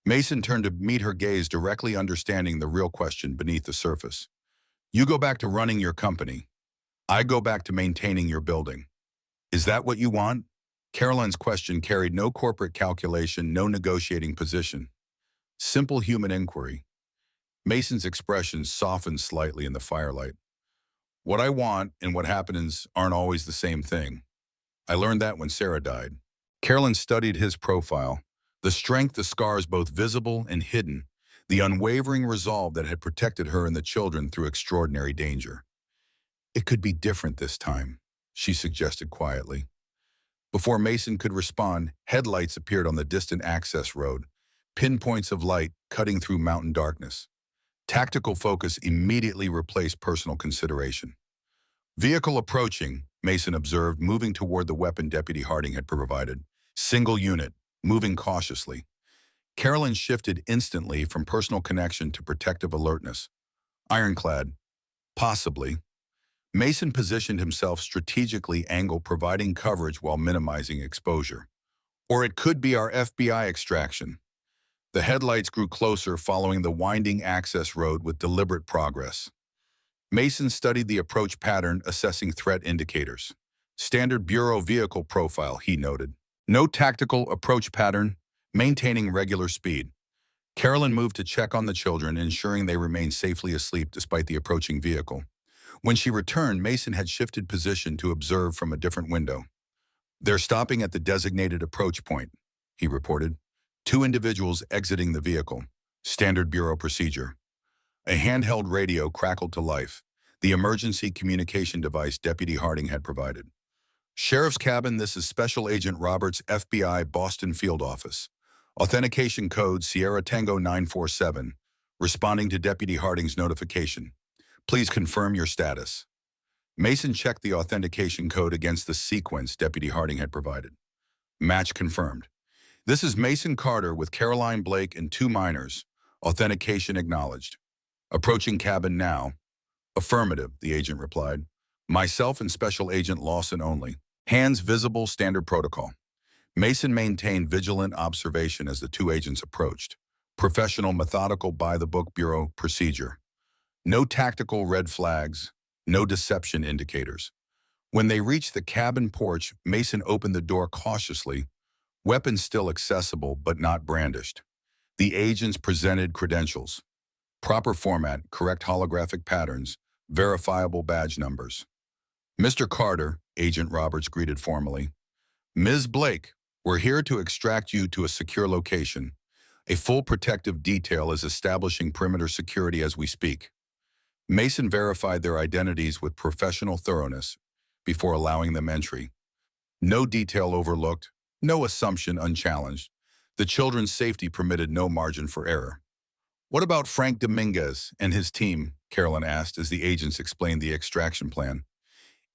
Mason turned to meet her gaze, directly understanding the real question beneath the surface. "You go back to running your company. I go back to maintaining your building. Is that what you want?" Caroline's question carried no corporate calculation, no negotiating position. Simple human inquiry. Mason's expression softened slightly in the firelight. "What I want and what happens aren't always the same thing. I learned that when Sarah died." Carolyn studied his profile. The strength, the scars both visible and hidden, the unwavering resolve that had protected her and the children through extraordinary danger. "It could be different this time," she suggested quietly. Before Mason could respond, headlights appeared on the distant access road, pinpoints of light cutting through mountain darkness. Tactical focus immediately replaced personal consideration. "Vehicle approaching," Mason observed, moving toward the weapon Deputy Harding had provided. "Single unit, moving cautiously." Carolyn shifted instantly from personal connection to protective alertness. "Ironclad." "Possibly." Mason positioned himself strategically, angle providing coverage while minimizing exposure. "Or it could be our FBI extraction." The headlights grew closer, following the winding access road with deliberate progress. Mason studied the approach pattern, assessing threat indicators. "Standard Bureau vehicle profile," he noted. "No tactical approach pattern, maintaining regular speed." Carolyn moved to check on the children, ensuring they remained safely asleep despite the approaching vehicle. When she returned, Mason had shifted position to observe from a different window. "They're stopping at the designated approach point," he reported. "Two individuals exiting the vehicle. Standard Bureau procedure." A handheld radio crackled to life. the emergency communication device Deputy Harding had provided. Sheriff's Cabin, this is Special Agent Roberts, FBI, Boston Field Office. Authentication code Sierra Tango 947, responding to Deputy Harding's notification. Please confirm your status. Mason checked the authentication code against the sequence Deputy Harding had provided. Match confirmed. This is Mason Carter with Caroline Blake and 2 minors. Authentication acknowledged. Approaching cabin now. Affirmative, the agent replied. Myself and Special Agent Lawson only. Hands visible, standard protocol. Mason maintained vigilant observation as the 2 agents approached. Professional, methodical, by-the-book bureau procedure. No tactical red flags, no deception indicators. When they reached the cabin porch, Mason opened the door cautiously, weapons still accessible but not brandished. The agents presented credentials. Proper format, correct holographic patterns, verifiable badge numbers. Mr. Carter, Agent Roberts greeted formally. Ms. Blake, we're here to extract you to a secure location. A full protective detail is establishing perimeter security as we speak. Mason verified their identities with professional thoroughness before allowing them entry. No detail overlooked, no assumption unchallenged. The children's safety permitted no margin for error. What about Frank Dominguez and his team? Carolyn asked as the agents explained the extraction plan.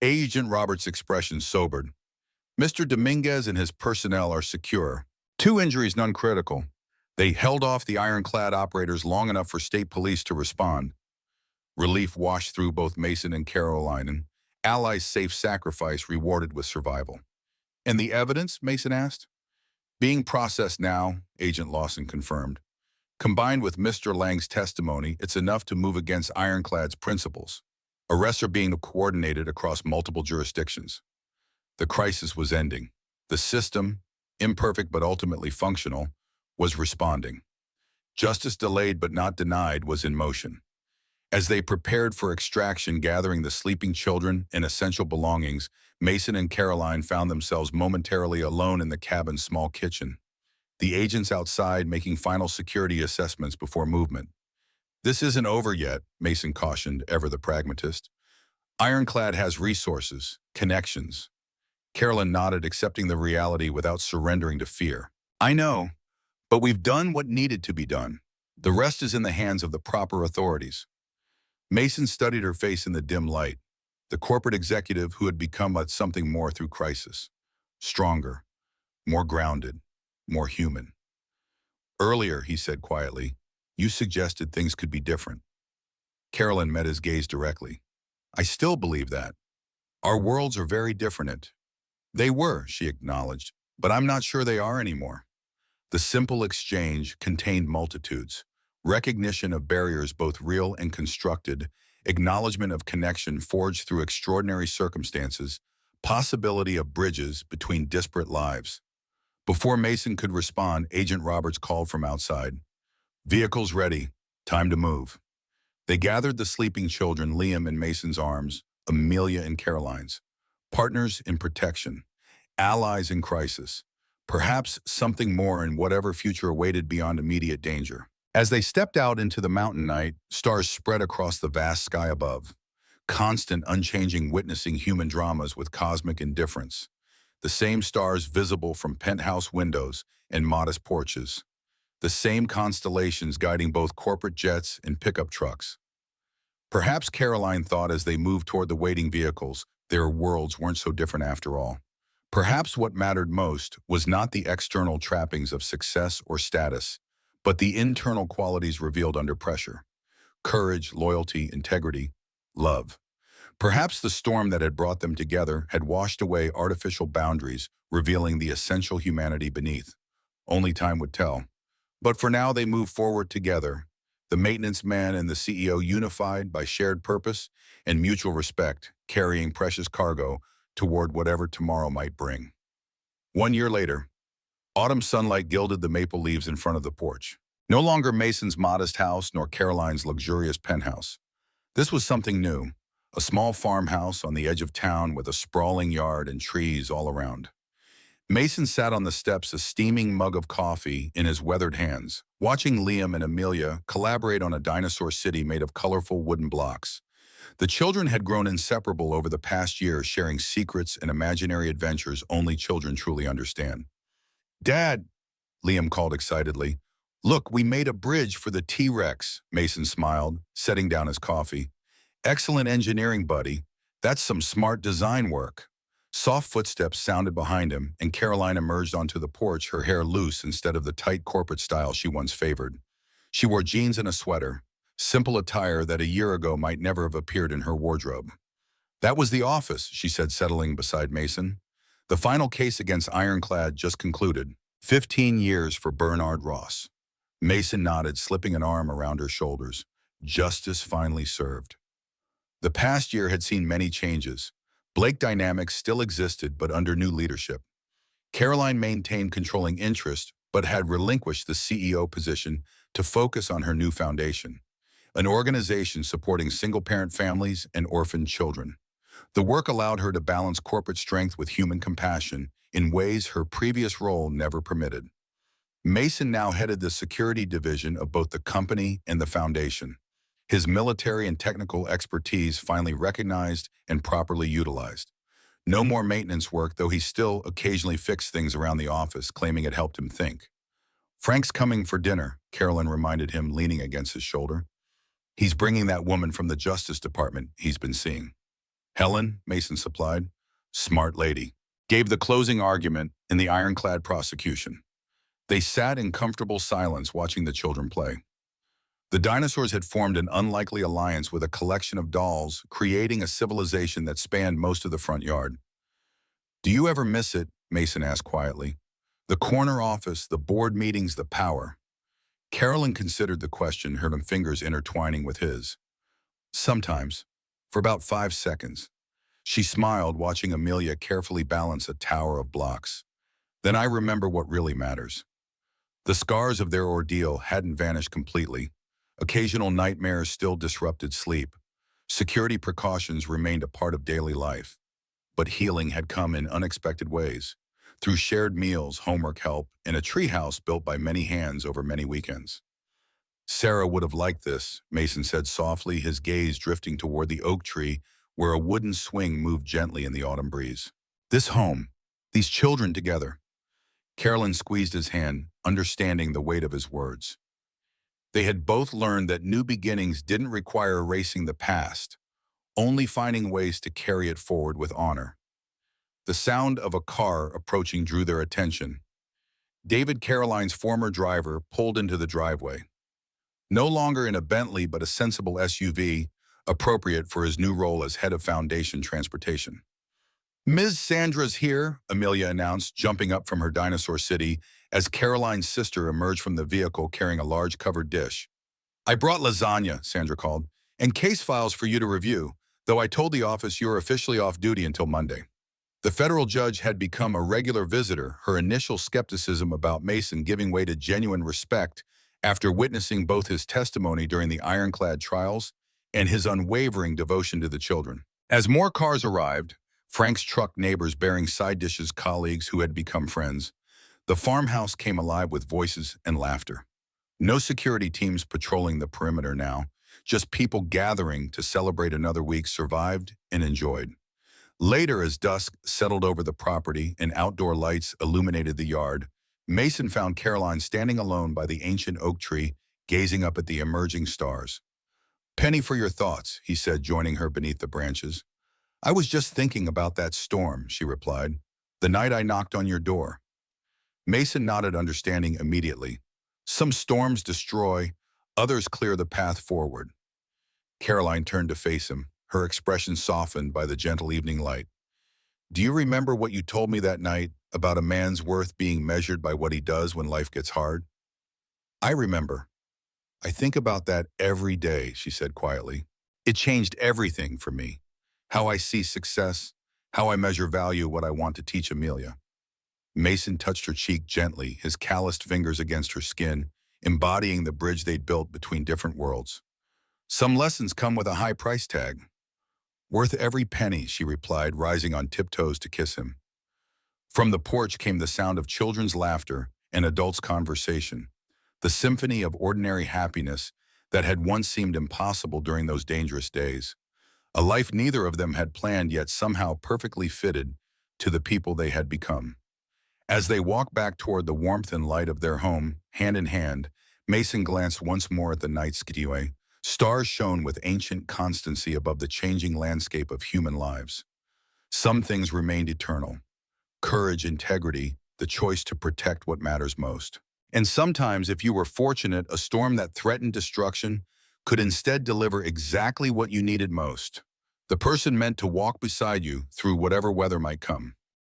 Agent Roberts' expression sobered. Mr. Dominguez and his personnel are secure. 2 injuries, none critical. They held off the ironclad operators long enough for state police to respond. Relief washed through both Mason and Caroline, and allies' safe sacrifice rewarded with survival. And the evidence? Mason asked. Being processed now, Agent Lawson confirmed. Combined with Mr. Lang's testimony, it's enough to move against Ironclad's principles. Arrests are being coordinated across multiple jurisdictions. The crisis was ending. The system, imperfect but ultimately functional, was responding. Justice delayed but not denied was in motion. As they prepared for extraction, gathering the sleeping children and essential belongings, Mason and Caroline found themselves momentarily alone in the cabin's small kitchen. The agents outside making final security assessments before movement. This isn't over yet, Mason cautioned, ever the pragmatist. Ironclad has resources, connections. Carolyn nodded, accepting the reality without surrendering to fear. I know, but we've done what needed to be done. The rest is in the hands of the proper authorities. Mason studied her face in the dim light, the corporate executive who had become something more through crisis. Stronger, more grounded, more human. Earlier, he said quietly, you suggested things could be different. Carolyn met his gaze directly. I still believe that. Our worlds are very different. They were, she acknowledged, but I'm not sure they are anymore. The simple exchange contained multitudes, recognition of barriers both real and constructed, acknowledgement of connection forged through extraordinary circumstances, possibility of bridges between disparate lives. Before Mason could respond, Agent Roberts called from outside. Vehicles ready. Time to move. They gathered the sleeping children, Liam in Mason's arms, Amelia in Caroline's. Partners in protection. Allies in crisis. Perhaps something more in whatever future awaited beyond immediate danger. As they stepped out into the mountain night, stars spread across the vast sky above. Constant, unchanging witnessing human dramas with cosmic indifference. The same stars visible from penthouse windows and modest porches. The same constellations guiding both corporate jets and pickup trucks. Perhaps Caroline thought as they moved toward the waiting vehicles, their worlds weren't so different after all. Perhaps what mattered most was not the external trappings of success or status, but the internal qualities revealed under pressure. Courage, loyalty, integrity, love. Perhaps the storm that had brought them together had washed away artificial boundaries, revealing the essential humanity beneath. Only time would tell. But for now, they moved forward together, the maintenance man and the CEO unified by shared purpose and mutual respect, carrying precious cargo toward whatever tomorrow might bring. 1 year later, autumn sunlight gilded the maple leaves in front of the porch. No longer Mason's modest house nor Caroline's luxurious penthouse. This was something new, a small farmhouse on the edge of town with a sprawling yard and trees all around. Mason sat on the steps, a steaming mug of coffee in his weathered hands, watching Liam and Amelia collaborate on a dinosaur city made of colorful wooden blocks. The children had grown inseparable over the past year, sharing secrets and imaginary adventures only children truly understand. "Dad," Liam called excitedly. "Look, we made a bridge for the T-Rex," Mason smiled, setting down his coffee. "Excellent engineering, buddy. That's some smart design work." Soft footsteps sounded behind him, and Caroline emerged onto the porch, her hair loose instead of the tight corporate style she once favored. She wore jeans and a sweater, simple attire that a year ago might never have appeared in her wardrobe. "That was the office," she said, settling beside Mason. "The final case against Ironclad just concluded. 15 years for Bernard Ross." Mason nodded, slipping an arm around her shoulders. Justice finally served. The past year had seen many changes. Blake dynamics still existed, but under new leadership. Caroline maintained controlling interest, but had relinquished the CEO position to focus on her new foundation, an organization supporting single-parent families and orphaned children. The work allowed her to balance corporate strength with human compassion in ways her previous role never permitted. Mason now headed the security division of both the company and the foundation, his military and technical expertise finally recognized and properly utilized. No more maintenance work, though he still occasionally fixed things around the office, claiming it helped him think. "Frank's coming for dinner," Carolyn reminded him, leaning against his shoulder. "He's bringing that woman from the Justice Department he's been seeing." "Helen," Mason supplied. "Smart lady." Gave the closing argument in the ironclad prosecution. They sat in comfortable silence watching the children play. The dinosaurs had formed an unlikely alliance with a collection of dolls, creating a civilization that spanned most of the front yard. "Do you ever miss it?" Mason asked quietly. "The corner office, the board meetings, the power." Carolyn considered the question, her fingers intertwining with his. "Sometimes. For about 5 seconds." She smiled, watching Amelia carefully balance a tower of blocks. "Then I remember what really matters." The scars of their ordeal hadn't vanished completely. Occasional nightmares still disrupted sleep. Security precautions remained a part of daily life. But healing had come in unexpected ways, through shared meals, homework help, and a treehouse built by many hands over many weekends. "Sarah would have liked this," Mason said softly, his gaze drifting toward the oak tree where a wooden swing moved gently in the autumn breeze. "This home, these children together." Carolyn squeezed his hand, understanding the weight of his words. They had both learned that new beginnings didn't require erasing the past, only finding ways to carry it forward with honor. The sound of a car approaching drew their attention. David, Caroline's former driver, pulled into the driveway. No longer in a Bentley, but a sensible SUV, appropriate for his new role as head of Foundation Transportation. "Ms. Sandra's here," Amelia announced, jumping up from her dinosaur city as Caroline's sister emerged from the vehicle carrying a large covered dish. "I brought lasagna," Sandra called, "and case files for you to review, though I told the office you're officially off duty until Monday." The federal judge had become a regular visitor, her initial skepticism about Mason giving way to genuine respect after witnessing both his testimony during the ironclad trials and his unwavering devotion to the children. As more cars arrived, Frank's truck neighbors bearing side dishes, colleagues who had become friends, the farmhouse came alive with voices and laughter. No security teams patrolling the perimeter now, just people gathering to celebrate another week survived and enjoyed. Later, as dusk settled over the property and outdoor lights illuminated the yard, Mason found Caroline standing alone by the ancient oak tree, gazing up at the emerging stars. "Penny for your thoughts," he said, joining her beneath the branches. "I was just thinking about that storm," she replied. "The night I knocked on your door." Mason nodded, understanding immediately. Some storms destroy, others clear the path forward. Caroline turned to face him, her expression softened by the gentle evening light. "Do you remember what you told me that night about a man's worth being measured by what he does when life gets hard?" "I remember. I think about that every day," she said quietly. "It changed everything for me. How I see success, how I measure value, what I want to teach Amelia." Mason touched her cheek gently, his calloused fingers against her skin, embodying the bridge they'd built between different worlds. "Some lessons come with a high price tag." "Worth every penny," she replied, rising on tiptoes to kiss him. From the porch came the sound of children's laughter and adults' conversation, the symphony of ordinary happiness that had once seemed impossible during those dangerous days. A life neither of them had planned yet somehow perfectly fitted to the people they had become. As they walked back toward the warmth and light of their home, hand in hand, Mason glanced once more at the night getaway. Stars shone with ancient constancy above the changing landscape of human lives. Some things remained eternal. Courage, integrity, the choice to protect what matters most. And sometimes, if you were fortunate, a storm that threatened destruction could instead deliver exactly what you needed most. The person meant to walk beside you through whatever weather might come.